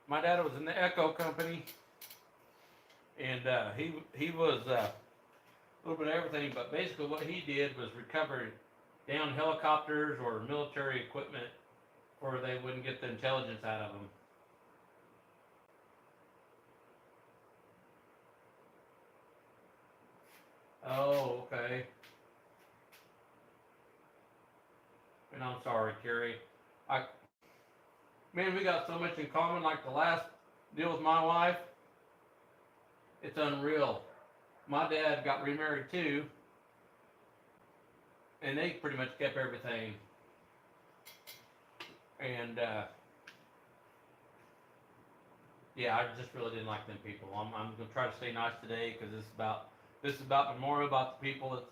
My dad was in the Echo company, and he was a little bit of everything. But basically, what he did was recover down helicopters or military equipment, where they wouldn't get the intelligence out of them. Oh, okay. And I'm sorry, Carrie. I Man, we got so much in common. Like the last deal with my wife, it's unreal. My dad got remarried too, and they pretty much kept everything. And yeah, I just really didn't like them people. I'm gonna try to stay nice today because this is about memorial, about the people that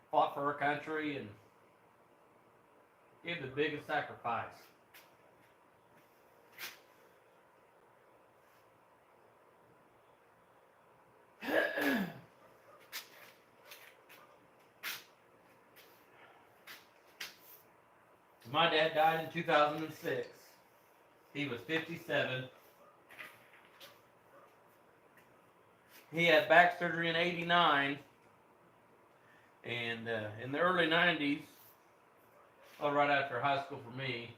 fought for our country and gave the biggest sacrifice. My dad died in 2006. He was 57. He had back surgery in '89, and in the early '90s, right after high school for me,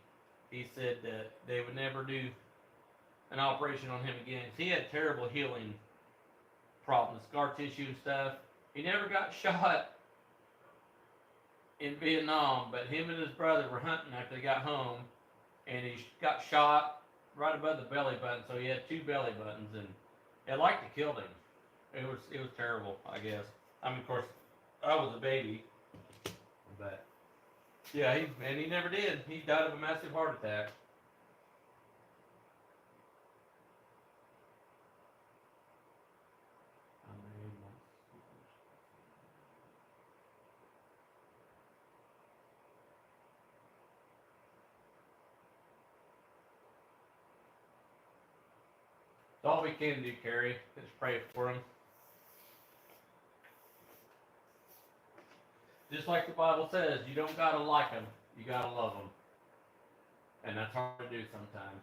he said that they would never do an operation on him again. He had terrible healing problems, scar tissue and stuff. He never got shot in Vietnam, but him and his brother were hunting after they got home, and he got shot right above the belly button. So he had two belly buttons, and it liked to kill him. It was terrible, I guess. I mean, of course, I was a baby, but yeah, he never did. He died of a massive heart attack. It's all we can do, Carrie, is pray for him. Just like the Bible says, you don't gotta like them, you gotta love them, and that's hard to do sometimes.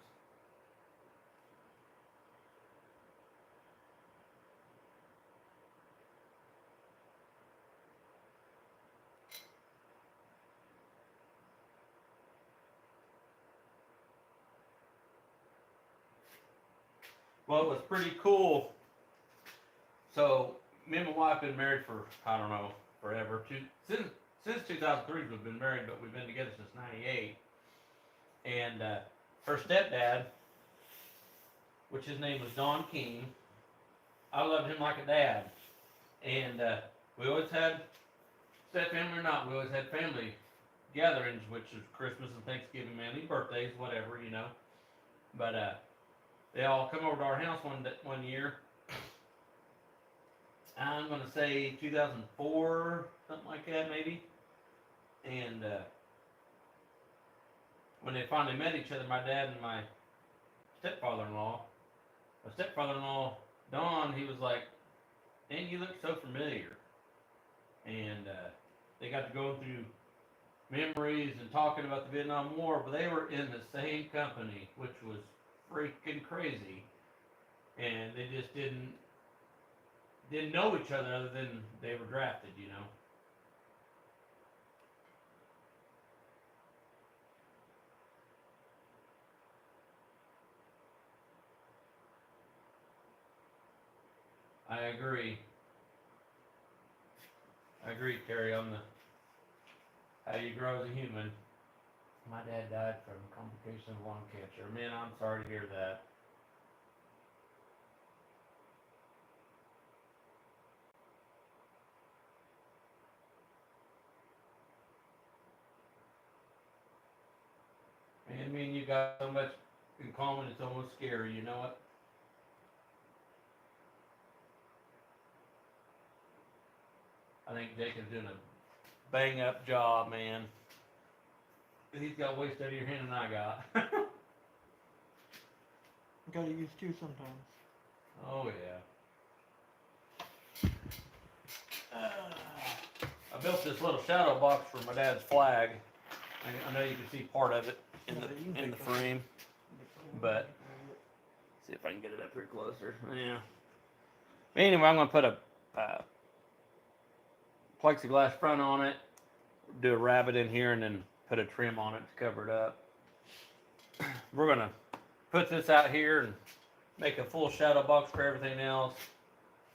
Well, it was pretty cool. So me and my wife been married for I don't know forever. Since 2003 we've been married, but we've been together since '98. And her stepdad, which his name was Don King, I loved him like a dad. And we always had, step family or not, we always had family gatherings, which is Christmas and Thanksgiving, man, these birthdays, whatever, you know. But they all come over to our house one year. I'm gonna say 2004, something like that, maybe. And when they finally met each other, my dad and my stepfather-in-law, Don, he was like, "Man, you look so familiar." and they got to go through memories and talking about the Vietnam War, but they were in the same company, which was freaking crazy, and they just didn't know each other other than they were drafted, you know. I agree. I agree, Terry, on the how you grow as a human. My dad died from complications of lung cancer. Man, I'm sorry to hear that. Man, me and you got so much in common, it's almost scary, you know what? I think Jacob's doing a bang up job, man. He's got way steadier hand than I got. Gotta use two sometimes. Oh yeah. I built this little shadow box for my dad's flag. I know you can see part of it in the frame, but see if I can get it up here closer. Yeah. Anyway, I'm gonna put a plexiglass front on it, do a rabbit in here, and then put a trim on it to cover it up. We're gonna put this out here and make a full shadow box for everything else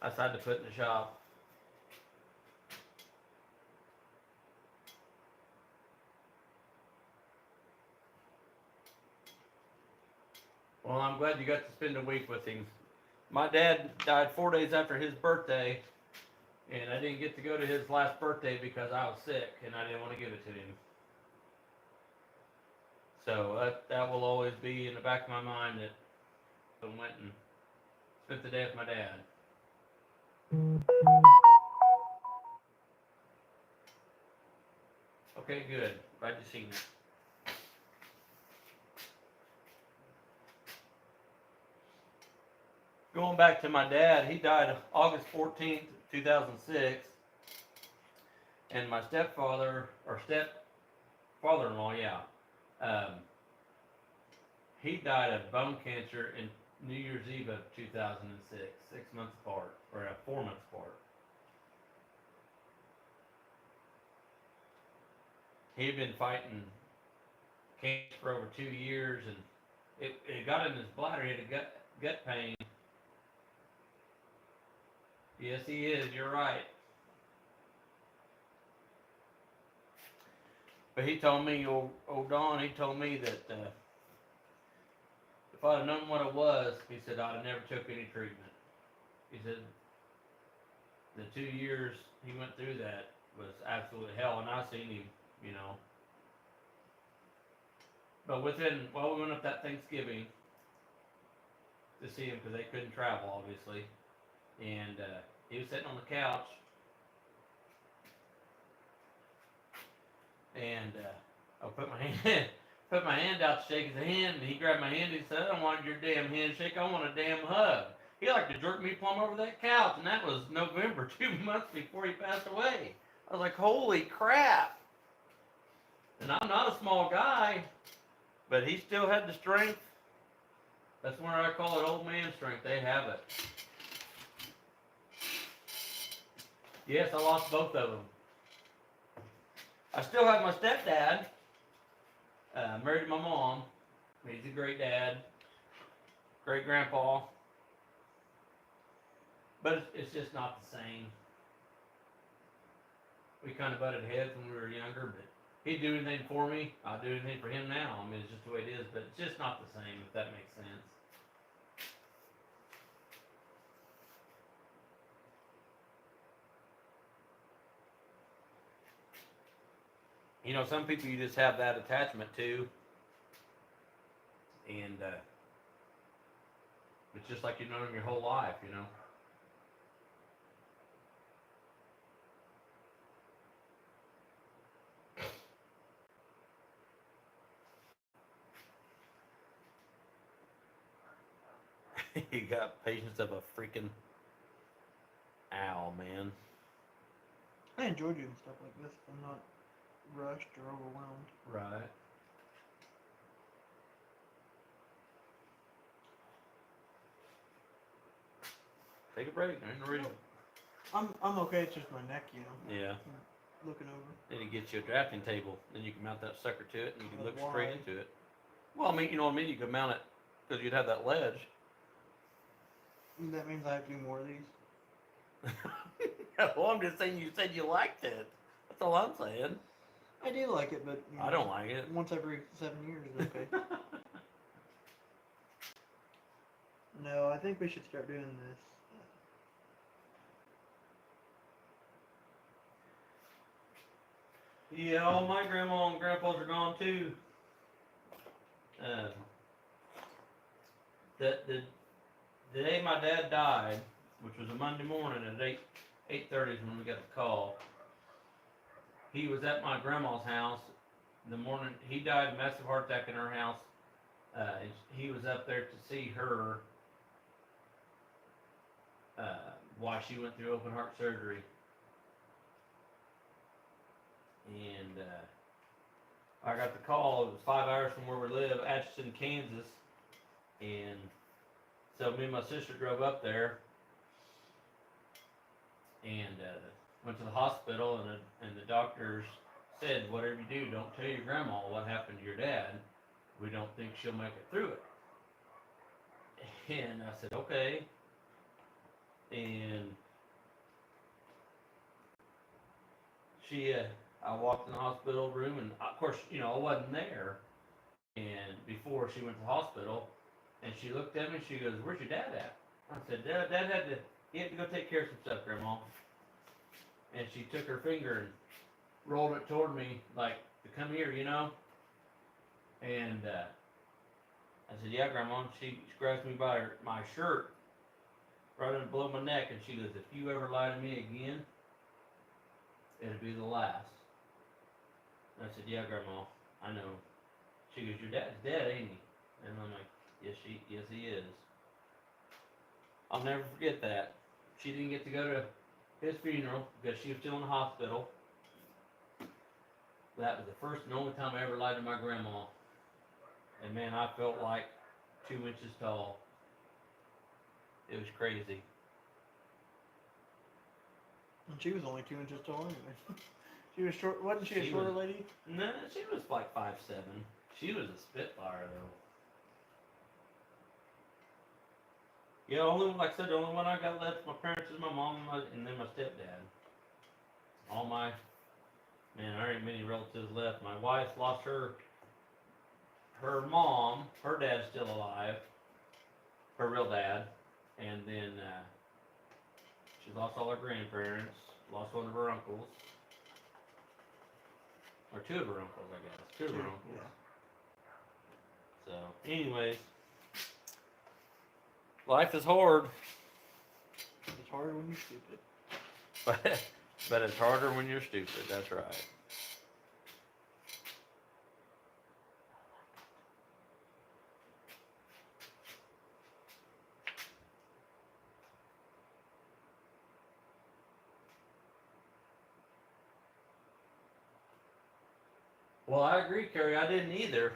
I decided to put in the shop. Well, I'm glad you got to spend a week with him. My dad died 4 days after his birthday, and I didn't get to go to his last birthday because I was sick and I didn't want to give it to him. So that will always be in the back of my mind that I went and spent the day with my dad. Okay, good. Glad you seen it. Going back to my dad, he died August 14th, 2006. And my stepfather, or stepfather-in-law, he died of bone cancer in New Year's Eve of 2006, 6 months apart, or 4 months apart. He had been fighting cancer for over 2 years, and it got in his bladder. He had a gut pain. Yes, he is. You're right. But he told me, old Don, he told me that if I'd have known what it was, he said, I'd have never took any treatment. He said, the 2 years he went through that was absolute hell, and I seen him, you know. But we went up that Thanksgiving to see him because they couldn't travel, obviously. And he was sitting on the couch, and I put my hand out to shake his hand, and he grabbed my hand and he said, I don't want your damn handshake, I want a damn hug. He liked to jerk me plumb over that couch, and that was November, 2 months before he passed away. I was like, holy crap. And I'm not a small guy, but he still had the strength. That's where I call it old man strength. They have it. Yes, I lost both of them. I still have my stepdad. Married to my mom. He's a great dad. Great grandpa. But it's just not the same. We kind of butted heads when we were younger, but he'd do anything for me. I'll do anything for him now. I mean, it's just the way it is, but it's just not the same, if that makes sense. You know, some people you just have that attachment to, and it's just like you've known them your whole life, you know. You got patience of a freaking owl, man. I enjoy doing stuff like this. I'm not rushed or overwhelmed. Right. Take a break. There ain't no reason. I'm okay. It's just my neck, you know. Yeah. Looking over. Then you get you a drafting table. Then you can mount that sucker to it, and you can But look straight why? into it. Well, I mean, you know what I mean. You could mount it because you'd have that ledge. That means I have to do more of these. Well, I'm just saying. You said you liked it. That's all I'm saying. I do like it, but you know, I don't like it. once every 7 years is okay. No, I think we should start doing this. Yeah, all my grandma and grandpas are gone too. The day my dad died, which was a Monday morning at 8:30 is when we got the call. He was at my grandma's house the morning he died, massive heart attack in her house. And he was up there to see her while she went through open heart surgery. And I got the call. It was 5 hours from where we live, Atchison, Kansas. And so me and my sister drove up there and went to the hospital, and the doctors said, whatever you do, don't tell your grandma what happened to your dad. We don't think she'll make it through it. And I said, okay. And I walked in the hospital room, and of course, you know, I wasn't there. And before she went to the hospital, and she looked at me, and she goes, "Where's your dad at?" I said, "Dad he had to go take care of some stuff, Grandma." And she took her finger and rolled it toward me, like, to come here, you know. And I said, "Yeah, Grandma." She grabbed me by my shirt, right under below my neck, and she goes, "If you ever lie to me again, it'll be the last." And I said, "Yeah, Grandma, I know." She goes, "Your dad's dead, ain't he?" And I'm like, yes, he is. I'll never forget that. She didn't get to go to his funeral because she was still in the hospital. That was the first and only time I ever lied to my grandma. And man, I felt like 2 inches tall. It was crazy. And she was only 2 inches tall anyway. She was short. Wasn't she a She shorter was- lady? No, she was like 5'7". She was a spitfire though. Yeah, like I said, the only one I got left, my parents is my mom and then my stepdad. All my, man, there ain't many relatives left. My wife lost her mom, her dad's still alive, her real dad, and then she lost all her grandparents, lost one of her uncles, or two of her uncles, I guess, two of her uncles. Yeah. So, anyways, life is hard. It's harder when you're stupid. But it's harder when you're stupid, that's right. Well, I agree, Carrie, I didn't either.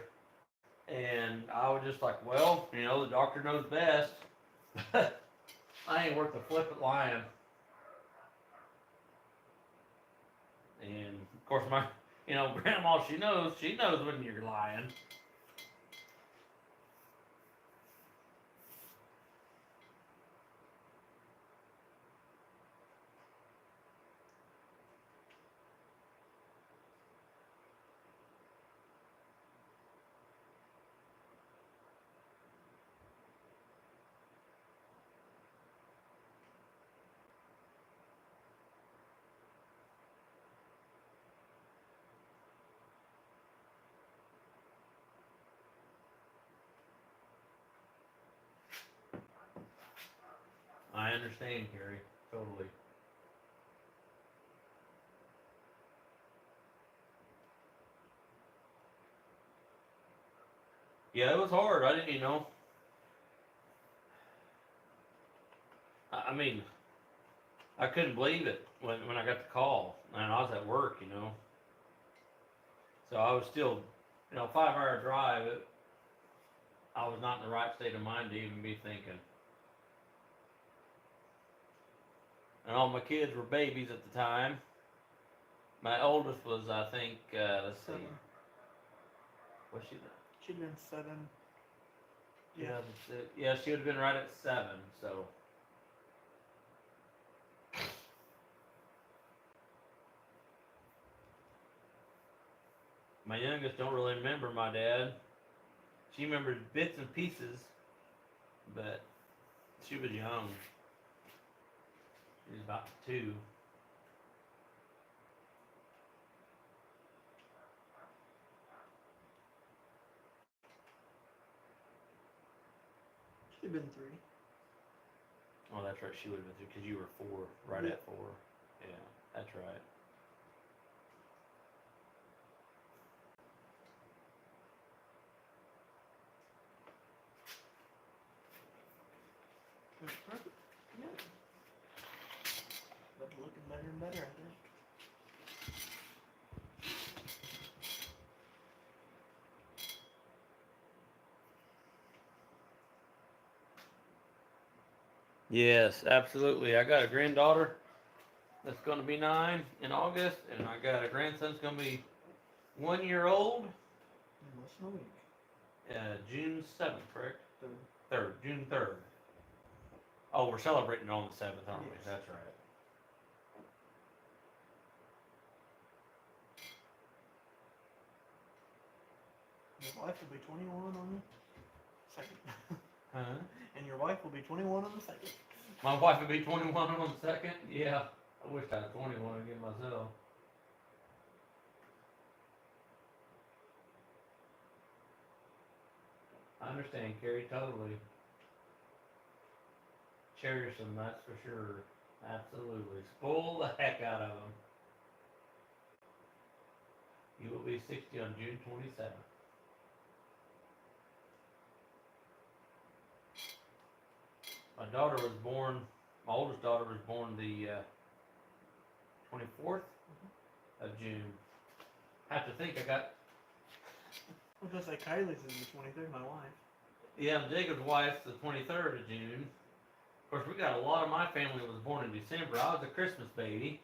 And I was just like, well, you know, the doctor knows best. I ain't worth a flip at lying. And of course, my, you know, grandma, she knows when you're lying. I understand, Carrie, totally. Yeah, it was hard. I didn't, you know. I mean, I couldn't believe it when I got the call. And was at work, you know. So I was still, 5-hour drive. I was not in the right state of mind to even be thinking. And all my kids were babies at the time. My oldest was, I think, let's see, 7. what's she? She'd been 7. Yeah. 2006. Yeah, she would have been right at 7. So. My youngest don't really remember my dad. She remembers bits and pieces, but she was young. She was about 2. She'd been 3. Oh, that's right. She would have been 3 because you were 4, right Yeah. at 4. Yeah, that's right. It was perfect. Yeah. But looking better and better, I think. Yes, absolutely. I got a granddaughter that's going to be 9 in August, and I got a grandson that's going to be 1 year old. In less than a week. June 7th, correct? 3rd. 3rd, June 3rd. Oh, we're celebrating on the 7th, aren't we? Yes. That's right. Your wife will be 21 on the 2nd. Huh? And your wife will be 21 on the 2nd. My wife would be 21 on the 2nd? Yeah. I wish I had 21 again myself. I understand, Carrie, totally. Cherish them, that's for sure. Absolutely. Spoil the heck out of them. You will be 60 on June 27th. My daughter was born, my oldest daughter was born the 24th of June. Have to think, I got, I was gonna say Kylie's is the 23rd, my wife. yeah, Jacob's wife's the 23rd of June. Of course, we got a lot of my family was born in December. I was a Christmas baby.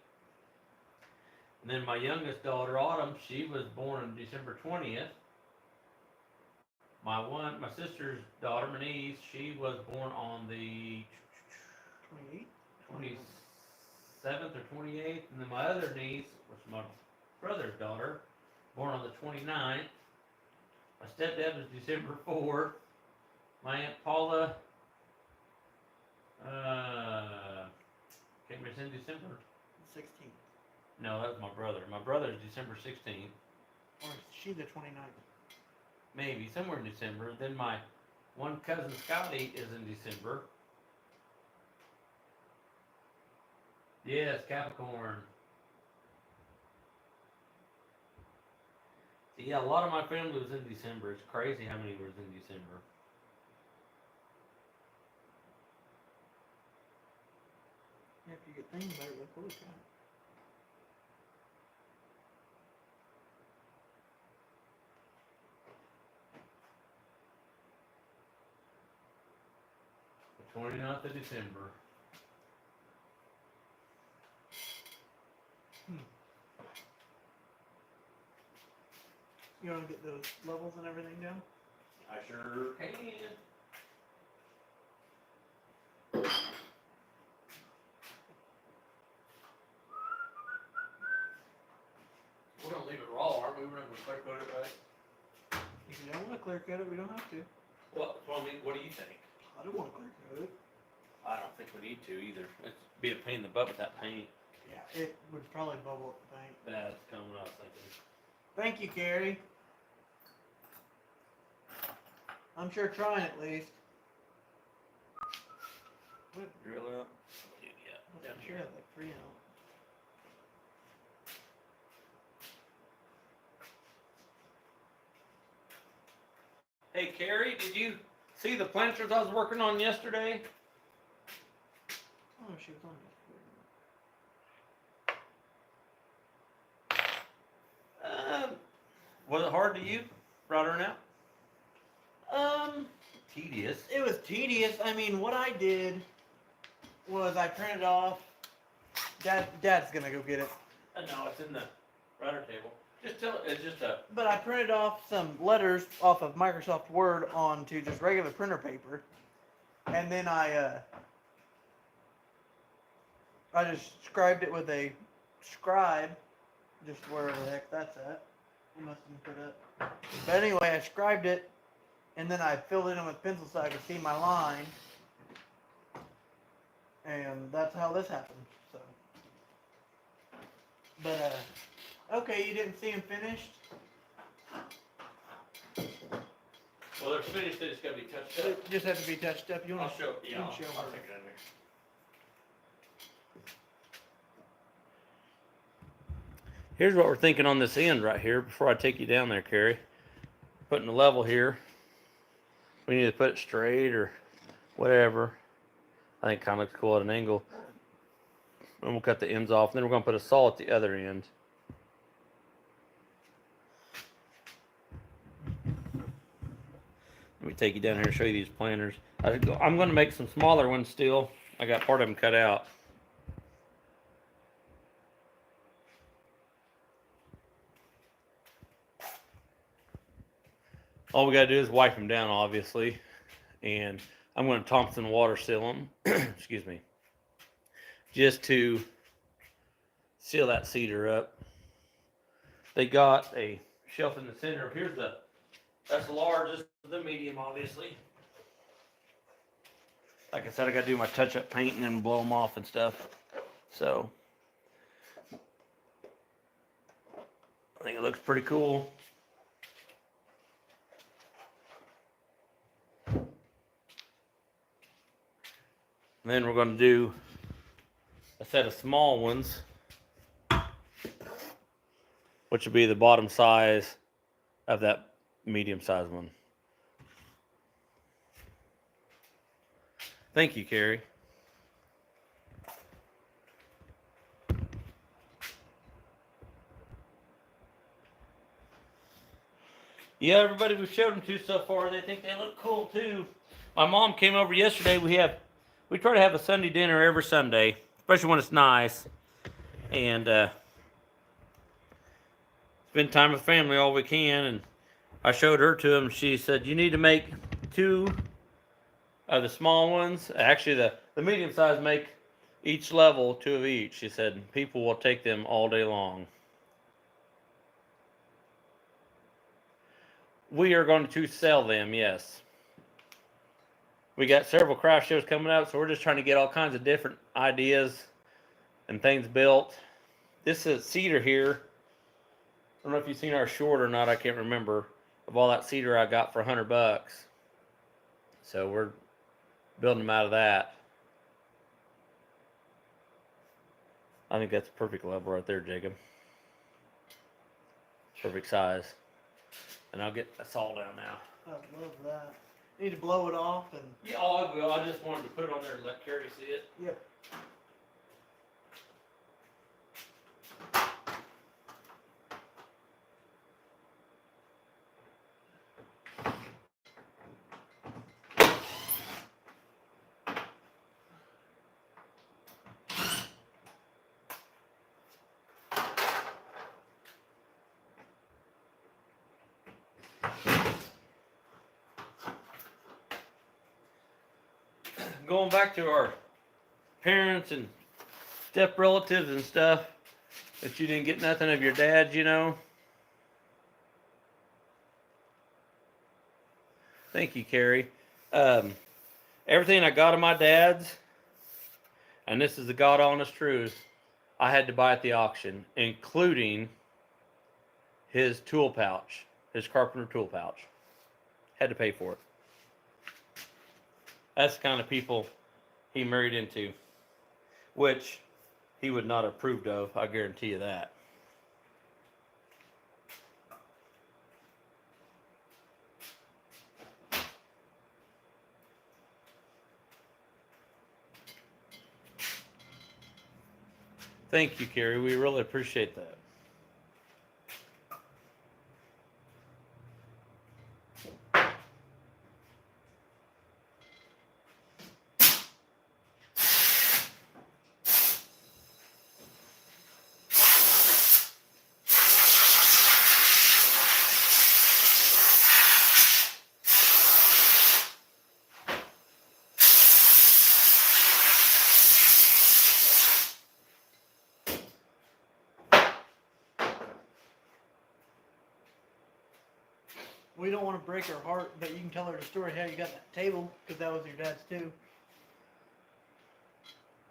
And then my youngest daughter, Autumn, she was born on December 20th. My sister's daughter, Manise, she was born on the 28th? 27th or 28th. And then my other niece, which is my brother's daughter, born on the 29th. My stepdad was December 4th. My Aunt Paula, can't remember, it's in December. 16th. No, that was my brother. My brother's December 16th. Or is she the 29th? Maybe, somewhere in December. Then my one cousin Scotty is in December. Yes, Capricorn. So yeah, a lot of my family was in December. It's crazy how many was in December. Yeah, if you get thinking about it, look forward to it. The 29th of December. You wanna get those levels and everything down? I sure can. We're gonna leave it raw, aren't we? We're not gonna clear coat it, right? If you don't wanna clear coat it, we don't have to. What do you think? I don't wanna clear coat it. I don't think we need to either. It'd be a pain in the butt with that paint. Yeah, it would probably bubble up the paint. That's kind of what I was thinking. Thank you, Carrie. I'm sure trying at least. Drill out. Yeah, down I'm here. sure like 3 out. Hey, Carrie, did you see the planters I was working on yesterday? Oh, she was on yesterday. Was it hard to you, routering out? Um, Tedious. it was tedious. I mean, what I did was I printed off. Dad's gonna go get it. No, it's in the router table. Just tell it, it's just a. But I printed off some letters off of Microsoft Word onto just regular printer paper, and then I just scribed it with a scribe, just wherever the heck that's at. I must have put it. But anyway, I scribed it, and then I filled it in with pencil so I could see my line, and that's how this happened. So, but okay, you didn't see him finished. Well, they're finished. They just gotta be touched up. It just had to be touched up. You I'll want to show. you Yeah, can show I'll her. take it in there. Here's what we're thinking on this end right here. Before I take you down there, Carrie, putting the level here. We need to put it straight or whatever. I think it kind of looks cool at an angle. And we'll cut the ends off. And then we're going to put a saw at the other end. Let me take you down here and show you these planters. I'm going to make some smaller ones still. I got part of them cut out. All we got to do is wipe them down, obviously. And I'm going to Thompson water seal them. Excuse me. Just to seal that cedar up. They got a shelf in the center. That's the large. This is the medium, obviously. Like I said, I got to do my touch-up paint and then blow them off and stuff. So, I think it looks pretty cool. And then we're going to do a set of small ones, which would be the bottom size of that medium-sized one. Thank you, Carrie. Yeah, everybody we've showed them to so far, they think they look cool too. My mom came over yesterday. We try to have a Sunday dinner every Sunday, especially when it's nice. And spend time with family all we can. And I showed her to them. She said, you need to make 2 of the small ones. Actually, the medium size, make each level 2 of each. She said, people will take them all day long. We are going to sell them, yes. We got several craft shows coming up, so we're just trying to get all kinds of different ideas and things built. This is cedar here. I don't know if you've seen our short or not. I can't remember. Of all that cedar I got for $100. So we're building them out of that. I think that's a perfect level right there, Jacob. Perfect size. And I'll get a saw down now. I love that. You need to blow it off and. Yeah, I will. I just wanted to put it on there and let Carrie see it. Yep. Going back to our parents and step relatives and stuff, that you didn't get nothing of your dad, you know. Thank you, Carrie. Everything I got of my dad's, and this is the God honest truth, I had to buy at the auction, including his tool pouch, his carpenter tool pouch. Had to pay for it. That's the kind of people he married into, which he would not have approved of, I guarantee you that. Thank you, Carrie. We really appreciate that. We don't want to break her heart, but you can tell her the story how you got that table, because that was your dad's too.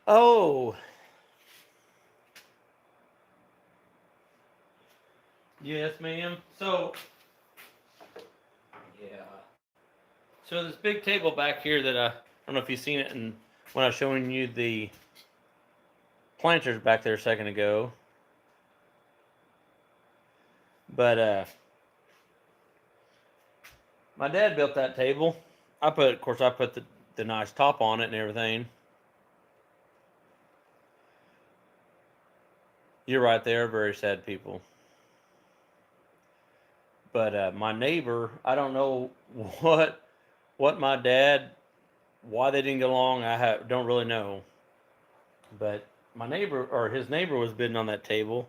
Oh. Yes, ma'am. So, yeah. So this big table back here that I don't know if you've seen it, and when I was showing you the planters back there a second ago. But my dad built that table. I put the nice top on it and everything. You're right, they are very sad people. But my neighbor, I don't know what my dad, why they didn't get along. Don't really know. But my neighbor, or his neighbor, was bidding on that table.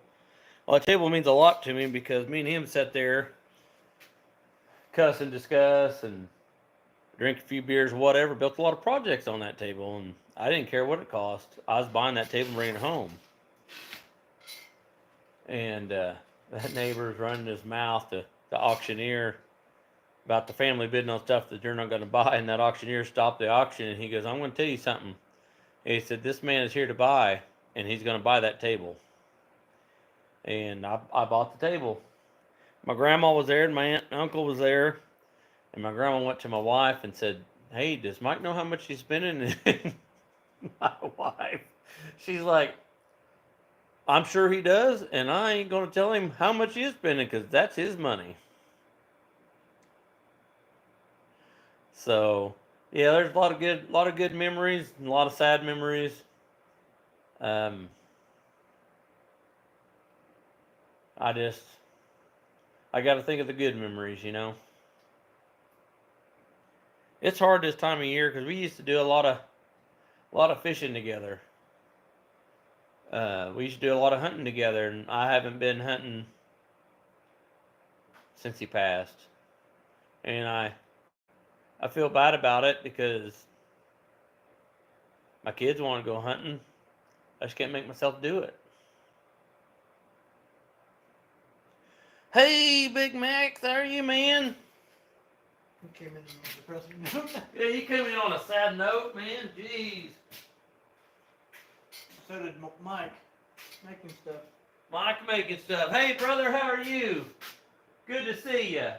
Well, that table means a lot to me because me and him sat there, cuss and discuss, and drink a few beers, whatever. Built a lot of projects on that table, and I didn't care what it cost. I was buying that table and bringing it home. And that neighbor's running his mouth to the auctioneer about the family bidding on stuff that you're not going to buy. And that auctioneer stopped the auction, and he goes, "I'm going to tell you something." And he said, "This man is here to buy, and he's going to buy that table." And I bought the table. My grandma was there, and my aunt and uncle was there. And my grandma went to my wife and said, "Hey, does Mike know how much he's spending?" And my wife, she's like, "I'm sure he does, and I ain't going to tell him how much he is spending because that's his money." So, yeah, there's a lot of good memories and a lot of sad memories. I got to think of the good memories, you know. It's hard this time of year because we used to do a lot of fishing together. We used to do a lot of hunting together, and I haven't been hunting since he passed, and I feel bad about it because my kids want to go hunting. I just can't make myself do it. Hey, Big Mac, there you, man? He came in on a depressing note. Yeah, you came in on a sad note, man. Jeez. So did Mike, making stuff. Mike making stuff. Hey, brother, how are you? Good to see ya.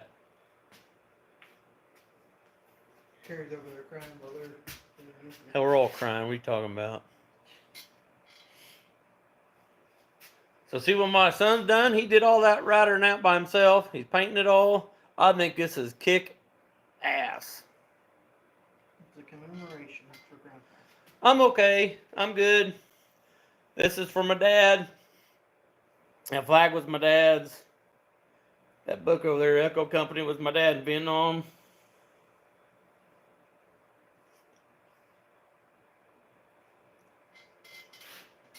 Carrie's over there crying while they're. Hell, we're all crying. What are you talking about? So see what my son's done? He did all that riding out by himself. He's painting it all. I think this is kick ass. It's a commemoration for Grandpa. I'm okay. I'm good. This is for my dad. That flag was my dad's. That book over there, Echo Company, was my dad's Vietnam.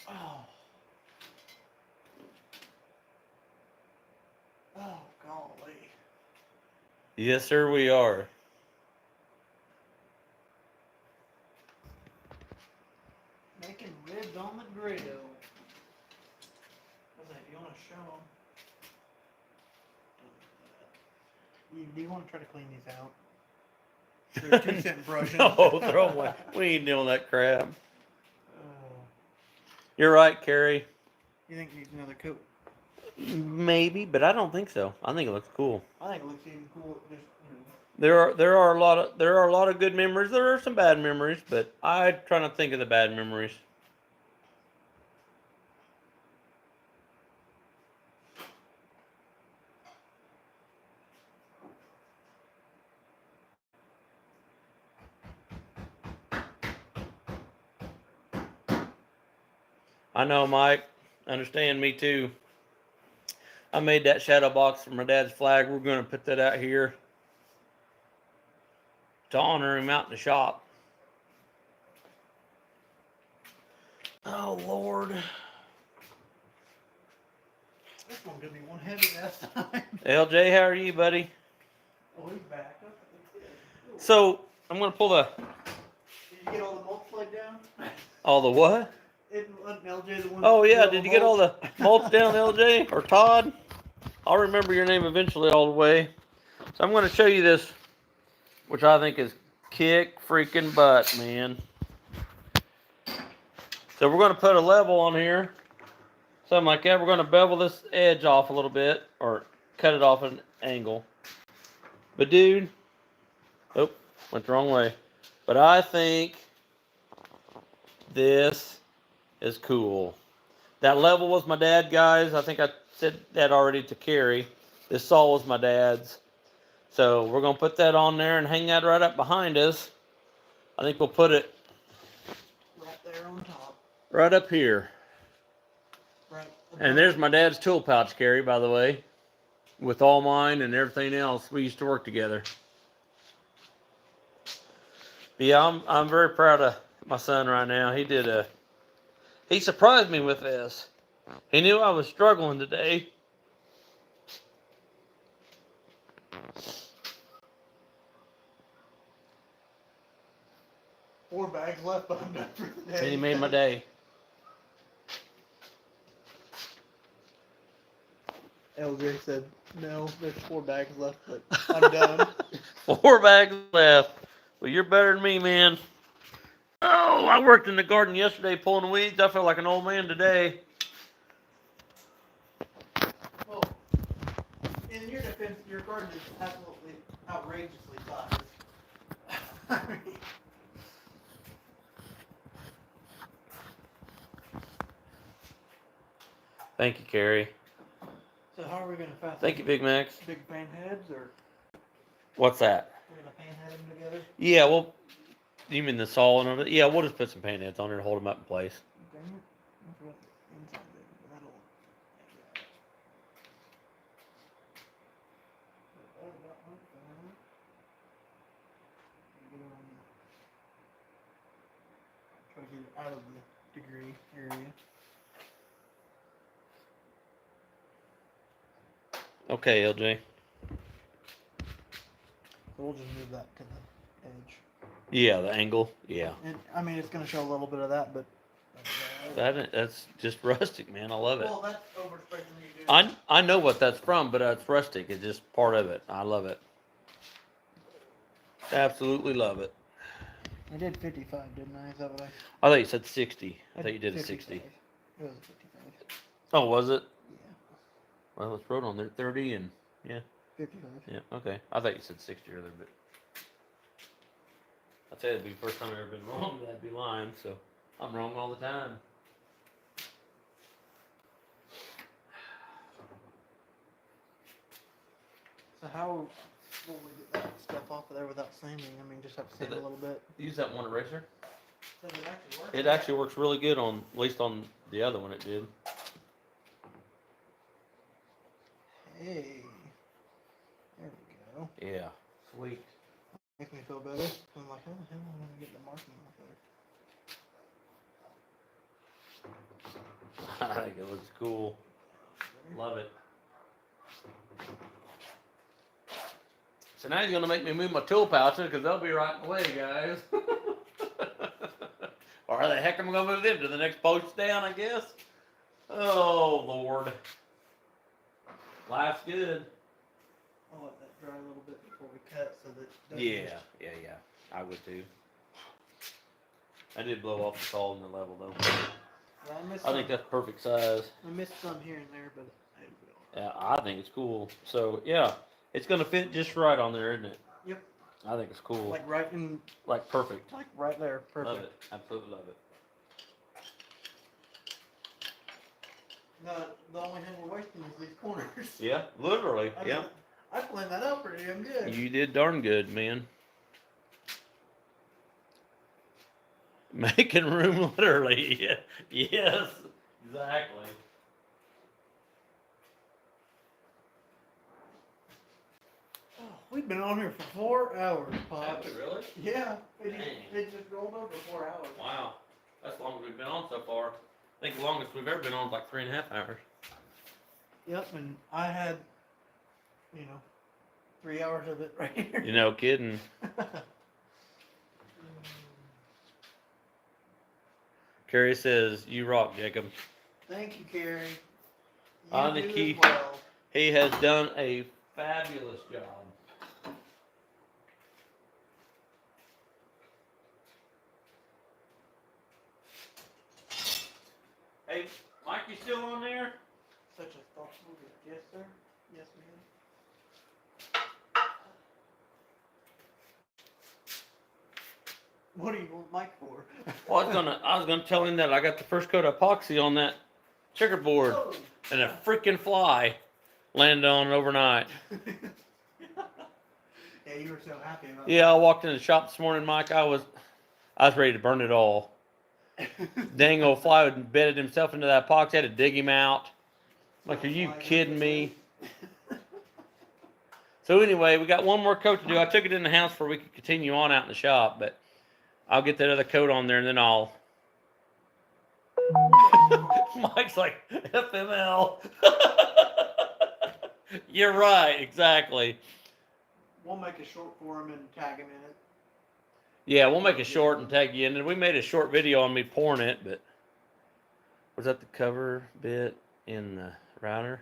Oh. Oh, golly. Yes, sir, we are. Making ribs on the grill. What's that? You want to show them? Do you want to try to clean these out? They're 2-cent brushes. No, throw them away. We ain't doing that crap. Oh. You're right, Carrie. You think it needs another coat? Maybe, but I don't think so. I think it looks cool. I think it looks even cool. Just, There are a lot of good memories. There are some bad memories, but I try not to think of the bad memories. I know, Mike. Understand me too. I made that shadow box for my dad's flag. We're going to put that out here to honor him out in the shop. Oh, Lord. this one's going to be one heavy ass time. LJ, how are you, buddy? Oh, he's back. So, I'm going to pull the... Did you get all the mulch laid down? All the what? LJ the one Oh, that yeah. did Did you get all the mulch down, LJ? Or Todd? I'll remember your name eventually all the way. So I'm going to show you this, which I think is kick freaking butt, man. So we're going to put a level on here, something like that. We're going to bevel this edge off a little bit, or cut it off at an angle. But dude, oh, went the wrong way. But I think this is cool. That level was my dad, guys. I think I said that already to Carrie. This saw was my dad's. So we're going to put that on there and hang that right up behind us. I think we'll put it Right there on top. right up here. Right. And there's my dad's tool pouch, Carrie, by the way. With all mine and everything else. We used to work together. But yeah, I'm very proud of my son right now. He surprised me with this. He knew I was struggling today. Four bags left, but I'm done for the day. And he made my day. LJ said, no, there's 4 bags left, but I'm done. 4 bags left. Well, you're better than me, man. Oh, I worked in the garden yesterday pulling weeds. I feel like an old man today. Well, in your defense, your garden is absolutely outrageously sized. I mean, Thank you, Carrie. so how are we going to fasten Thank you, Big Max. big pan heads, or What's that? we're going to pan head them together? Yeah, well, you mean the saw and everything? Yeah, we'll just put some paint heads on there to hold them up in place. Dang it. I forgot the inside bit, but that'll make that. Oh, that one, Get it on try to get it out of the degree area. Okay, LJ. So we'll just move that to the edge. Yeah, the angle. Yeah. And I mean, it's going to show a little bit of that, but. That's just rustic, man. I love it. Well, that's overspray from you, dude. I know what that's from, but it's rustic. It's just part of it. I love it. Absolutely love it. I did 55, didn't I? Is that what I? I thought you said 60. I thought did you did a 55. 60. It was a 55. Oh, was it? Yeah, Well, it's wrote on there 30 and 55. yeah. Okay. I thought you said 60 earlier, but I'd say it'd be the first time I've ever been wrong. That'd be lying. So I'm wrong all the time. So how will we get that stuff off of there without sanding? I mean, just have to sand a little bit. Use that one eraser. Does it actually work? It actually works really good on, at least on the other one. It did. Hey, there we go. Yeah. Sweet. Makes me feel better. I'm like, how the hell am I gonna get the marking off there? I think it looks cool. Love it. So now he's gonna make me move my tool pouches because they'll be right in the way, guys. Or how the heck am I gonna move them to the next post down? I guess. Oh Lord. Life's good. I'll let that dry a little bit before we cut, so that it doesn't Yeah. I would too. I did blow off the saw in the level though. Yeah, I think that's perfect size. I missed some here and there, but I will. Yeah, I think it's cool. So yeah, it's gonna fit just right on there, isn't it? Yep. I think it's cool. Like right in, Like perfect. like right there. Perfect. Love it. Absolutely love it. The only thing we're wasting is these corners. Yeah, literally. I mean, Yeah. I planned that out pretty damn good. You did darn good, man. Making room, literally. Yeah. Yes, exactly. Oh, we've been on here for 4 hours, Have Pops. we really? Yeah, Dang. it just rolled over 4 hours. Wow. That's the longest we've been on so far. I think the longest we've ever been on is like 3.5 hours. Yep, and I had, 3 hours of it right here. You know, kidding. Carrie says, "You rock, Jacob." Thank you, Carrie. You On the do as key. well. He has done a fabulous job. Hey, Mike, you still on there? Such a thoughtful gift. Yes, sir. Yes, ma'am. What do you want Mike for? Well, I was gonna tell him that I got the first coat of epoxy on that checkerboard, Oh. and a freaking fly landed on it overnight. Yeah, you were so happy about Yeah, I walked in the shop this morning, Mike. I was ready to burn it all. that. Dang old fly had embedded himself into that epoxy. I had to dig him out. Like, are you kidding me? So anyway, we got one more coat to do. I took it in the house for we could continue on out in the shop, but I'll get that other coat on there and then I'll. Mike's like, FML. You're right, exactly. We'll make a short for him and tag him in it. Yeah, we'll make it short and tag you in. And we made a short video on me pouring it, but was that the cover bit in the router?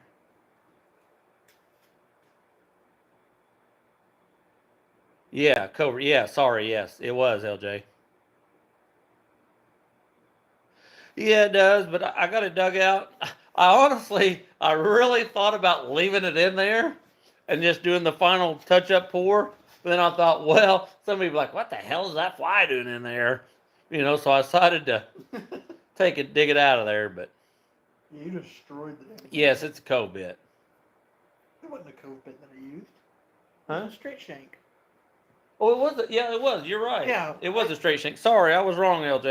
Yeah, cover. Yeah, sorry. Yes, it was LJ. Yeah, it does, but I got it dug out. I really thought about leaving it in there and just doing the final touch-up pour. But then I thought, well, somebody would be like, what the hell is that fly doing in there? You know, so I decided to dig it out of there. But Yeah, you destroyed the damn thing. yes, it's a cove bit. It wasn't a cove bit that I used. It Huh? was a straight shank. Oh, it was. Yeah, it was. You're right. Yeah. It was a straight shank. Sorry, I was wrong, LJ. What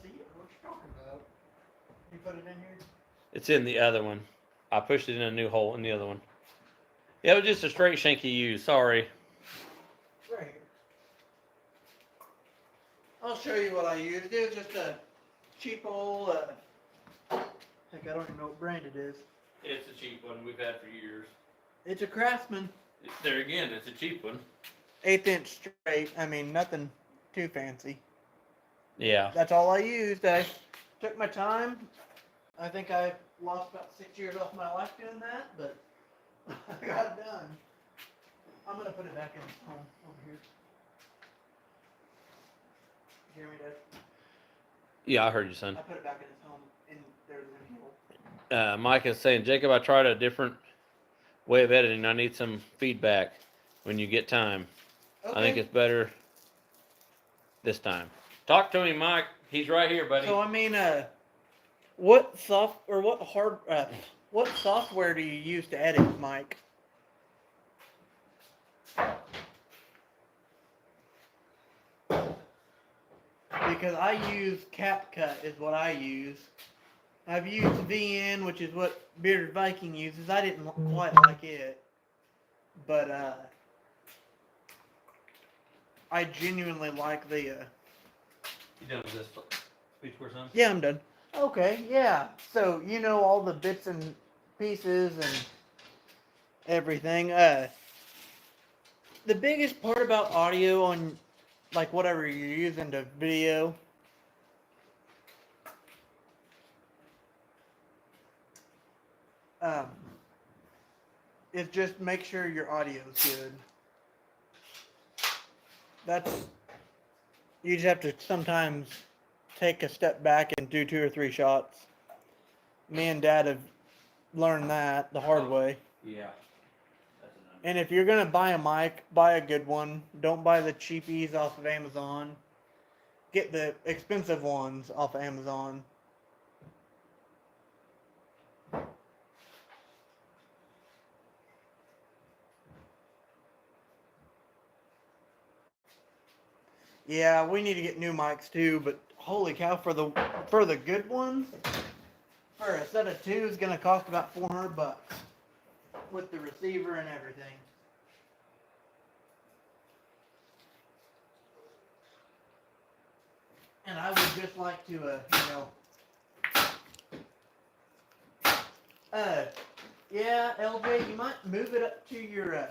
you talking about? You put it in here? It's in the other one. I pushed it in a new hole in the other one. Yeah, it was just a straight shank you used. Sorry. Right here. I'll show you what I used. It was just a cheap old, heck, I don't even know what brand it is. It's a cheap one we've had for years. It's a Craftsman. There again, it's a cheap one. 1/8 inch straight. I mean, nothing too fancy. Yeah. That's all I used. I took my time. I think I lost about 6 years off my life doing that, but I got it done. I'm gonna put it back in his home over here. You hear me, Dad? Yeah, I heard you, son. I put it back in his home, and there's an hole. Mike is saying, Jacob, I tried a different way of editing. I need some feedback when you get time. I think it's better this time. Talk to him, Mike. He's right here, buddy. So I mean, what software do you use to edit, Mike? Because I use CapCut is what I use. I've used VN, which is what Bearded Viking uses. I didn't quite like it, but I genuinely like the. You done with this speech for son? Yeah, I'm done. Okay, yeah. So you know all the bits and pieces and everything. The biggest part about audio on like whatever you're using to video is just make sure your audio's good. You just have to sometimes take a step back and do 2 or 3 shots. Me and Dad have learned that the hard way. Yeah. And if you're gonna buy a mic, buy a good one. Don't buy the cheapies off of Amazon. Get the expensive ones off of Amazon. Yeah, we need to get new mics too, but holy cow, for the good ones, for a set of 2 is gonna cost about $400 with the receiver and everything. And I would just like to, yeah, LJ, you might move it up to your,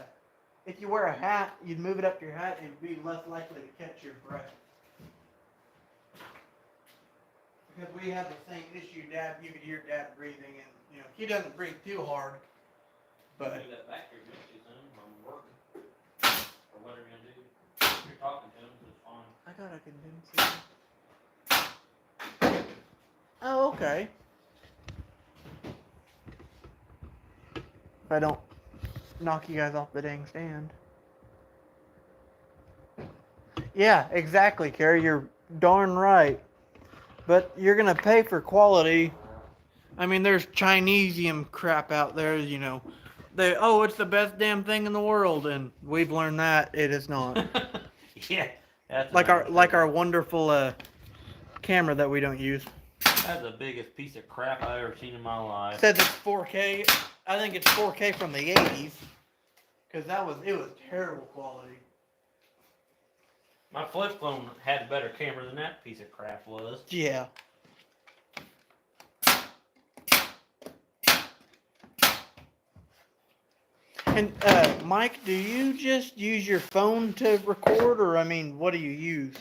if you wear a hat, you'd move it up to your hat, and it'd be less likely to catch your breath. Because we have the same issue, Dad. You could hear Dad breathing, and he doesn't breathe too hard, but Do that back here, son. I'm working. Or whatever you're gonna do. If you're talking to him, it's fine. I got a condenser. Oh, okay. If I don't knock you guys off the dang stand. Yeah, exactly, Carrie. You're darn right. But you're gonna pay for quality. I mean, there's Chinesium crap out there, you know. It's the best damn thing in the world, and we've learned that it is not. Yeah, that's Like another our thing. wonderful camera that we don't use. That's the biggest piece of crap I've ever seen in my life. Says it's 4K. I think it's 4K from the 80s, because it was terrible quality. My flip phone had a better camera than that piece of crap was. Yeah. And Mike, do you just use your phone to record, or I mean, what do you use?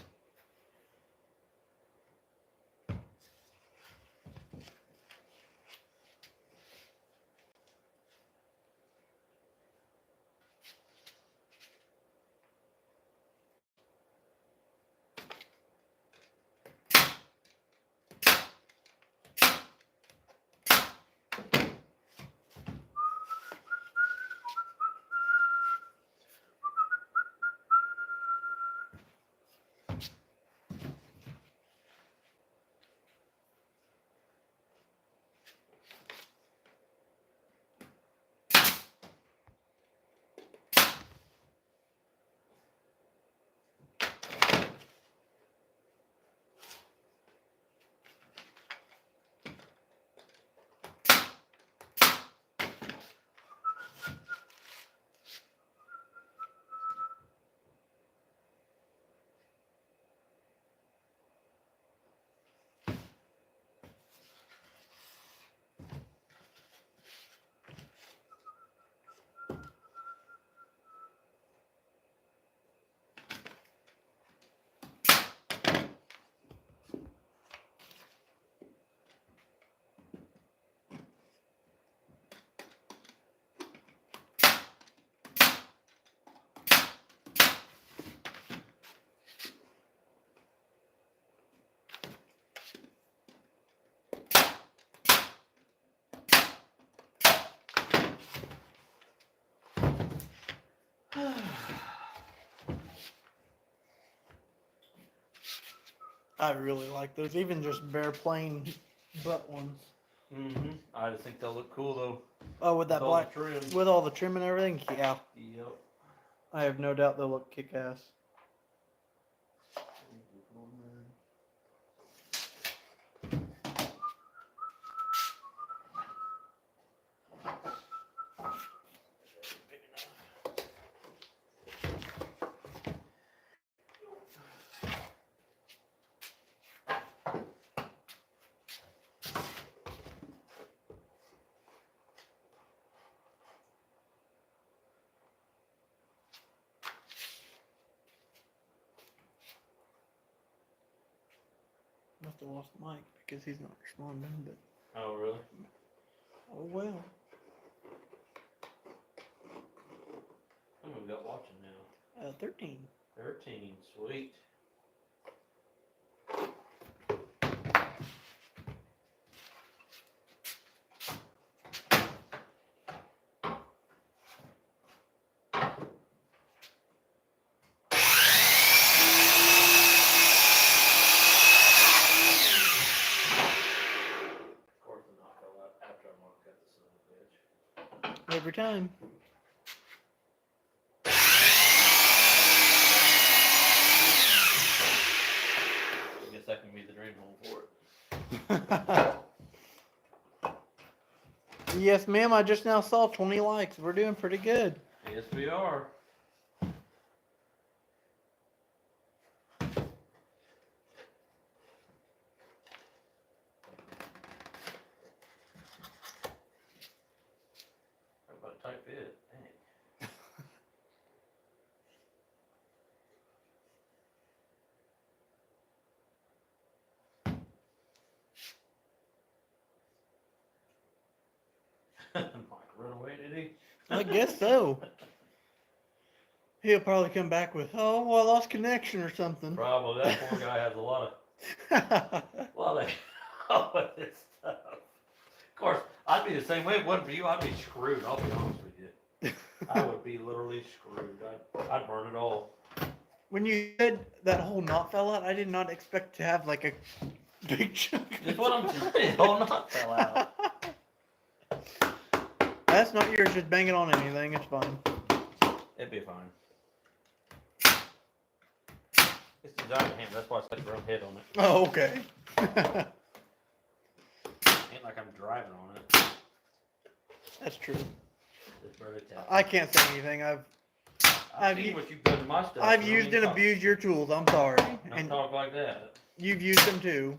I really like those, even just bare plain butt ones. Mm-hmm. I just think they'll look cool though. Oh, with that all the black, trim. with all the trim and everything. Yeah, Yep. I have no doubt they'll look kick ass. Must have lost Mike because he's not responding, but Oh really? oh well. How many we got watching now? 13. 13. Sweet. Of course, the knock fell out after I marked cut the son of a bitch. Every time. I guess that can be the dream home for it. Yes, ma'am. I just now saw 20 likes. We're doing pretty good. Yes, we are. How about a tight fit? Dang. Mike run away, did he? I guess so. He'll probably come back with, "Oh, I lost connection or something." Probably. That poor guy has a lot of all of this stuff. Of course, I'd be the same way. If it wasn't for you, I'd be screwed. I'll be honest with you. I would be literally screwed. I'd burn it all. When you said that whole knot fell out, I did not expect to have like a big chunk. That's what I'm telling you. The whole knot fell out. That's not yours. Just bang it on anything. It's fine. It'd be fine. It's designed to handle. That's why it's like your own head on it. Oh, okay. Ain't like I'm driving on it. That's true. It's very tough. I can't say anything. I've seen what you've done to my stuff. I've You don't used need and to talk. abused your tools. I'm sorry. Don't And talk like that. you've used them too,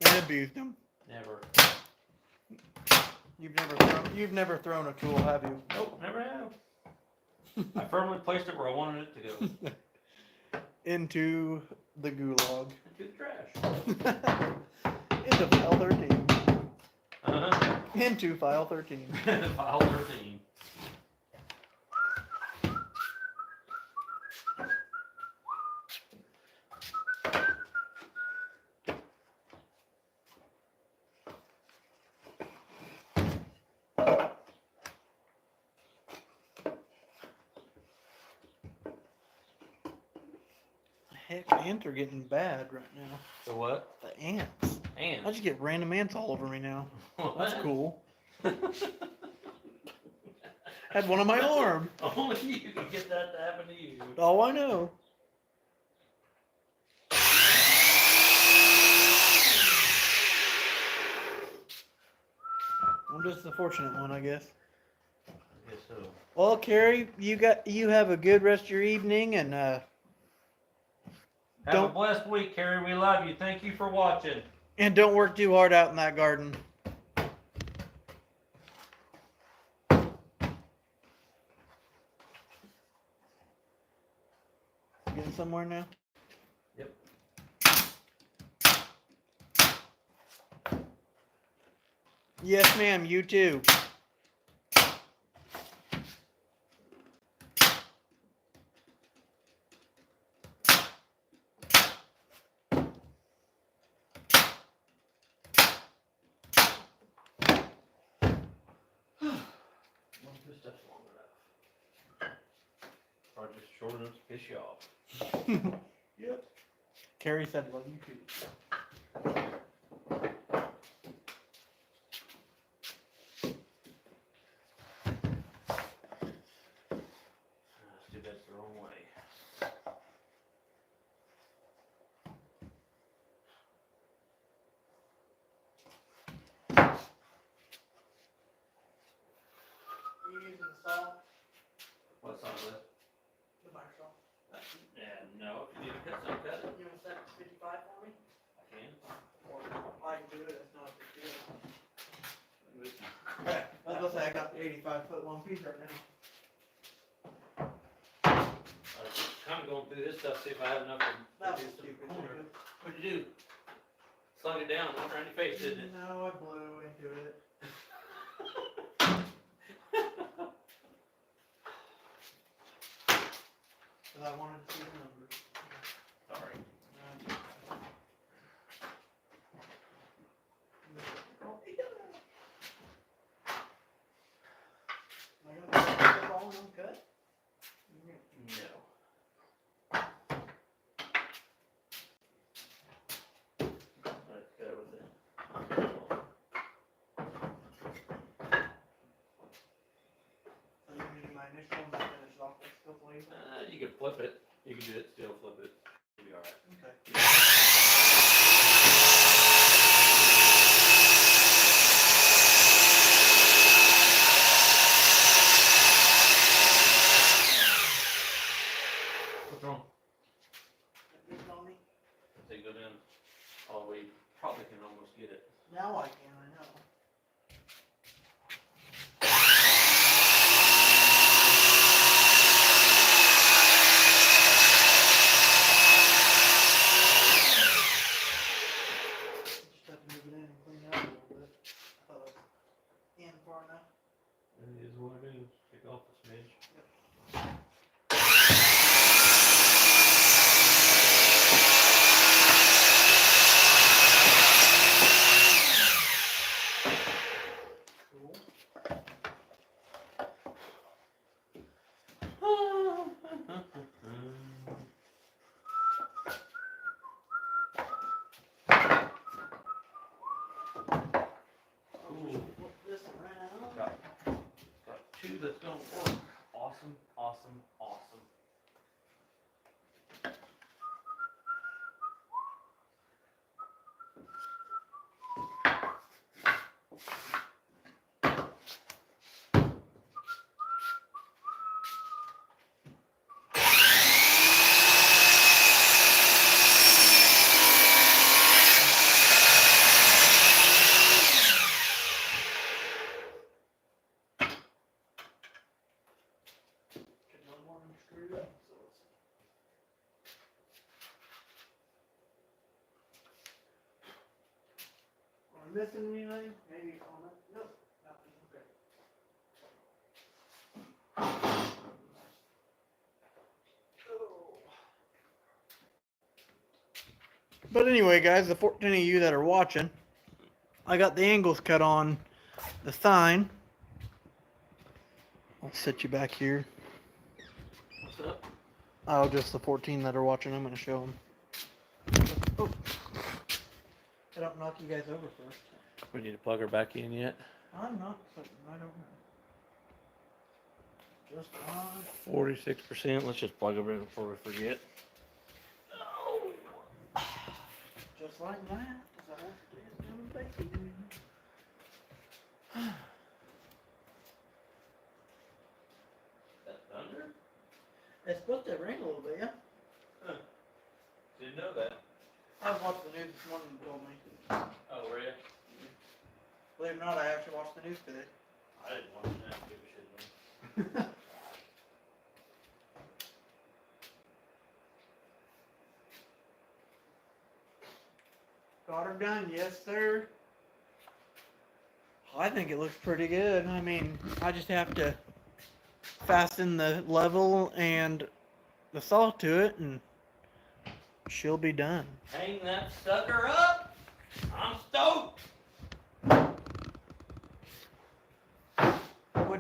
and abused them. Never. You've never thrown a tool, have you? Nope, never have. I firmly placed it where I wanted it to go. Into the gulag. Into the trash. Into file 13. Uh-huh. Into file 13. File 13. Heck, the ants are getting bad right now. The what? The ants. Ants. I just get random ants all over me now. That's cool. Had one on my arm. Only you can get that to happen to you. Oh, I know. I'm just the fortunate one, I guess. I guess so. Well, Carrie, you have a good rest of your evening, and Have a Don't- blessed week, Carrie. We love you. Thank you for watching. don't work too hard out in that garden. Getting somewhere now? Yep. Yes, ma'am. You too. This stuff's long enough. Probably just short enough to piss you off. Yep. Carrie said, "Love you too." Let's do that the wrong way. You using the saw? What's on this? The miter saw. Yeah, no. If you need to cut some, cut it. You want to set it to 55 for me? I can. Or I can do it. It's not a big deal. This is I crap. was gonna say I got the 85-foot long piece right now. I was kind of going through this stuff, see if I have enough to That do was some stupid. corner. What'd you do? Slung it down, went around your face, didn't it? No, I blew into it. Because I wanted to see the numbers. Sorry. Am I gonna put it all in one cut? No. Let's go with it. So you need my initial and then finish off with still please? You can flip it. You can do it still, flip it. You'll be alright. Okay. What's wrong? This on me? If they go down all the way, you probably can almost get it. Now I can, I know. tube that's gonna work. Awesome, awesome, awesome. Am I missing anything? Maybe on it? Nope. Nothing. Okay. But anyway, guys, the 14 of you that are watching, I got the angles cut on the sign. I'll set you back here. What's up? Oh, just the 14 that are watching. I'm going to show them. Oh. I don't knock you guys over first. We need to plug her back in yet? I'm not certain. I don't know. Just on. 46%. Let's just plug her in before we forget. Just like that. That thunder? It's supposed to rain a little bit, yeah? Huh. Didn't know that. I watched the news this morning and told me. Oh, were you? Believe it or not, I actually watched the news today. I didn't watch that. Give a shit, man. Got her done, yes sir. I think it looks pretty good. I mean, I just have to fasten the level and the saw to it and she'll be done. Hang that sucker up. I'm stoked.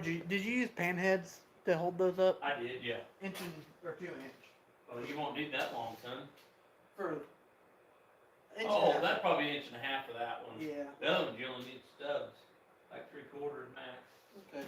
Did you use pan heads to hold those up? I did, yeah. Inch or 2 inch? Well, you won't need that long, son. For inch Oh, and a half. that's probably an inch and a half for that one. Yeah. The other one, you only need stubs. Like 3/4 max. Okay.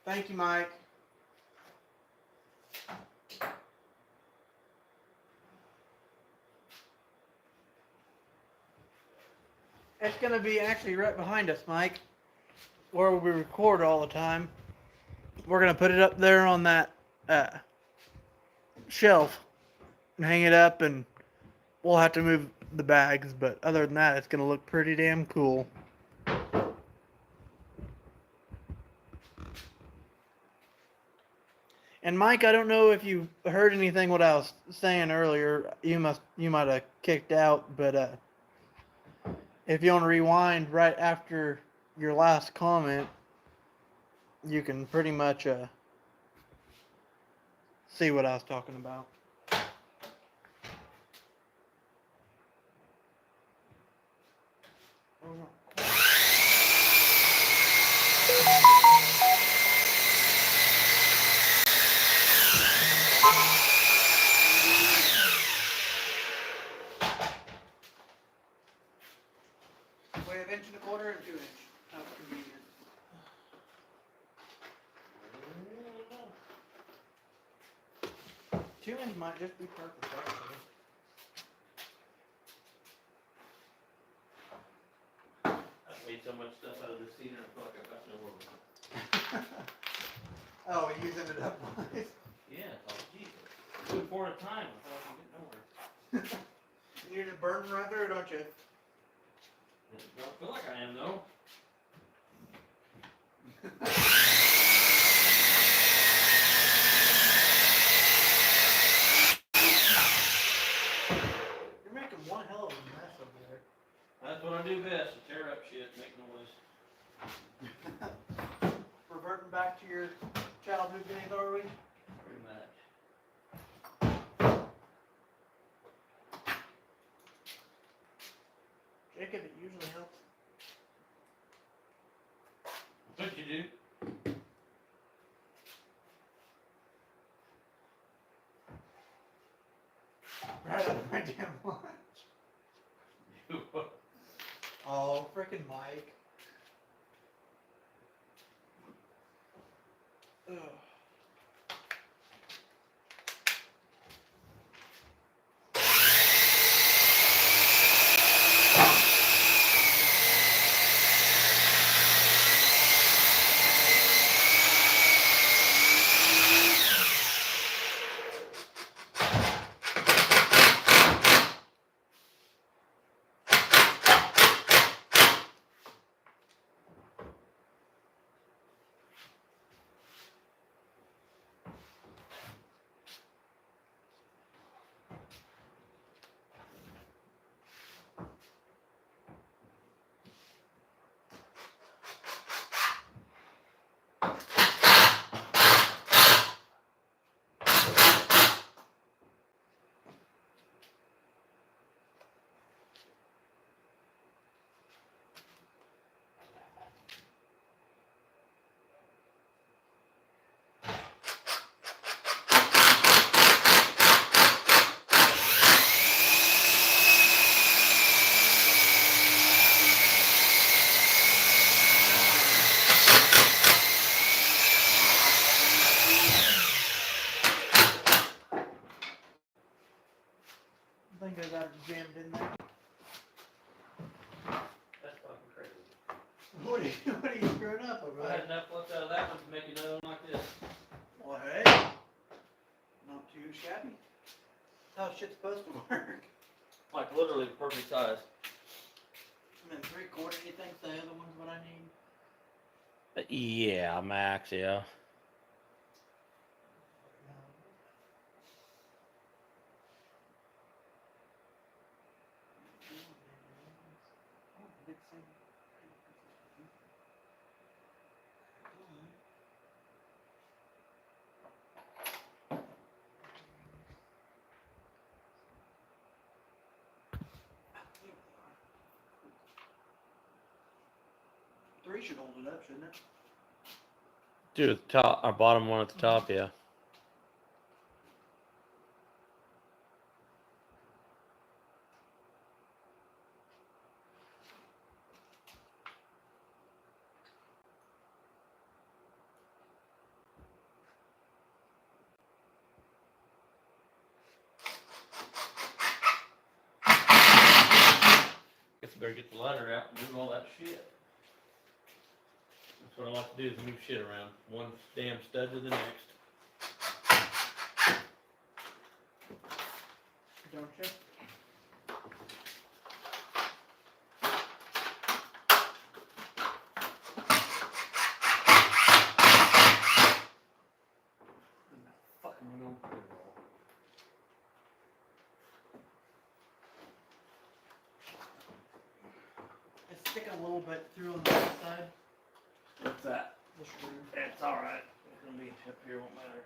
Thank you, Mike. It's going to be actually right behind us, Mike, where we record all the time. We're going to put it up there on that shelf and hang it up, and we'll have to move the bags, but other than that, it's going to look pretty damn cool. And Mike, I don't know if you heard anything what I was saying earlier. You might have kicked out, but if you want to rewind right after your last comment, you can pretty much see what I was talking about. We have 1 1/4 and 2 inch. How convenient. Two inch might just be perfect, actually. I've made so much stuff out of this seed and I feel like I've got no more. Oh, using it up nice. Yeah, it's all Jesus. 2 4 at a time. I thought I could get nowhere. You're just burning right there, don't you? I don't feel like I am though. You're making one hell of a mess over there. That's what I do best, to tear up shit, make noise. back to your childhood days, are we? Pretty much. Jacob, it usually helps. What you do? Right out of my damn lunch. Oh, frickin' Mike. Ugh. I think I got it jammed in there. That's fucking crazy. What are you screwing up over I had there? enough left out of that one to make another one like this. Well, hey. Not too shabby. That's how shit's supposed to work. Like literally perfect size. And then 3/4, you think the other one's what I need? Yeah, max, yeah. Three should hold it up, shouldn't it? Dude, the top, our bottom one at the top, yeah. Guess I better get the ladder out and do all that shit. That's what I like to do is move shit around. One damn stud to the next. Don't you? Fucking went on. It's sticking a little bit through on the outside. What's that? The screw. It's alright. It's gonna be up here, won't matter.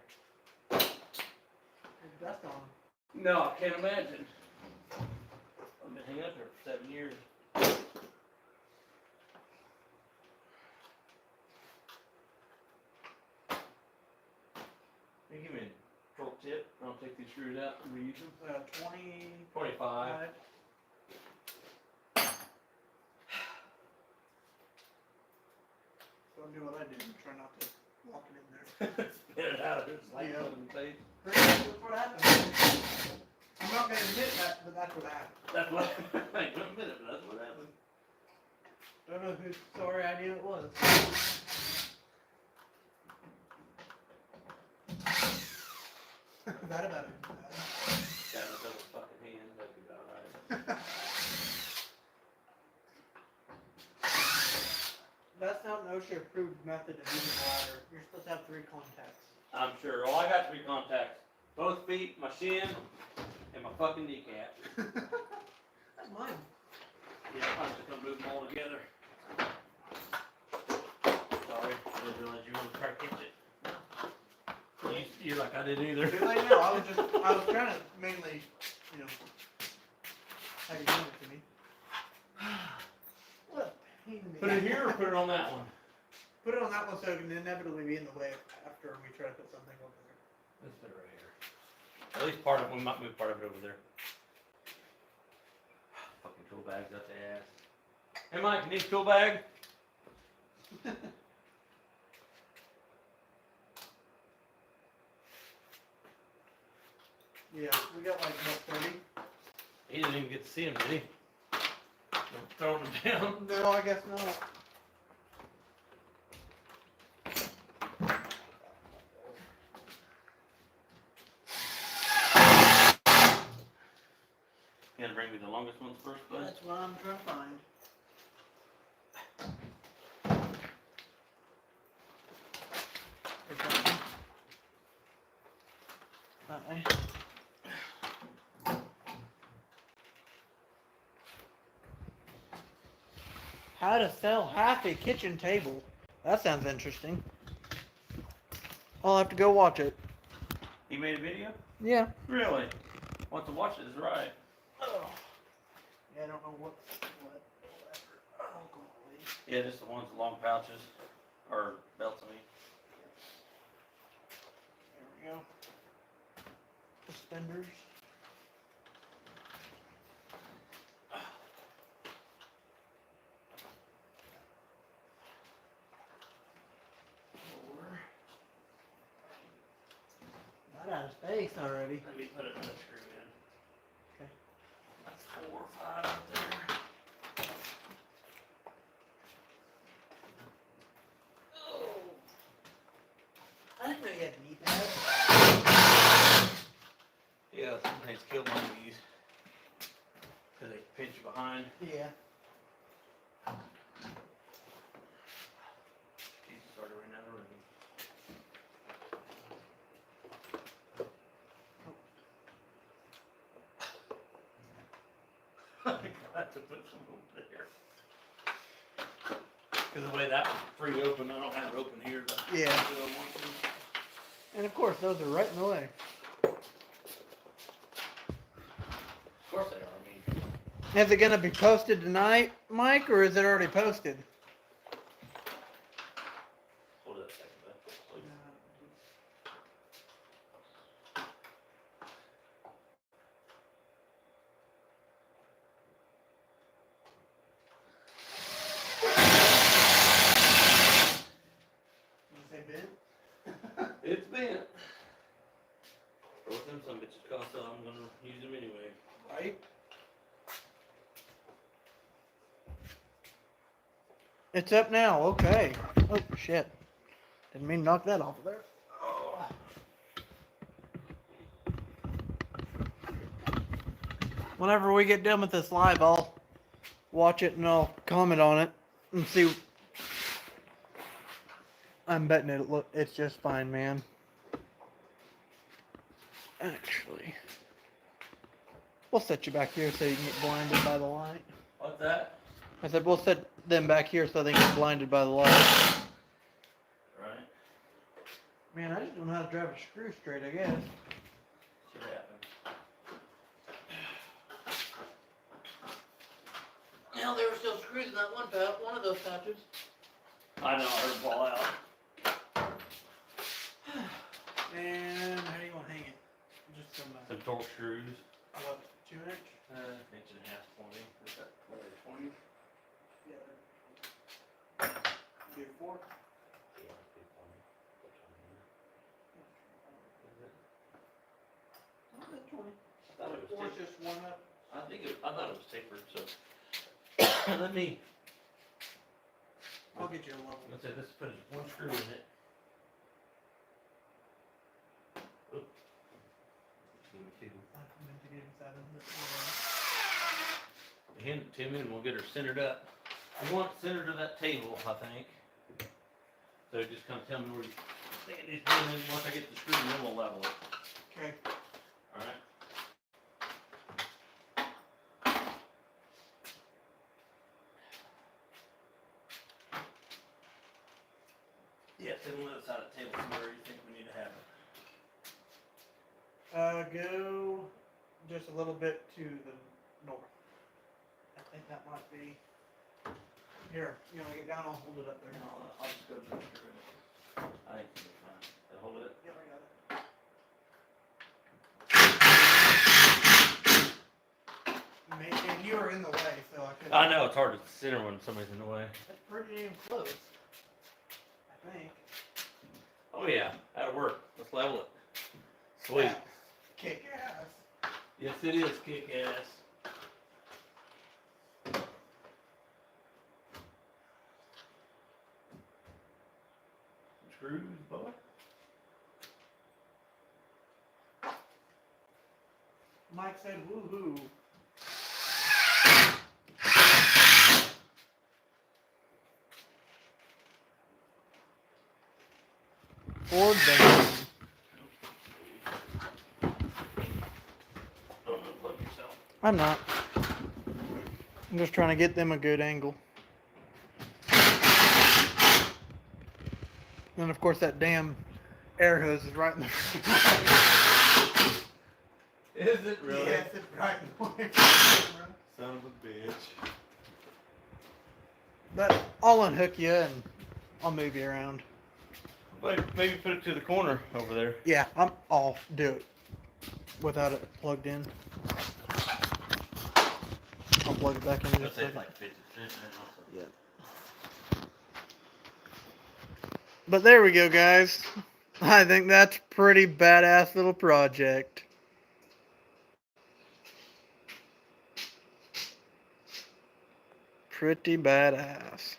There's dust on them. No, I can't imagine. I've been hanging up here for 7 years. Hey, give me a torque tip. I'll take these screws out and reuse them. 20. 25. Don't do what I did and try not to walk it in there. Spit it out. It's like Yeah. in the face. That's what happened. I'm not going to admit that, but that's what happened. That's what I ain't gonna admit it, but that's what happened. Don't know whose sorry idea it was. That about it. Got a double fucking hand. That'd be about right. That's not an OSHA approved method of using a ladder. You're supposed to have 3 contacts. I'm sure. Well, I got 3 contacts. Both feet, my shin, and my fucking kneecap. That's mine. Yeah, I'm just gonna move them all together. Sorry, I didn't realize you were gonna try to catch it. you're like, I didn't either. I know, I was trying to mainly, you know, have you doing it to me. What a pain in the Put it ass. here or put it on that one? Put it on that one so it can inevitably be in the way after we try to put something over there. Let's put it right here. At least part of it, we might move part of it over there. Fucking tool bags up the ass. Hey Mike, you need a tool bag? Yeah, we got like what, 30? He didn't even get to see him, did he? Throwing them down. No, I guess not. You gotta bring me the longest ones first, bud. That's what I'm trying to find. How to sell half a kitchen table. That sounds interesting. I'll have to go watch it. He made a video? Yeah. Really? Want to watch it is right. Oh. Yeah, I don't know what. Oh, golly. Yeah, just the ones with long pouches. Or belts, I mean. There we go. Suspenders. Not out of space already. Let me put another screw in. Okay. That's 4 or 5 up there. Oh. I didn't know you had to need that. Yeah, sometimes kill one of these. Because they pinch behind. Yeah. Jesus, started running out of room. I got to put some over there. Because the way that was free open, I don't have it open here. But Yeah. And of course, those are right in the way. Of course they are. I mean, Is it going to be posted tonight, Mike, or is it already posted? hold it a second, bud. Please. Say bid? It's bent. For what them some bitches cost, so I'm gonna use them anyway. Right. It's up now. Okay. Oh shit! Didn't mean to knock that off of there. Oh. Whenever we get done with this live, I'll watch it and I'll comment on it and see. I'm betting it's just fine, man. Actually, we'll set you back here so you can get blinded by the light. What's that? I said we'll set them back here so they can get blinded by the light. Right. Man, I just don't know how to drive a screw straight, I guess. Should happen. Now there were still screws in that one of those pouches. I know, I heard it fall out. And how do you want to hang it? Just some, Some torque screws. what, 2 inch? Inch and a half, 20. Is that 20? Yeah. Do 4? Yeah, big 20. Oh, 20. I thought it was Or tapered. just one up. I thought it was tapered, so. Let me, I'll get you a level. let's say, let's put one screw in it. Oop. Give me 2. I meant to get inside of Hand it to me and we'll get her centered up. You want it centered to that table, I think. So just kind of tell me where you stand it, and then once I get the screw, then we'll level it. Okay. Alright? Yeah, sit on the other side of the table, where you think we need to have it. Go just a little bit to the north. I think that might be. Here, you know, get down, I'll hold it up there. I'll just go through it. I think it's fine. Can I hold it? Yeah, I got it. And you were in the way, so I couldn't. I know it's hard to center when somebody's in the way. That's pretty damn close. I think. Oh yeah, that'll work. Let's level it. Sweet. Yeah. Kick ass. Yes, it is kick ass. Screws, boy. Mike said woohoo. Ford band. Don't unplug yourself. I'm not. I'm just trying to get them a good angle. And of course that damn air hose is right in the Is it really? Yes, it's right in the way. Son of a bitch. But I'll unhook you and I'll move you around. But maybe put it to the corner over there. Yeah, I'll do it without it plugged in. I'll plug it back in. Let's Just say a it's second. like 50%. Yeah. But there we go, guys. I think that's a pretty badass little project. Pretty badass.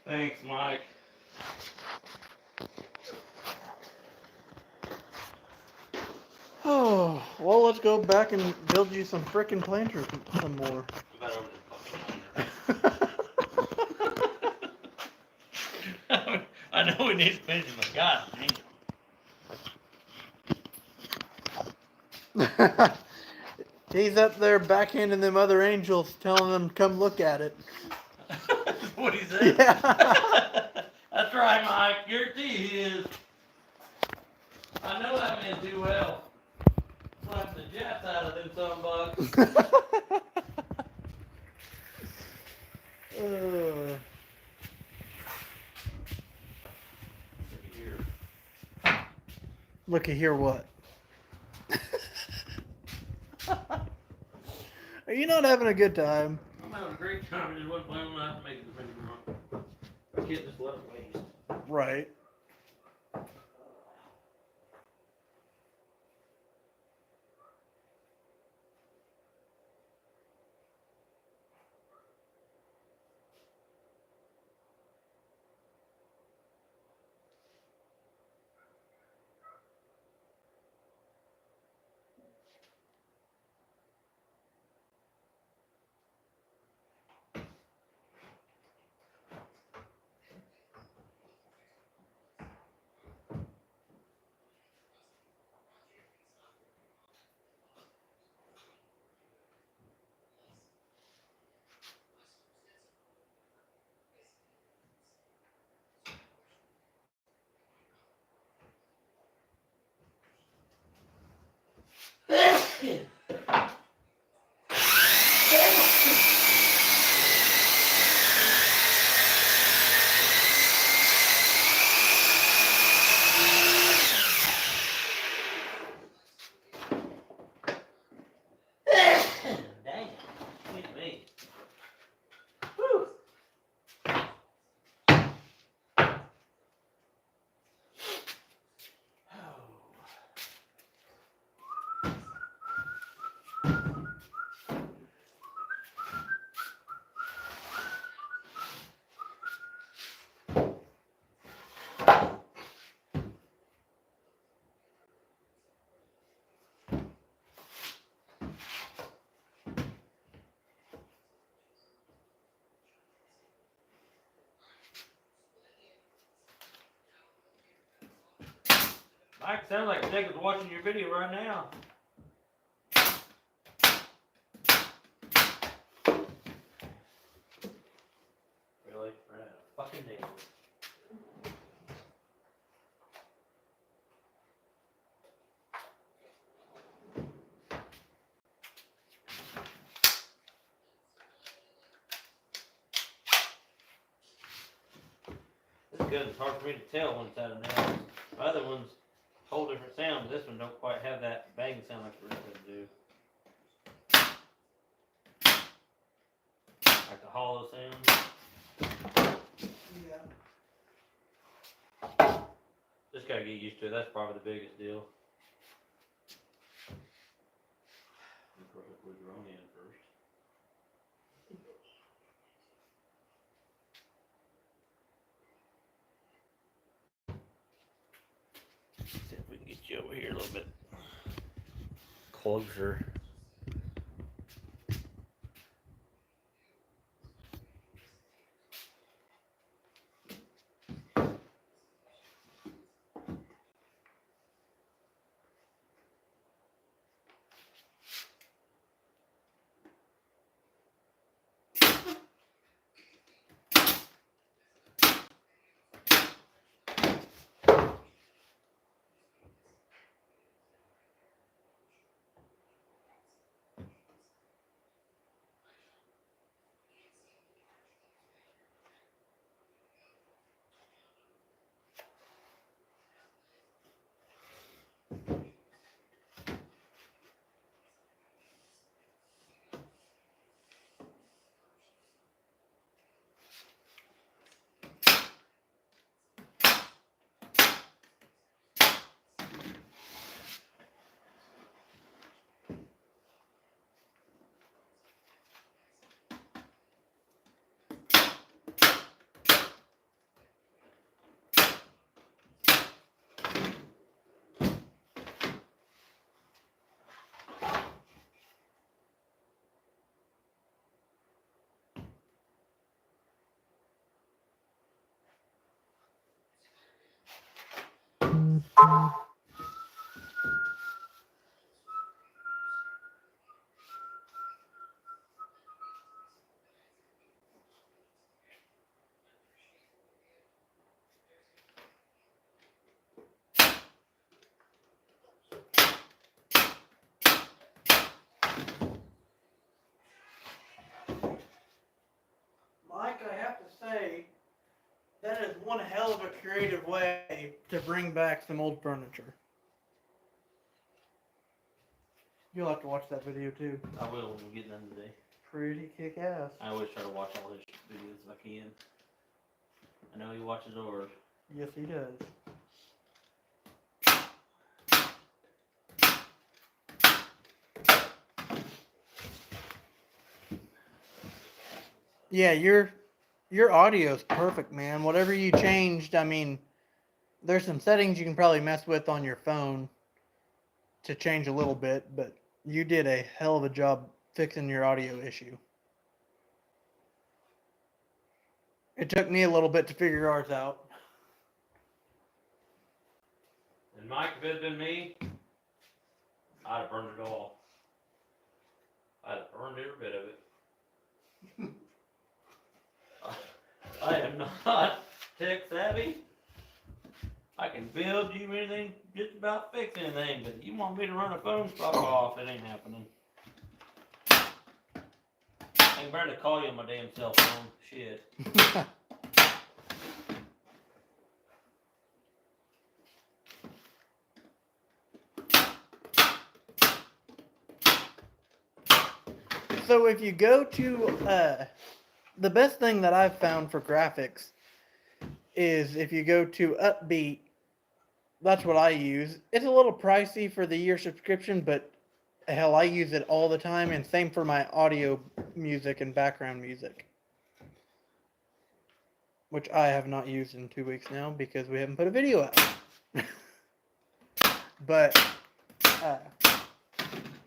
Thanks, Mike. Oh, well, let's go back and build you some frickin' planters some more. About over the fucking I know we need to finish them, but god damn. He's up there backhanding them other angels, telling them come look at it. What he said? Yeah. That's right, Mike. Guarantee he is. I know that man too well. Slapping the jets out of them sunbucks. Looky here, what? Are you not having a good time? I'm having a great time. I just wasn't planning on not making the finger wrong. I can't just let it waste. Right. Dang. Look at me. Mike, sounds like Jacob's watching your video right now. Really? Right out of fucking nail. good. It's hard for me to tell when it's out of nails. My other one's whole different sound, but this one don't quite have that bang sound like the rest of them do. Like a hollow sound. Yeah. Just gotta get used to it. That's probably the biggest deal. Put your own in first. See if we can get you over here a little bit closer. Mike, I have to say, that is one hell of a creative way to bring back some old furniture. You'll have to watch that video too. I will when we get done today. Pretty kick-ass. I always try to watch all his videos if I can. I know he watches ours. Yes, he does. Yeah, your audio's perfect, man. Whatever you changed, I mean, there's some settings you can probably mess with on your phone to change a little bit, but you did a hell of a job fixing your audio issue. It took me a little bit to figure ours out. And Mike, if it had been me, I'd have burned it all. I'd have burned every bit of it. I am not tech savvy. I can build you anything, just about fix anything, but you want me to run a phone, fuck off, it ain't happening. I can barely call you on my damn cell phone, shit. So if you go to, the best thing that I've found for graphics is if you go to Upbeat, that's what I use. It's a little pricey for the year subscription, but hell, I use it all the time, and same for my audio music and background music, which I have not used in 2 weeks now because we haven't put a video out. But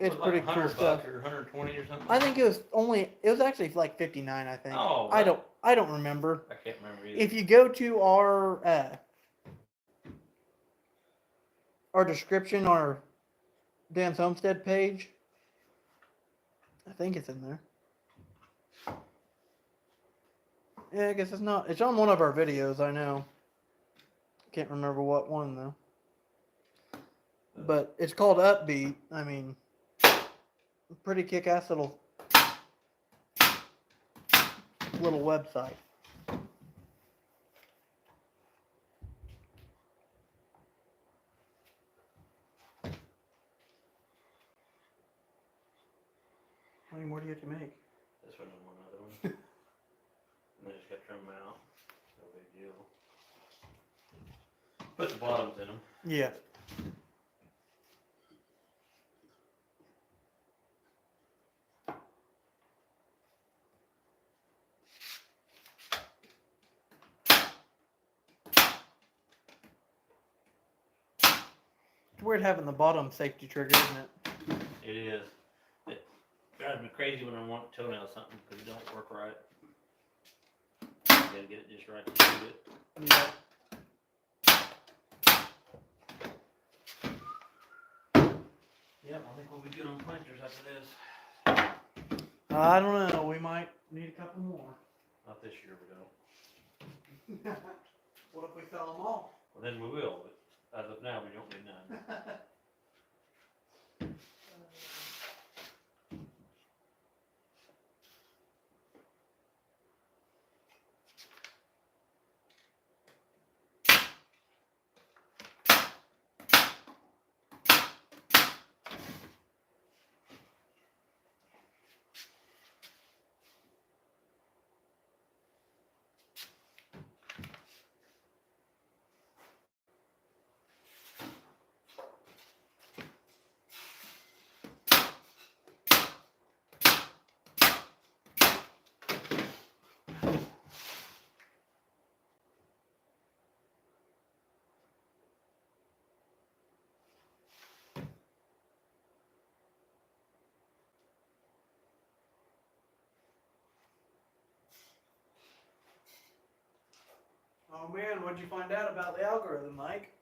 it's It was pretty like cool $100 stuff. or 120 or something. I think it was actually like 59, I think. Oh, I don't remember. I can't remember either. If you go to our description, our Dan's Homestead page, I think it's in there. Yeah, I guess it's not. It's on one of our videos, I know. Can't remember what one though. But it's called Upbeat. I mean, pretty kick-ass little website. you have to make? This one and one other one. And they just got trim them out. No big deal. Put the bottoms in them. Yeah. It's weird having the bottom safety trigger, isn't it? It is. It drives me crazy when I want to toenail something because it don't work right. You gotta get it just right to shoot it. Yeah. Yep, I think we'll be good on planters after this. I don't know. We might need a couple more. Not this year we don't. What if we sell them all? Well, then we will, but as of now, we don't need none. Oh man, what'd you find out about the algorithm, Mike?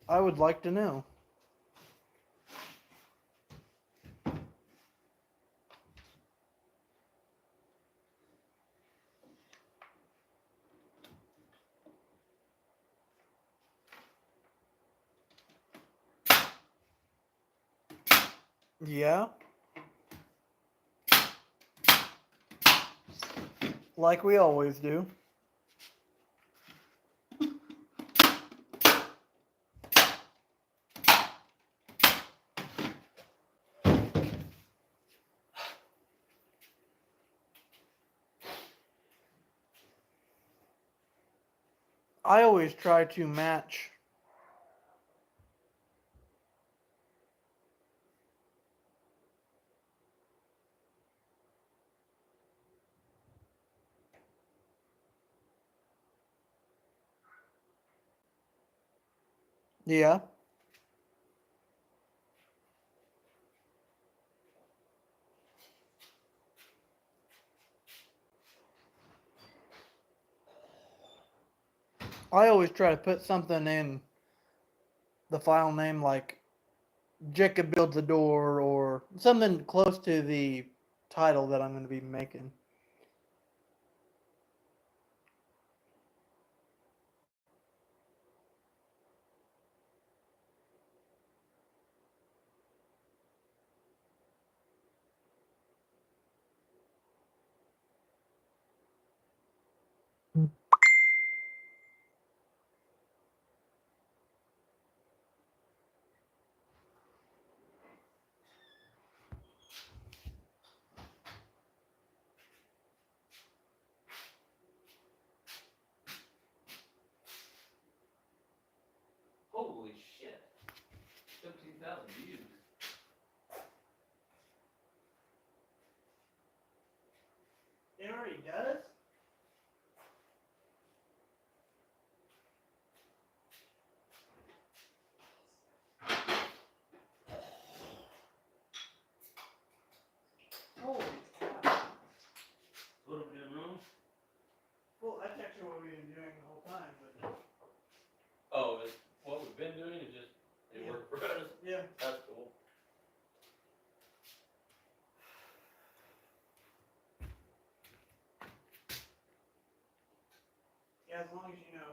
I would like to know. Yeah. Like we always do. I always try to match. Yeah. I always try to put something in the file name like Jacob builds a door or something close to the title that I'm going to be making. Holy shit. 17,000 views. It already does? Holy cow. What are we doing wrong? Well, that's actually what we've been doing the whole time, but Oh, it's, what we've been doing is just, it Yeah. worked for us. yeah. That's cool. Yeah, as long as you know.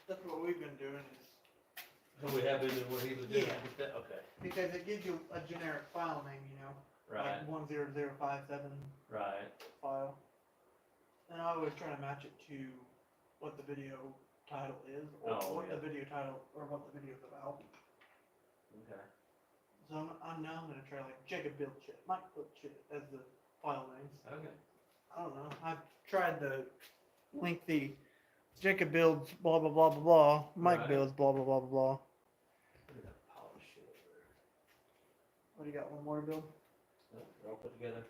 That's what we've been doing is So we have been doing what he was doing? Yeah. Okay. because it gives you a generic file name, you know, Right, like 10057 right. file. And I always try to match it to what the video title is, or Oh, what yeah. the video title, or what the video's about. Okay. So I'm now I'm gonna try like Jacob Build Shit, Mike Build Shit as the file names. Okay. I don't know. I've tried the lengthy Jacob builds blah blah blah blah blah. Mike Right. builds blah blah blah blah blah. Look at that pile of shit over there. What do you got? One more to build? Oh, they're all put together.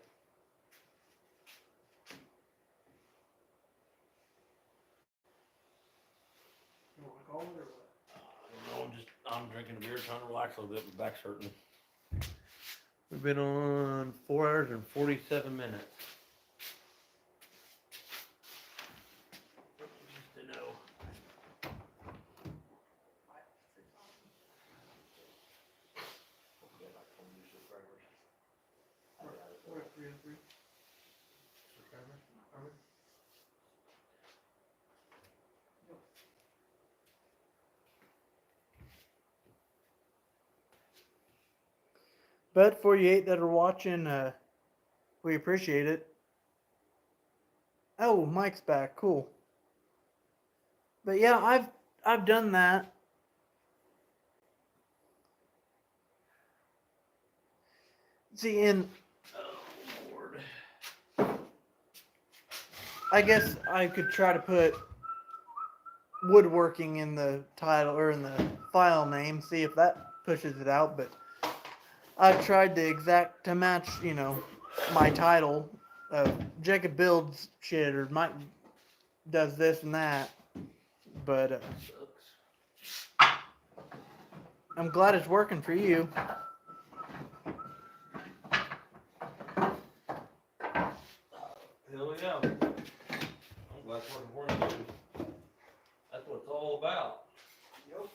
You want to call it or what? I don't know, I'm drinking a beer, trying to relax a little bit, my back's hurting. We've been on 4 hours and 47 minutes. Just to know. Hopefully I like home use subscribers. We're at 303. Subscribers? Are we? But 48 that are watching, we appreciate it. Oh, Mike's back. Cool. But yeah, I've done that. See, in Oh, Lord. I guess I could try to put woodworking in the title or in the file name, see if that pushes it out. But I tried to match, my title of Jacob builds shit or Mike does this and that. But Sucks. I'm glad it's working for you. Hell yeah. I'm glad it's working for you too. That's what it's all about. Yep.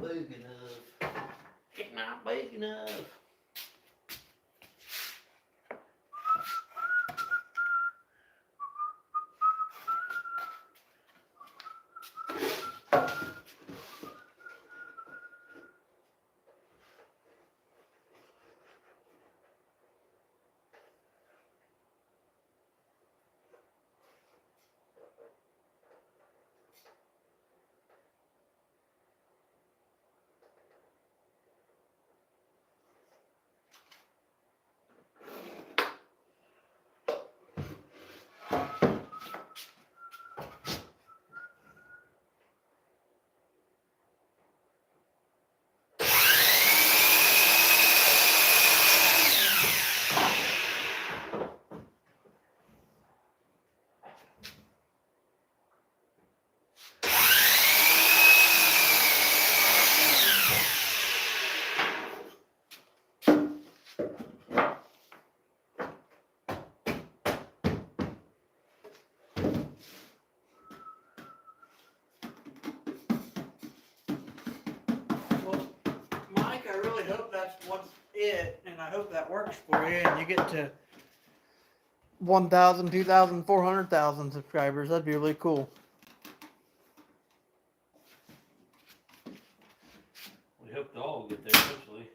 Big enough. It's not big enough. that's what's it, and I hope that works for you, and you get to 1,000, 2,000, 400,000 subscribers. That'd be really cool. We hope to all get there eventually.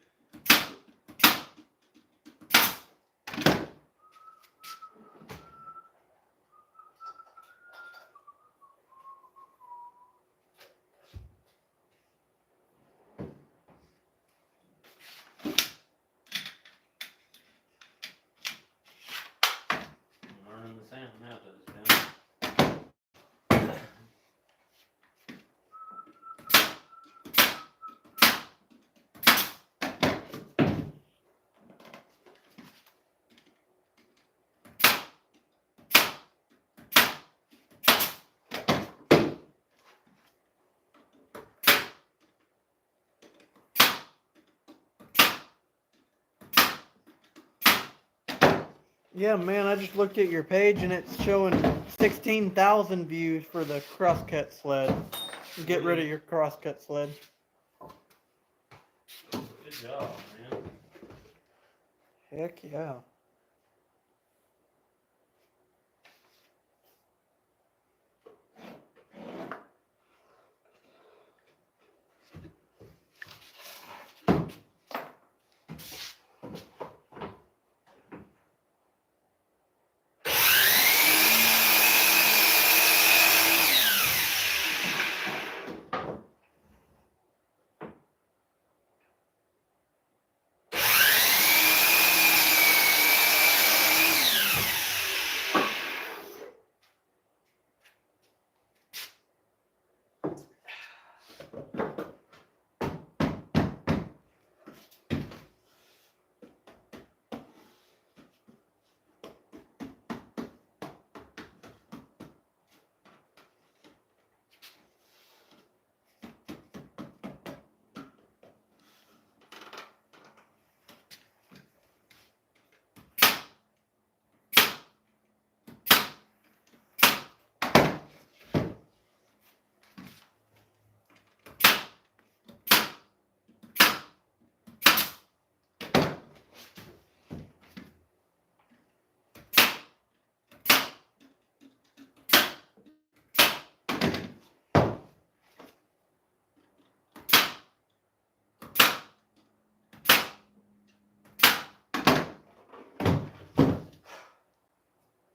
I'm learning the sound now to this sound. Yeah, man, I just looked at your page and it's showing 16,000 views for the crosscut sled. Get rid of your crosscut sled. Good job, man. Heck yeah.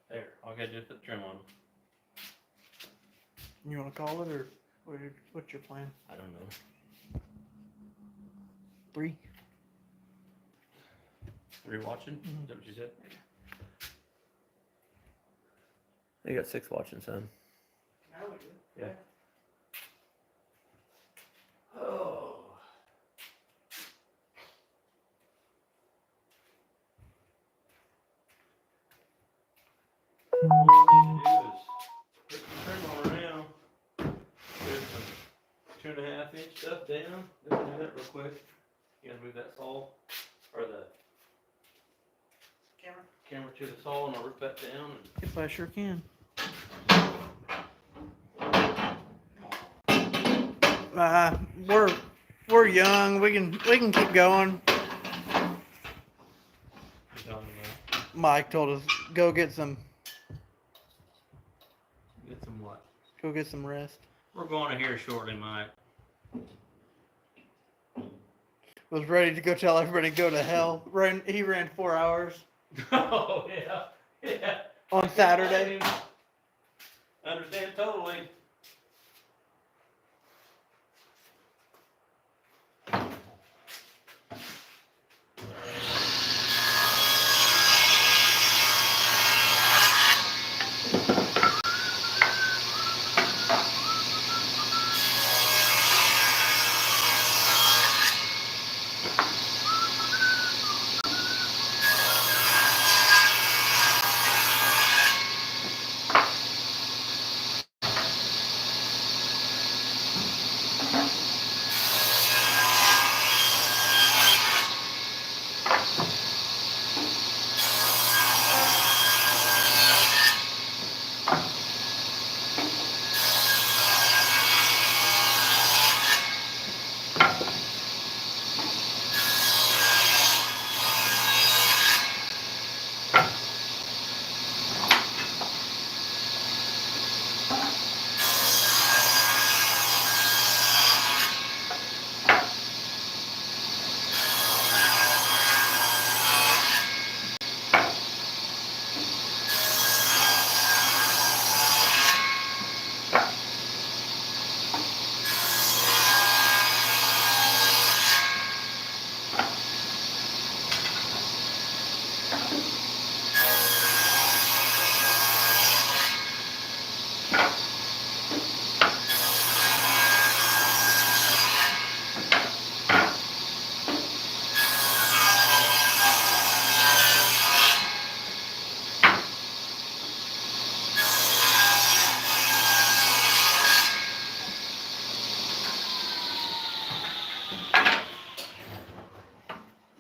There, all I gotta do is put the trim on. You want to call it, or what's your plan? I don't know. 3? 3 watching? Mhm. Is that what you said? You got 6 watching, son. Yeah. Oh. All I need to do is put the trim on around. There's some 2.5-inch stuff down. Let's do that real quick. You gotta move that saw, or the camera to the saw, and I'll rip that down. If I sure can. We're young. We can keep going. Mike told us go get some Get some what? go get some rest. We're going to here shortly, Mike. Was ready to go tell everybody to go to hell. He ran 4 hours Oh yeah, yeah. on Saturday. Understand totally.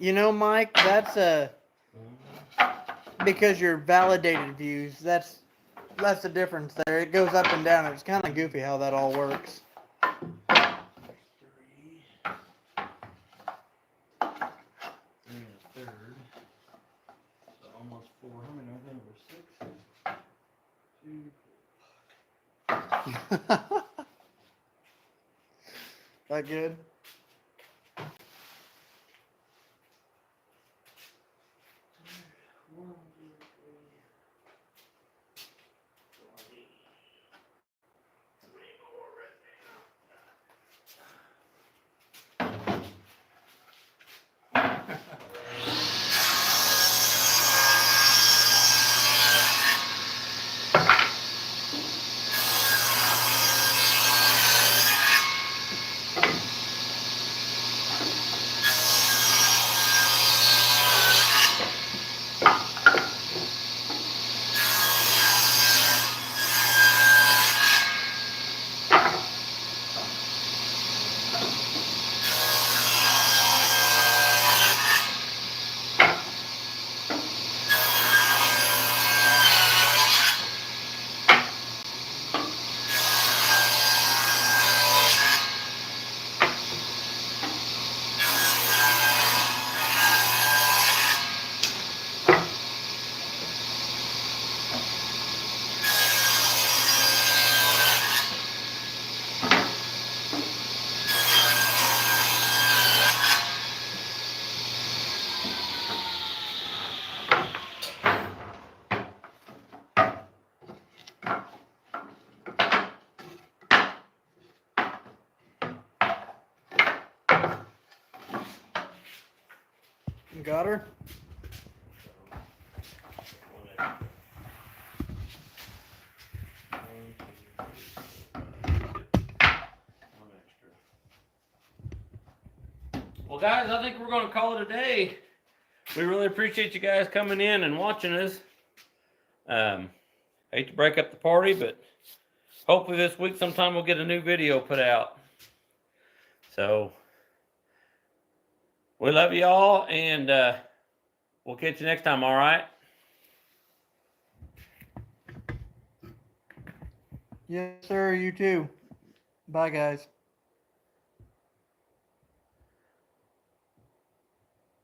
You know, Mike, that's because you're validated views. That's the difference there. It goes up and down. It's kind of goofy how that all works. 3 and a third. So almost 4. How many are there? 6, 2. That good? Got her? Well, guys, I think we're going to call it a day. We really appreciate you guys coming in and watching us. Hate to break up the party, but hopefully this week sometime we'll get a new video put out. So, we love you all, and we'll catch you next time, all right? Yes, sir. You too. Bye, guys.